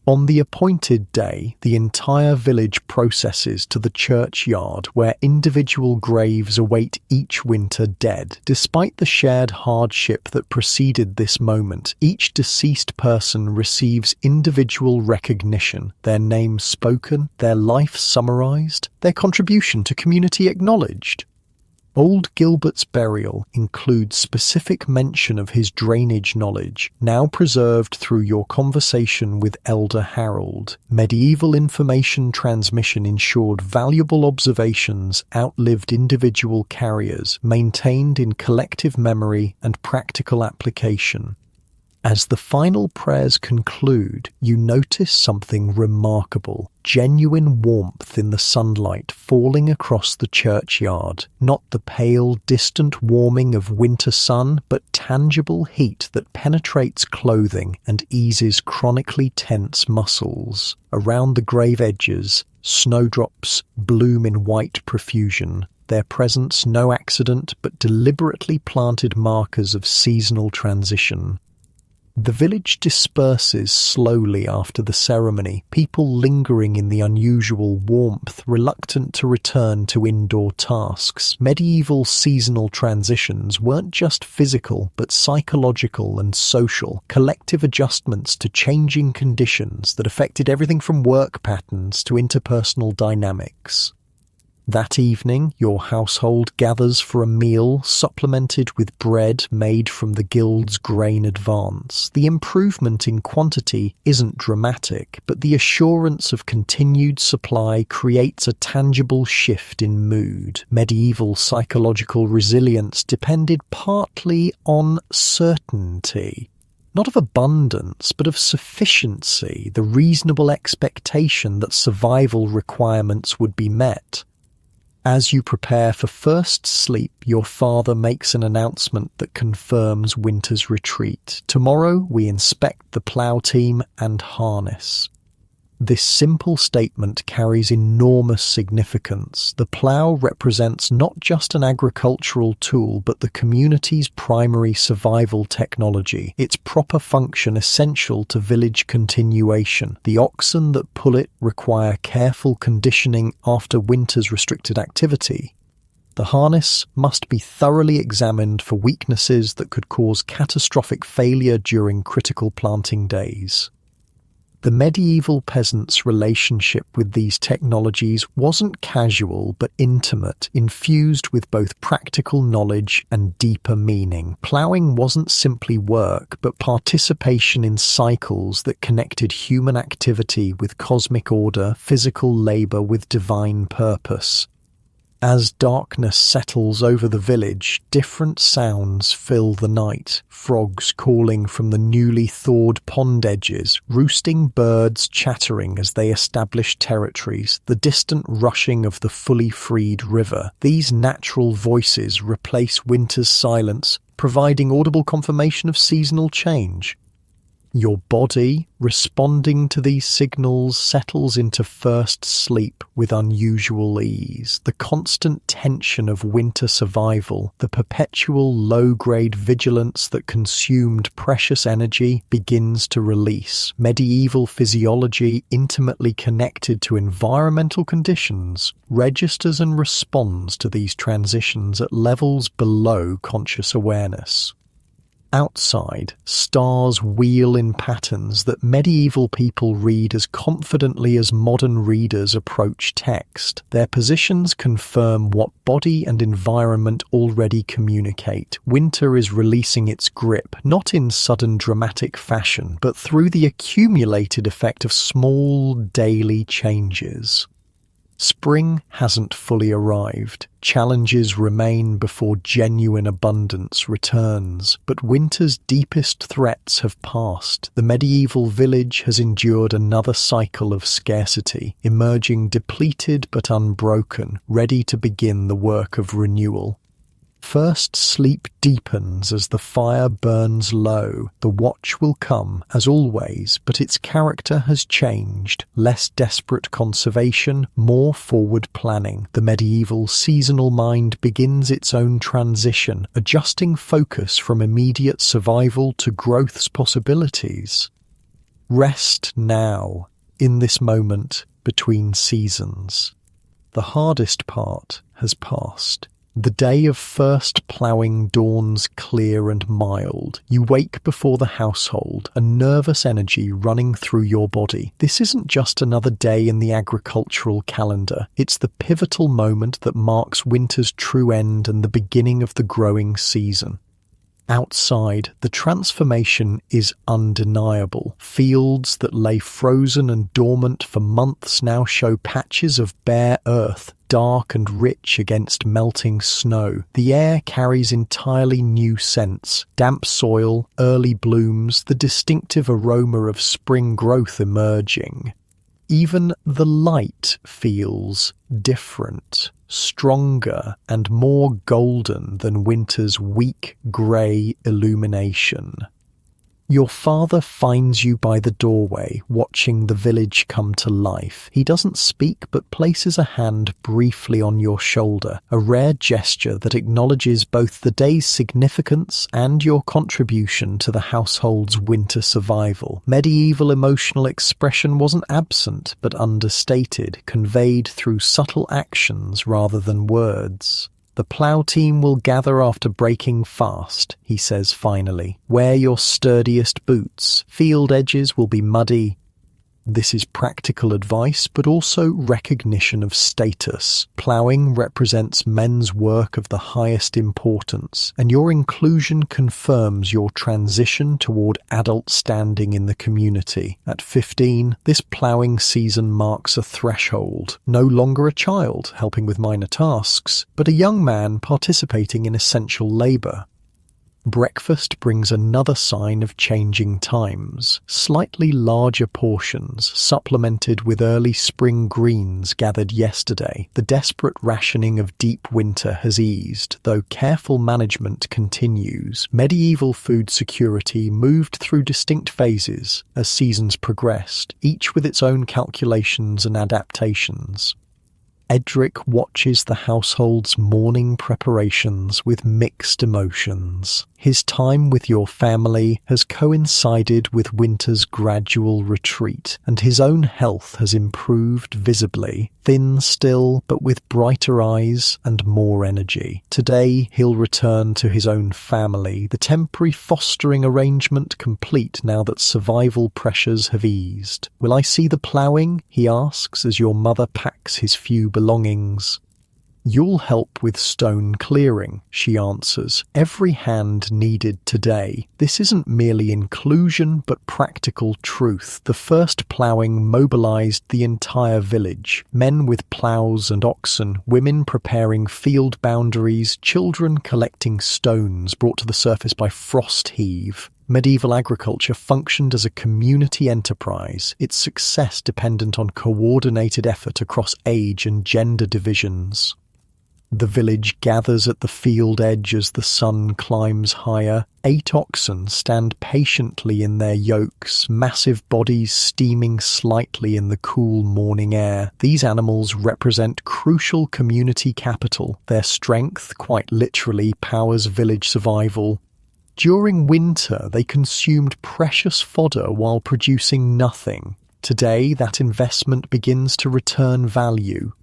On the appointed day, the entire village processes to the churchyard where individual graves await each winter dead. Despite the shared hardship that preceded this moment, each deceased person receives individual recognition, their name spoken, their life summarized, their contribution to community acknowledged. Old Gilbert's burial includes specific mention of his drainage knowledge, now preserved through your conversation with Elder Harold. Medieval information transmission ensured valuable observations outlived individual carriers, maintained in collective memory and practical application. As the final prayers conclude, you notice something remarkable. Genuine warmth in the sunlight falling across the churchyard. Not the pale, distant warming of winter sun, but tangible heat that penetrates clothing and eases chronically tense muscles. Around the grave edges, snowdrops bloom in white profusion. Their presence no accident, but deliberately planted markers of seasonal transition. The village disperses slowly after the ceremony, people lingering in the unusual warmth, reluctant to return to indoor tasks. Medieval seasonal transitions weren't just physical, but psychological and social, collective adjustments to changing conditions that affected everything from work patterns to interpersonal dynamics. That evening, your household gathers for a meal supplemented with bread made from the guild's grain advance. The improvement in quantity isn't dramatic, but the assurance of continued supply creates a tangible shift in mood. Medieval psychological resilience depended partly on certainty. Not of abundance, but of sufficiency, the reasonable expectation that survival requirements would be met. As you prepare for first sleep, your father makes an announcement that confirms winter's retreat. Tomorrow we inspect the plough team and harness. This simple statement carries enormous significance. The plough represents not just an agricultural tool, but the community's primary survival technology, its proper function essential to village continuation. The oxen that pull it require careful conditioning after winter's restricted activity. The harness must be thoroughly examined for weaknesses that could cause catastrophic failure during critical planting days. The medieval peasants' relationship with these technologies wasn't casual but intimate, infused with both practical knowledge and deeper meaning. Ploughing wasn't simply work, but participation in cycles that connected human activity with cosmic order, physical labor with divine purpose. As darkness settles over the village, different sounds fill the night. Frogs calling from the newly thawed pond edges, roosting birds chattering as they establish territories, the distant rushing of the fully freed river. These natural voices replace winter's silence, providing audible confirmation of seasonal change. Your body, responding to these signals, settles into first sleep with unusual ease. The constant tension of winter survival, the perpetual low-grade vigilance that consumed precious energy, begins to release. Medieval physiology, intimately connected to environmental conditions, registers and responds to these transitions at levels below conscious awareness. Outside, stars wheel in patterns that medieval people read as confidently as modern readers approach text. Their positions confirm what body and environment already communicate. Winter is releasing its grip, not in sudden dramatic fashion, but through the accumulated effect of small daily changes. Spring hasn't fully arrived. Challenges remain before genuine abundance returns, but winter's deepest threats have passed. The medieval village has endured another cycle of scarcity, emerging depleted but unbroken, ready to begin the work of renewal. First sleep deepens as the fire burns low. The watch will come, as always, but its character has changed. Less desperate conservation, more forward planning. The medieval seasonal mind begins its own transition, adjusting focus from immediate survival to growth's possibilities. Rest now, in this moment between seasons. The hardest part has passed. The day of first ploughing dawns clear and mild. You wake before the household, a nervous energy running through your body. This isn't just another day in the agricultural calendar. It's the pivotal moment that marks winter's true end and the beginning of the growing season. Outside, the transformation is undeniable. Fields that lay frozen and dormant for months now show patches of bare earth, dark and rich against melting snow. The air carries entirely new scents: damp soil, early blooms, the distinctive aroma of spring growth emerging. Even the light feels different, stronger and more golden than winter's weak grey illumination. Your father finds you by the doorway, watching the village come to life. He doesn't speak, but places a hand briefly on your shoulder, a rare gesture that acknowledges both the day's significance and your contribution to the household's winter survival. Medieval emotional expression wasn't absent, but understated, conveyed through subtle actions rather than words. "The plough team will gather after breaking fast," he says finally. "Wear your sturdiest boots. Field edges will be muddy." This is practical advice, but also recognition of status. Ploughing represents men's work of the highest importance, and your inclusion confirms your transition toward adult standing in the community. At 15, this ploughing season marks a threshold. No longer a child helping with minor tasks, but a young man participating in essential labor. Breakfast brings another sign of changing times. Slightly larger portions, supplemented with early spring greens gathered yesterday. The desperate rationing of deep winter has eased, though careful management continues. Medieval food security moved through distinct phases as seasons progressed, each with its own calculations and adaptations. Edric watches the household's morning preparations with mixed emotions. His time with your family has coincided with winter's gradual retreat, and his own health has improved visibly. Thin still, but with brighter eyes and more energy. Today he'll return to his own family, the temporary fostering arrangement complete now that survival pressures have eased. "Will I see the ploughing?" he asks as your mother packs his few belongings. "You'll help with stone clearing," she answers. "Every hand needed today." This isn't merely inclusion, but practical truth. The first ploughing mobilized the entire village. Men with ploughs and oxen, women preparing field boundaries, children collecting stones brought to the surface by frost heave. Medieval agriculture functioned as a community enterprise, its success dependent on coordinated effort across age and gender divisions. The village gathers at the field edge as the sun climbs higher. 8 oxen stand patiently in their yokes, massive bodies steaming slightly in the cool morning air. These animals represent crucial community capital. Their strength, quite literally, powers village survival. During winter, they consumed precious fodder while producing nothing. Today, that investment begins to return value.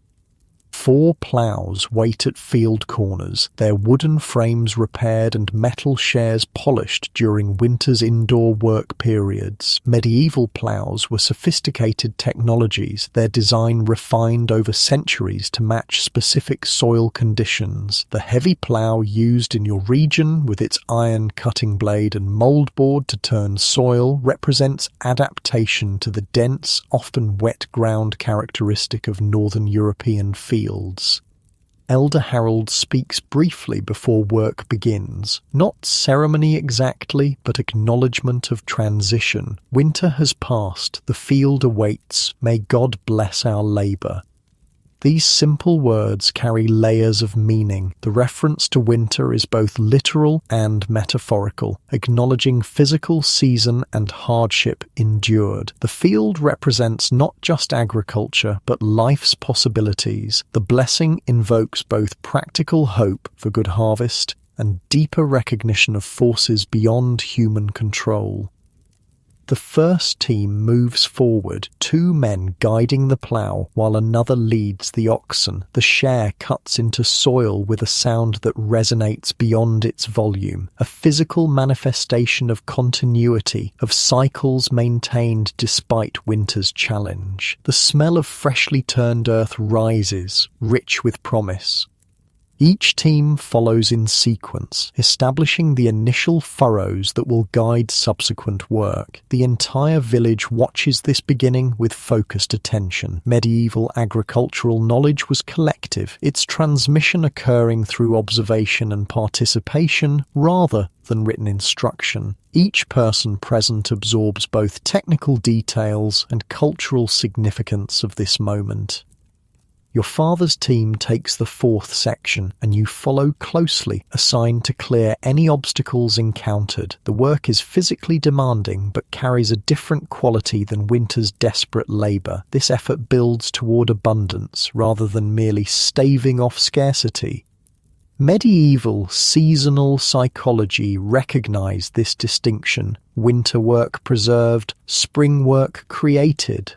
4 ploughs wait at field corners, their wooden frames repaired and metal shares polished during winter's indoor work periods. Medieval ploughs were sophisticated technologies, their design refined over centuries to match specific soil conditions. The heavy plough used in your region, with its iron cutting blade and mouldboard to turn soil, represents adaptation to the dense, often wet ground characteristic of northern European fields. Elder Harold speaks briefly before work begins. Not ceremony exactly, but acknowledgement of transition. Winter has passed, the field awaits, may God bless our labour. These simple words carry layers of meaning. The reference to winter is both literal and metaphorical, acknowledging physical season and hardship endured. The field represents not just agriculture, but life's possibilities. The blessing invokes both practical hope for good harvest and deeper recognition of forces beyond human control. The first team moves forward, 2 men guiding the plough while another leads the oxen. The share cuts into soil with a sound that resonates beyond its volume, a physical manifestation of continuity, of cycles maintained despite winter's challenge. The smell of freshly turned earth rises, rich with promise. Each team follows in sequence, establishing the initial furrows that will guide subsequent work. The entire village watches this beginning with focused attention. Medieval agricultural knowledge was collective, its transmission occurring through observation and participation rather than written instruction. Each person present absorbs both technical details and cultural significance of this moment. Your father's team takes the 4th section, and you follow closely, assigned to clear any obstacles encountered. The work is physically demanding, but carries a different quality than winter's desperate labour. This effort builds toward abundance, rather than merely staving off scarcity. Medieval seasonal psychology recognized this distinction: winter work preserved, spring work created.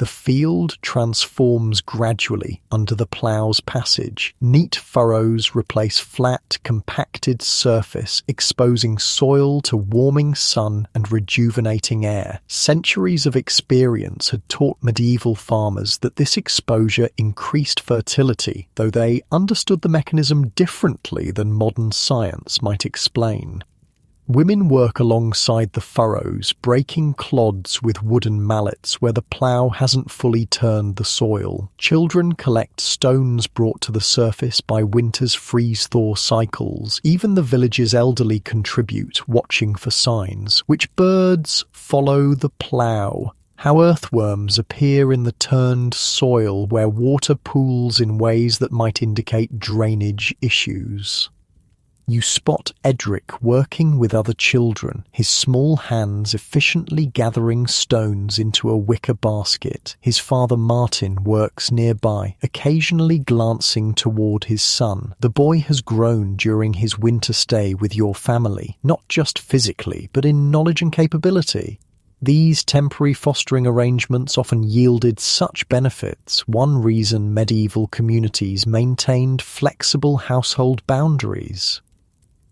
the field transforms gradually under the plough's passage. Neat furrows replace flat, compacted surface, exposing soil to warming sun and rejuvenating air. Centuries of experience had taught medieval farmers that this exposure increased fertility, though they understood the mechanism differently than modern science might explain. Women work alongside the furrows, breaking clods with wooden mallets where the plough hasn't fully turned the soil. Children collect stones brought to the surface by winter's freeze-thaw cycles. Even the village's elderly contribute, watching for signs. Which birds follow the plough? How earthworms appear in the turned soil where water pools in ways that might indicate drainage issues. You spot Edric working with other children, his small hands efficiently gathering stones into a wicker basket. His father Martin works nearby, occasionally glancing toward his son. The boy has grown during his winter stay with your family, not just physically, but in knowledge and capability. These temporary fostering arrangements often yielded such benefits, one reason medieval communities maintained flexible household boundaries.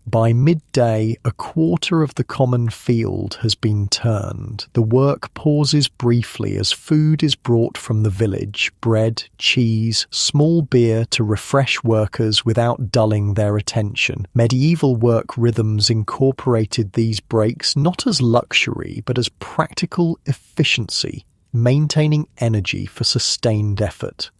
By midday, a quarter of the common field has been turned. The work pauses briefly as food is brought from the village, bread, cheese, small beer to refresh workers without dulling their attention. Medieval work rhythms incorporated these breaks not as luxury, but as practical efficiency, maintaining energy for sustained effort.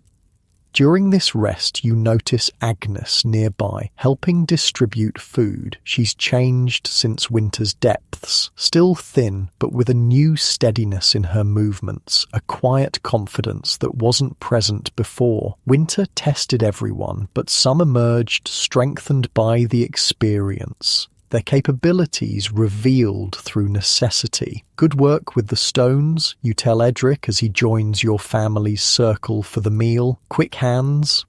During this rest, you notice Agnes nearby, helping distribute food. She's changed since winter's depths, still thin, but with a new steadiness in her movements, a quiet confidence that wasn't present before. Winter tested everyone, but some emerged strengthened by the experience. Their capabilities revealed through necessity. Good work with the stones, you tell Edric as he joins your family's circle for the meal. Quick hands.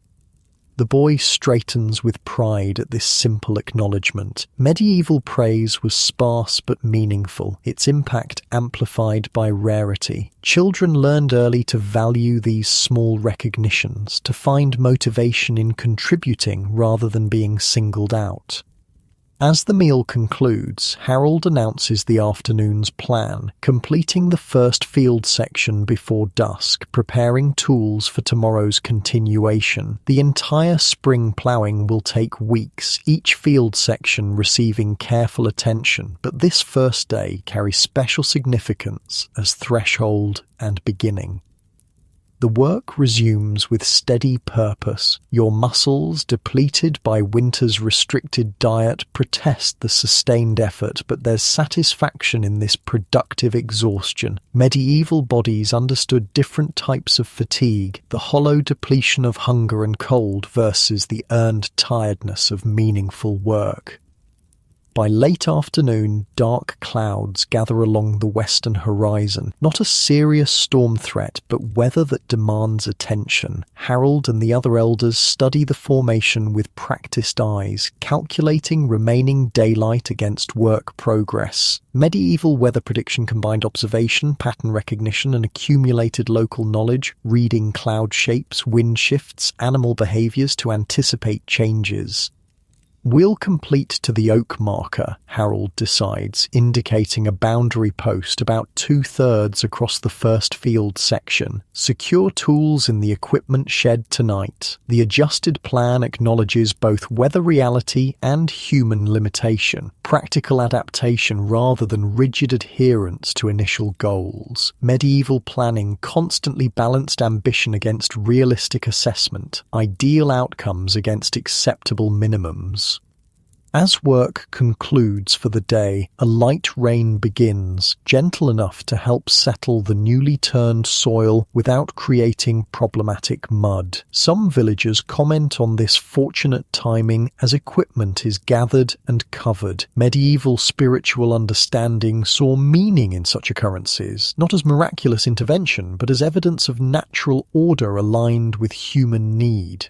The boy straightens with pride at this simple acknowledgement. Medieval praise was sparse but meaningful, its impact amplified by rarity. Children learned early to value these small recognitions, to find motivation in contributing rather than being singled out. As the meal concludes, Harold announces the afternoon's plan, completing the first field section before dusk, preparing tools for tomorrow's continuation. The entire spring ploughing will take weeks, each field section receiving careful attention, but this first day carries special significance as threshold and beginning. The work resumes with steady purpose. Your muscles, depleted by winter's restricted diet, protest the sustained effort, but there's satisfaction in this productive exhaustion. Medieval bodies understood different types of fatigue, the hollow depletion of hunger and cold versus the earned tiredness of meaningful work. By late afternoon, dark clouds gather along the western horizon. Not a serious storm threat, but weather that demands attention. Harold and the other elders study the formation with practiced eyes, calculating remaining daylight against work progress. Medieval weather prediction combined observation, pattern recognition, and accumulated local knowledge, reading cloud shapes, wind shifts, animal behaviors to anticipate changes. We'll complete to the oak marker, Harold decides, indicating a boundary post about 2/3 across the first field section. Secure tools in the equipment shed tonight. The adjusted plan acknowledges both weather reality and human limitation, practical adaptation rather than rigid adherence to initial goals. Medieval planning constantly balanced ambition against realistic assessment, ideal outcomes against acceptable minimums. As work concludes for the day, a light rain begins, gentle enough to help settle the newly turned soil without creating problematic mud. Some villagers comment on this fortunate timing as equipment is gathered and covered. Medieval spiritual understanding saw meaning in such occurrences, not as miraculous intervention, but as evidence of natural order aligned with human need.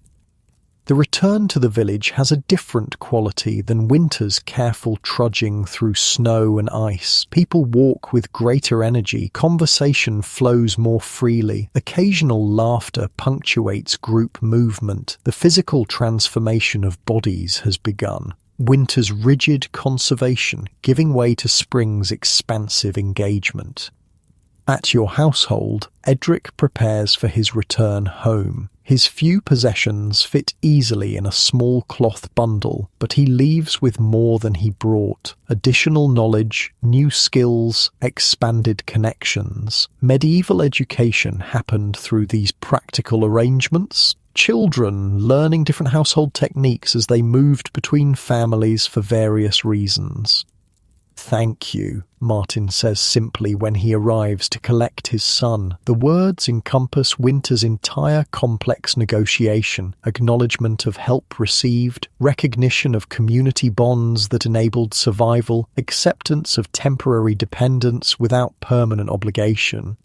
The return to the village has a different quality than winter's careful trudging through snow and ice. People walk with greater energy, conversation flows more freely, occasional laughter punctuates group movement, the physical transformation of bodies has begun. Winter's rigid conservation giving way to spring's expansive engagement. At your household, Edric prepares for his return home. His few possessions fit easily in a small cloth bundle, but he leaves with more than he brought. Additional knowledge, new skills, expanded connections. Medieval education happened through these practical arrangements. Children learning different household techniques as they moved between families for various reasons. "Thank you," Martin says simply when he arrives to collect his son. The words encompass Winter's entire complex negotiation, acknowledgement of help received, recognition of community bonds that enabled survival, acceptance of temporary dependence without permanent obligation.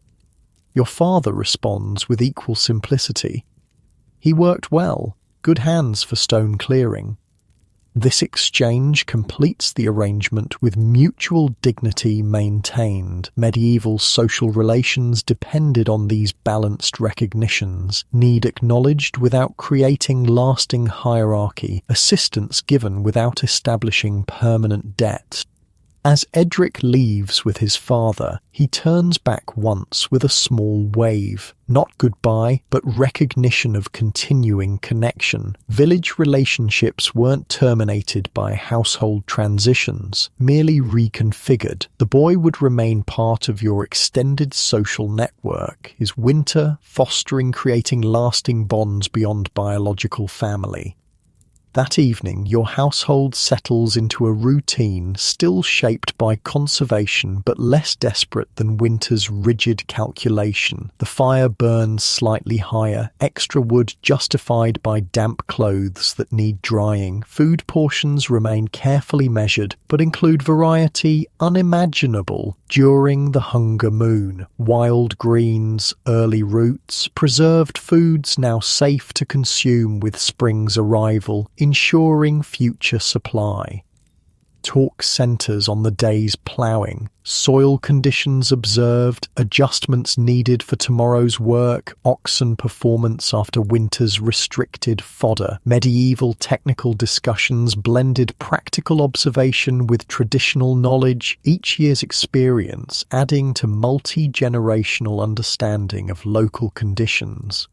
Your father responds with equal simplicity. He worked well, good hands for stone clearing. This exchange completes the arrangement with mutual dignity maintained. Medieval social relations depended on these balanced recognitions, need acknowledged without creating lasting hierarchy, assistance given without establishing permanent debt. As Edric leaves with his father, he turns back once with a small wave. Not goodbye, but recognition of continuing connection. Village relationships weren't terminated by household transitions, merely reconfigured. The boy would remain part of your extended social network, his winter fostering, creating lasting bonds beyond biological family. That evening, your household settles into a routine still shaped by conservation but less desperate than winter's rigid calculation. The fire burns slightly higher, extra wood justified by damp clothes that need drying. Food portions remain carefully measured but include variety unimaginable during the hunger moon. Wild greens, early roots, preserved foods now safe to consume with spring's arrival, ensuring future supply. Talk centres on the day's ploughing, soil conditions observed, adjustments needed for tomorrow's work, oxen performance after winter's restricted fodder. Medieval technical discussions blended practical observation with traditional knowledge, each year's experience adding to multi-generational understanding of local conditions.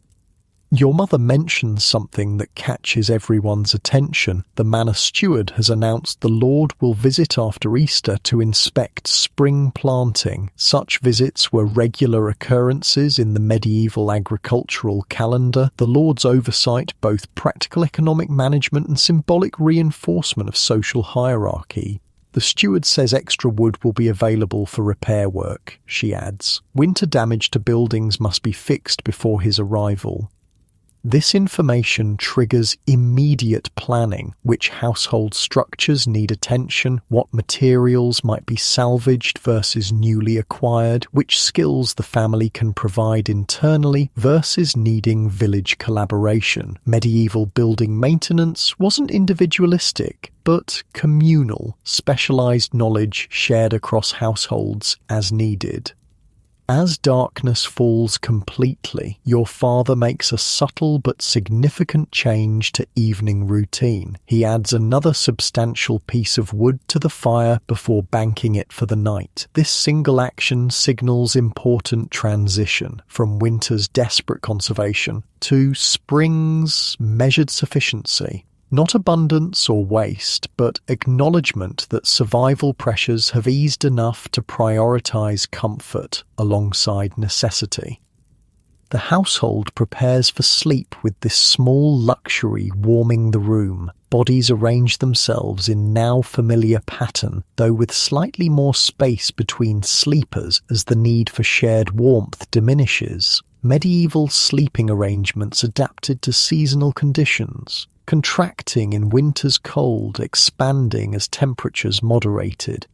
Your mother mentions something that catches everyone's attention. The manor steward has announced the Lord will visit after Easter to inspect spring planting. Such visits were regular occurrences in the medieval agricultural calendar. The Lord's oversight, both practical economic management and symbolic reinforcement of social hierarchy. The steward says extra wood will be available for repair work, she adds. Winter damage to buildings must be fixed before his arrival. This information triggers immediate planning. Which household structures need attention, what materials might be salvaged versus newly acquired, which skills the family can provide internally versus needing village collaboration. Medieval building maintenance wasn't individualistic, but communal, specialized knowledge shared across households as needed. As darkness falls completely, your father makes a subtle but significant change to evening routine. He adds another substantial piece of wood to the fire before banking it for the night. This single action signals important transition from winter's desperate conservation to spring's measured sufficiency. Not abundance or waste, but acknowledgement that survival pressures have eased enough to prioritize comfort alongside necessity. The household prepares for sleep with this small luxury warming the room. Bodies arrange themselves in now familiar pattern, though with slightly more space between sleepers as the need for shared warmth diminishes. Medieval sleeping arrangements adapted to seasonal conditions, contracting in winter's cold, expanding as temperatures moderated.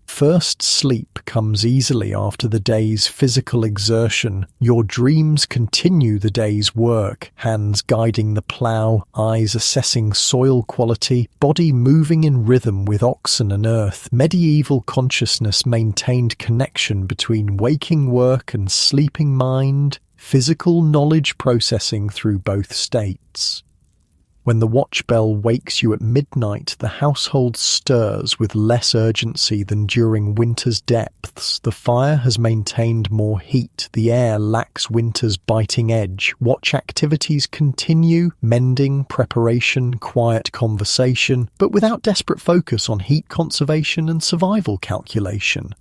First sleep comes easily after the day's physical exertion. Your dreams continue the day's work, hands guiding the plough, eyes assessing soil quality, body moving in rhythm with oxen and earth. Medieval consciousness maintained connection between waking work and sleeping mind, physical knowledge processing through both states. When the watch bell wakes you at midnight, the household stirs with less urgency than during winter's depths. The fire has maintained more heat. The air lacks winter's biting edge. Watch activities continue, mending, preparation, quiet conversation, but without desperate focus on heat conservation and survival calculation.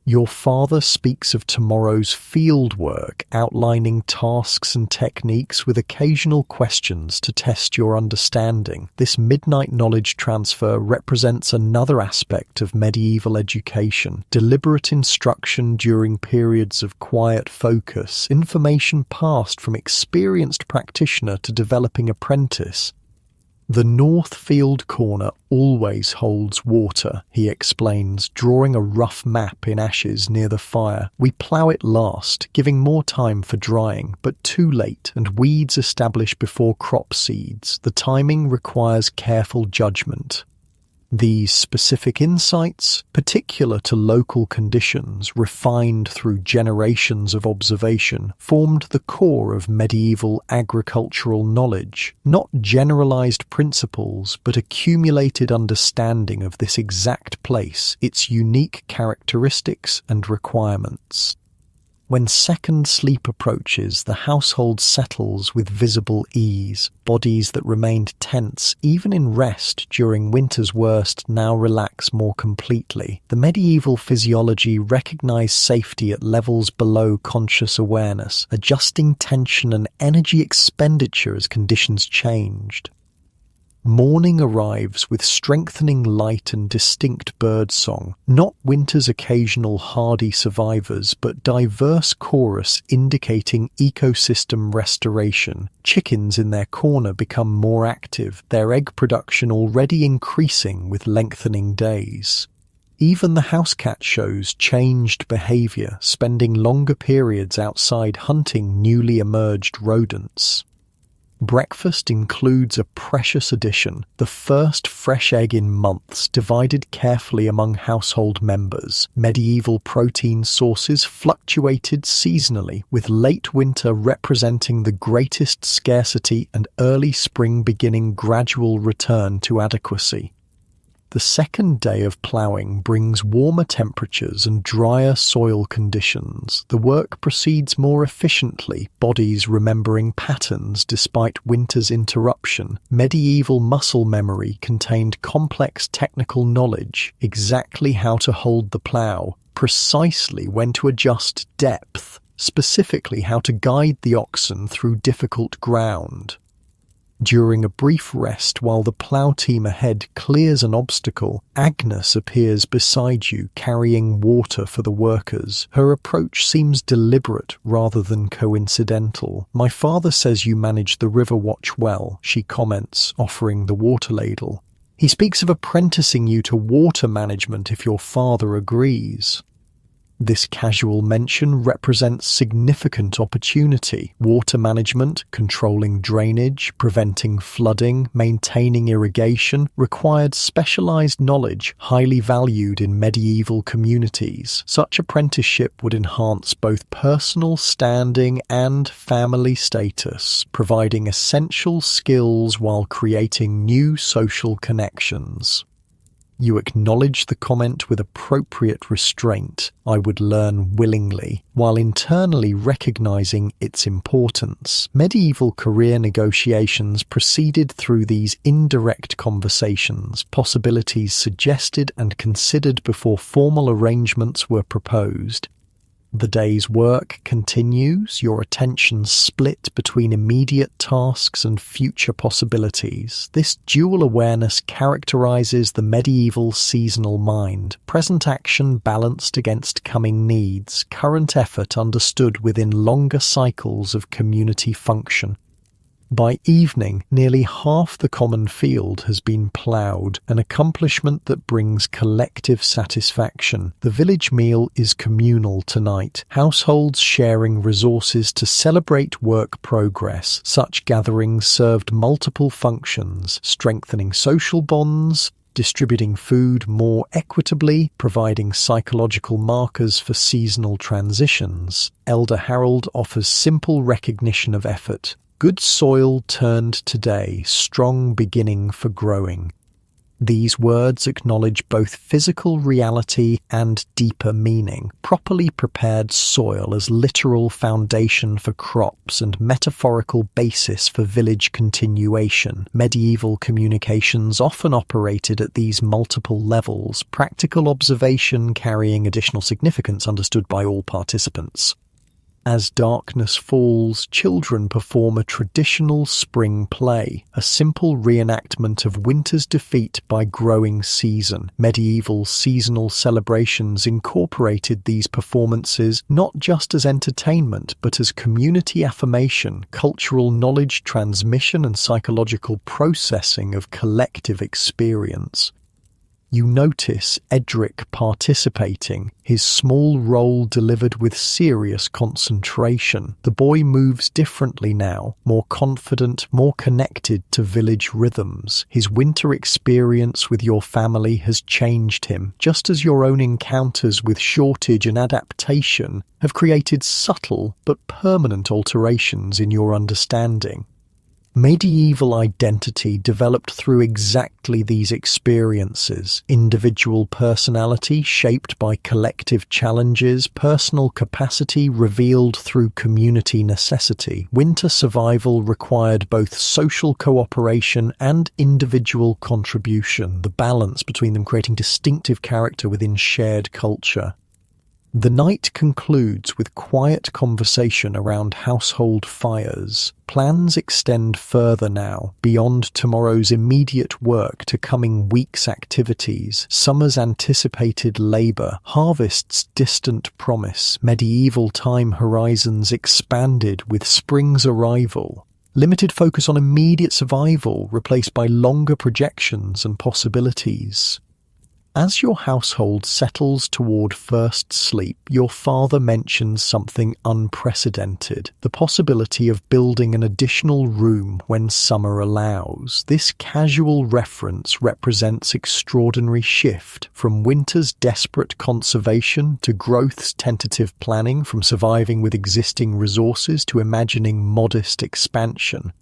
Your father speaks of tomorrow's field work, outlining tasks and techniques with occasional questions to test your understanding. This midnight knowledge transfer represents another aspect of medieval education, deliberate instruction during periods of quiet focus, information passed from experienced practitioner to developing apprentice. The north field corner always holds water, he explains, drawing a rough map in ashes near the fire. We plough it last, giving more time for drying, but too late, and weeds establish before crop seeds. The timing requires careful judgment. These specific insights, particular to local conditions, refined through generations of observation, formed the core of medieval agricultural knowledge, not generalized principles, but accumulated understanding of this exact place, its unique characteristics and requirements. When second sleep approaches, the household settles with visible ease. Bodies that remained tense, even in rest during winter's worst, now relax more completely. The medieval physiology recognized safety at levels below conscious awareness, adjusting tension and energy expenditure as conditions changed. Morning arrives with strengthening light and distinct birdsong, not winter's occasional hardy survivors, but diverse chorus indicating ecosystem restoration. Chickens in their corner become more active, their egg production already increasing with lengthening days. Even the house cat shows changed behavior, spending longer periods outside hunting newly emerged rodents. Breakfast includes a precious addition, the first fresh egg in months, divided carefully among household members. Medieval protein sources fluctuated seasonally, with late winter representing the greatest scarcity and early spring beginning gradual return to adequacy. The second day of ploughing brings warmer temperatures and drier soil conditions. The work proceeds more efficiently, bodies remembering patterns despite winter's interruption. Medieval muscle memory contained complex technical knowledge, exactly how to hold the plough, precisely when to adjust depth, specifically how to guide the oxen through difficult ground. During a brief rest while the plough team ahead clears an obstacle, Agnes appears beside you carrying water for the workers. Her approach seems deliberate rather than coincidental. "My father says you manage the river watch well," she comments, offering the water ladle. "He speaks of apprenticing you to water management if your father agrees." This casual mention represents significant opportunity. Water management, controlling drainage, preventing flooding, maintaining irrigation, required specialized knowledge highly valued in medieval communities. Such apprenticeship would enhance both personal standing and family status, providing essential skills while creating new social connections. You acknowledge the comment with appropriate restraint, "I would learn willingly," while internally recognizing its importance. Medieval career negotiations proceeded through these indirect conversations, possibilities suggested and considered before formal arrangements were proposed. The day's work continues, your attention split between immediate tasks and future possibilities. This dual awareness characterizes the medieval seasonal mind, present action balanced against coming needs, current effort understood within longer cycles of community function. By evening, nearly half the common field has been ploughed, an accomplishment that brings collective satisfaction. The village meal is communal tonight, households sharing resources to celebrate work progress. Such gatherings served multiple functions, strengthening social bonds, distributing food more equitably, providing psychological markers for seasonal transitions. Elder Harold offers simple recognition of effort. Good soil turned today, strong beginning for growing. These words acknowledge both physical reality and deeper meaning. Properly prepared soil as literal foundation for crops and metaphorical basis for village continuation. Medieval communications often operated at these multiple levels, practical observation carrying additional significance understood by all participants. As darkness falls, children perform a traditional spring play, a simple reenactment of winter's defeat by growing season. Medieval seasonal celebrations incorporated these performances not just as entertainment, but as community affirmation, cultural knowledge transmission, and psychological processing of collective experience. You notice Edric participating, his small role delivered with serious concentration. The boy moves differently now, more confident, more connected to village rhythms. His winter experience with your family has changed him, just as your own encounters with shortage and adaptation have created subtle but permanent alterations in your understanding. Medieval identity developed through exactly these experiences: individual personality shaped by collective challenges, personal capacity revealed through community necessity. Winter survival required both social cooperation and individual contribution, the balance between them creating distinctive character within shared culture. The night concludes with quiet conversation around household fires. Plans extend further now, beyond tomorrow's immediate work to coming weeks' activities, summer's anticipated labour, harvest's distant promise. Medieval time horizons expanded with spring's arrival. Limited focus on immediate survival replaced by longer projections and possibilities. As your household settles toward first sleep, your father mentions something unprecedented: the possibility of building an additional room when summer allows. This casual reference represents extraordinary shift, from winter's desperate conservation to growth's tentative planning, from surviving with existing resources to imagining modest expansion.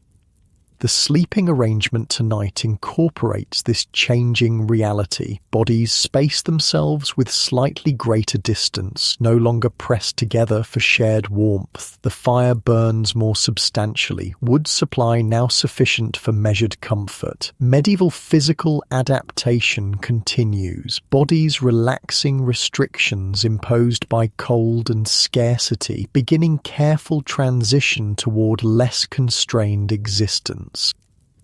The sleeping arrangement tonight incorporates this changing reality. Bodies space themselves with slightly greater distance, no longer pressed together for shared warmth. The fire burns more substantially, wood supply now sufficient for measured comfort. Medieval physical adaptation continues, bodies relaxing restrictions imposed by cold and scarcity, beginning careful transition toward less constrained existence.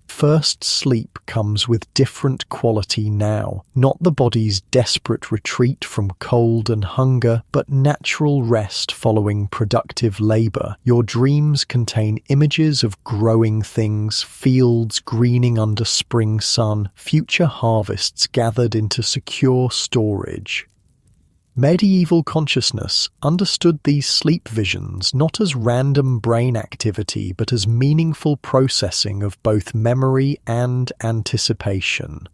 First sleep comes with different quality now, not the body's desperate retreat from cold and hunger, but natural rest following productive labour. Your dreams contain images of growing things, fields greening under spring sun, future harvests gathered into secure storage. Medieval consciousness understood these sleep visions not as random brain activity but as meaningful processing of both memory and anticipation.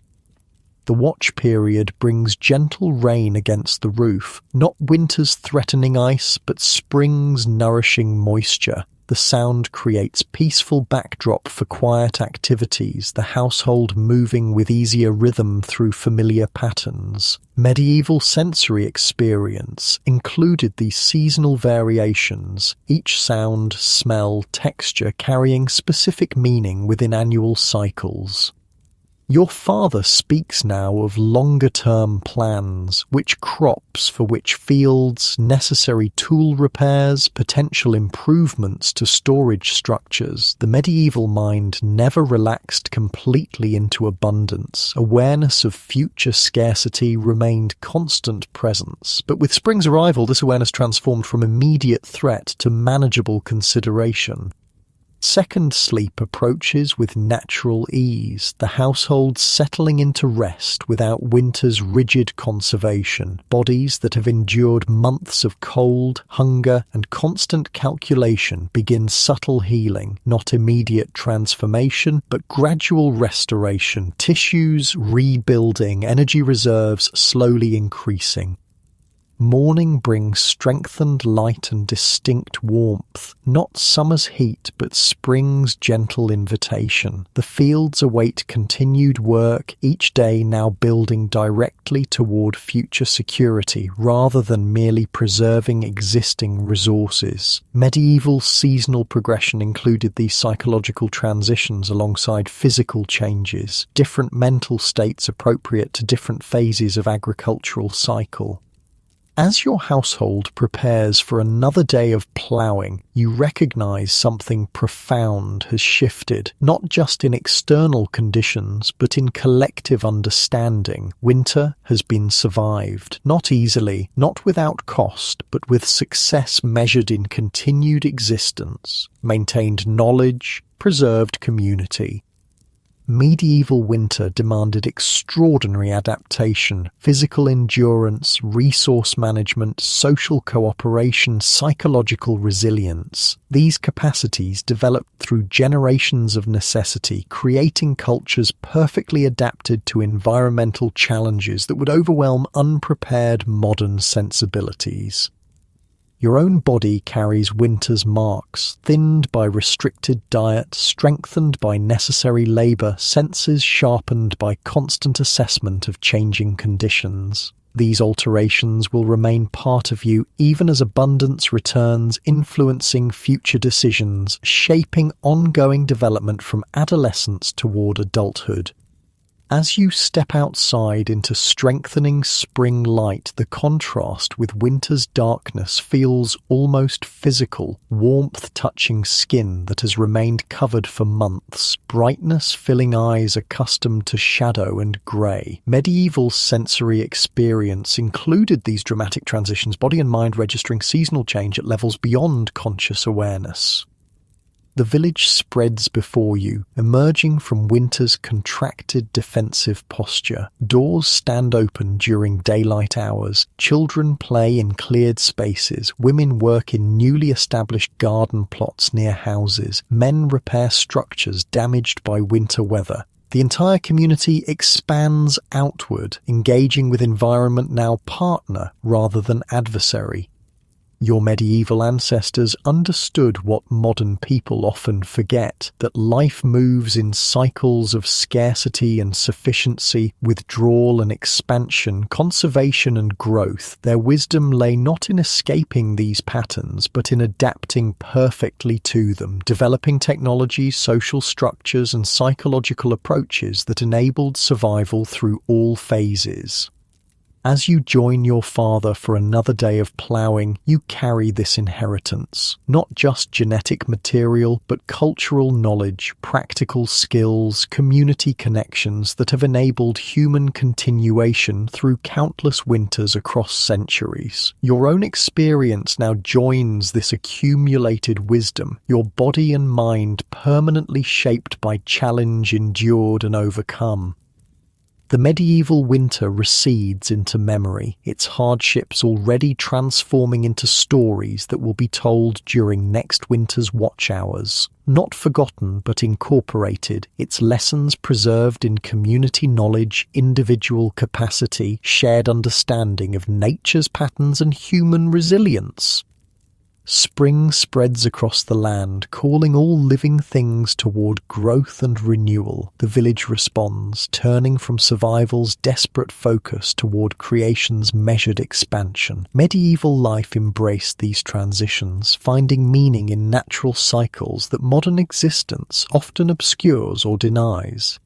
The watch period brings gentle rain against the roof, not winter's threatening ice but spring's nourishing moisture. The sound creates peaceful backdrop for quiet activities, the household moving with easier rhythm through familiar patterns. Medieval sensory experience included these seasonal variations, each sound, smell, texture carrying specific meaning within annual cycles. Your father speaks now of longer-term plans, which crops for which fields, necessary tool repairs, potential improvements to storage structures. The medieval mind never relaxed completely into abundance. Awareness of future scarcity remained constant presence, but with spring's arrival, this awareness transformed from immediate threat to manageable consideration. Second sleep approaches with natural ease, the household settling into rest without winter's rigid conservation. Bodies that have endured months of cold, hunger, and constant calculation begin subtle healing, not immediate transformation, but gradual restoration, tissues rebuilding, energy reserves slowly increasing. Morning brings strengthened light and distinct warmth, not summer's heat but spring's gentle invitation. The fields await continued work, each day now building directly toward future security rather than merely preserving existing resources. Medieval seasonal progression included these psychological transitions alongside physical changes, different mental states appropriate to different phases of agricultural cycle. As your household prepares for another day of ploughing, you recognize something profound has shifted, not just in external conditions, but in collective understanding. Winter has been survived, not easily, not without cost, but with success measured in continued existence, maintained knowledge, preserved community. Medieval winter demanded extraordinary adaptation, physical endurance, resource management, social cooperation, psychological resilience. These capacities developed through generations of necessity, creating cultures perfectly adapted to environmental challenges that would overwhelm unprepared modern sensibilities. Your own body carries winter's marks, thinned by restricted diet, strengthened by necessary labor, senses sharpened by constant assessment of changing conditions. These alterations will remain part of you even as abundance returns, influencing future decisions, shaping ongoing development from adolescence toward adulthood. As you step outside into strengthening spring light, the contrast with winter's darkness feels almost physical, warmth touching skin that has remained covered for months, brightness filling eyes accustomed to shadow and grey. Medieval sensory experience included these dramatic transitions, body and mind registering seasonal change at levels beyond conscious awareness. The village spreads before you, emerging from winter's contracted defensive posture. Doors stand open during daylight hours, children play in cleared spaces, women work in newly established garden plots near houses, men repair structures damaged by winter weather. The entire community expands outward, engaging with environment now partner rather than adversary. Your medieval ancestors understood what modern people often forget, that life moves in cycles of scarcity and sufficiency, withdrawal and expansion, conservation and growth. Their wisdom lay not in escaping these patterns, but in adapting perfectly to them, developing technologies, social structures, and psychological approaches that enabled survival through all phases. As you join your father for another day of ploughing, you carry this inheritance, not just genetic material, but cultural knowledge, practical skills, community connections that have enabled human continuation through countless winters across centuries. Your own experience now joins this accumulated wisdom, your body and mind permanently shaped by challenge endured and overcome. The medieval winter recedes into memory, its hardships already transforming into stories that will be told during next winter's watch hours. Not forgotten but incorporated, its lessons preserved in community knowledge, individual capacity, shared understanding of nature's patterns and human resilience. Spring spreads across the land, calling all living things toward growth and renewal. The village responds, turning from survival's desperate focus toward creation's measured expansion. Medieval life embraced these transitions, finding meaning in natural cycles that modern existence often obscures or denies.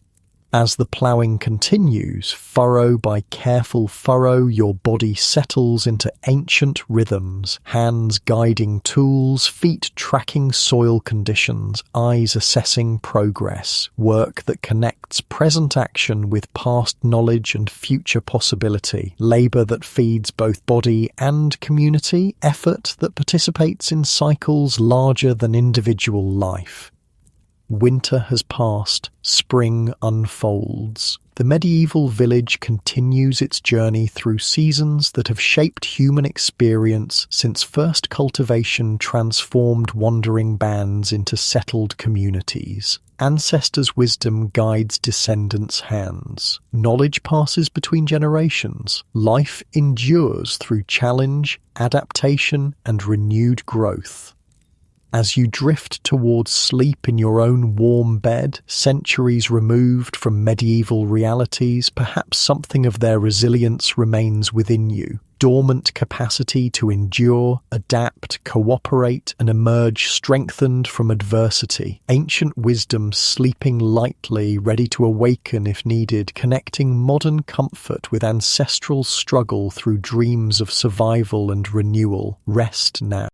As the ploughing continues, furrow by careful furrow, your body settles into ancient rhythms, hands guiding tools, feet tracking soil conditions, eyes assessing progress, work that connects present action with past knowledge and future possibility, labor that feeds both body and community, effort that participates in cycles larger than individual life. Winter has passed, spring unfolds. The medieval village continues its journey through seasons that have shaped human experience since first cultivation transformed wandering bands into settled communities. Ancestors' wisdom guides descendants' hands. Knowledge passes between generations. Life endures through challenge, adaptation, and renewed growth. As you drift towards sleep in your own warm bed, centuries removed from medieval realities, perhaps something of their resilience remains within you. Dormant capacity to endure, adapt, cooperate, and emerge strengthened from adversity. Ancient wisdom sleeping lightly, ready to awaken if needed, connecting modern comfort with ancestral struggle through dreams of survival and renewal. Rest now.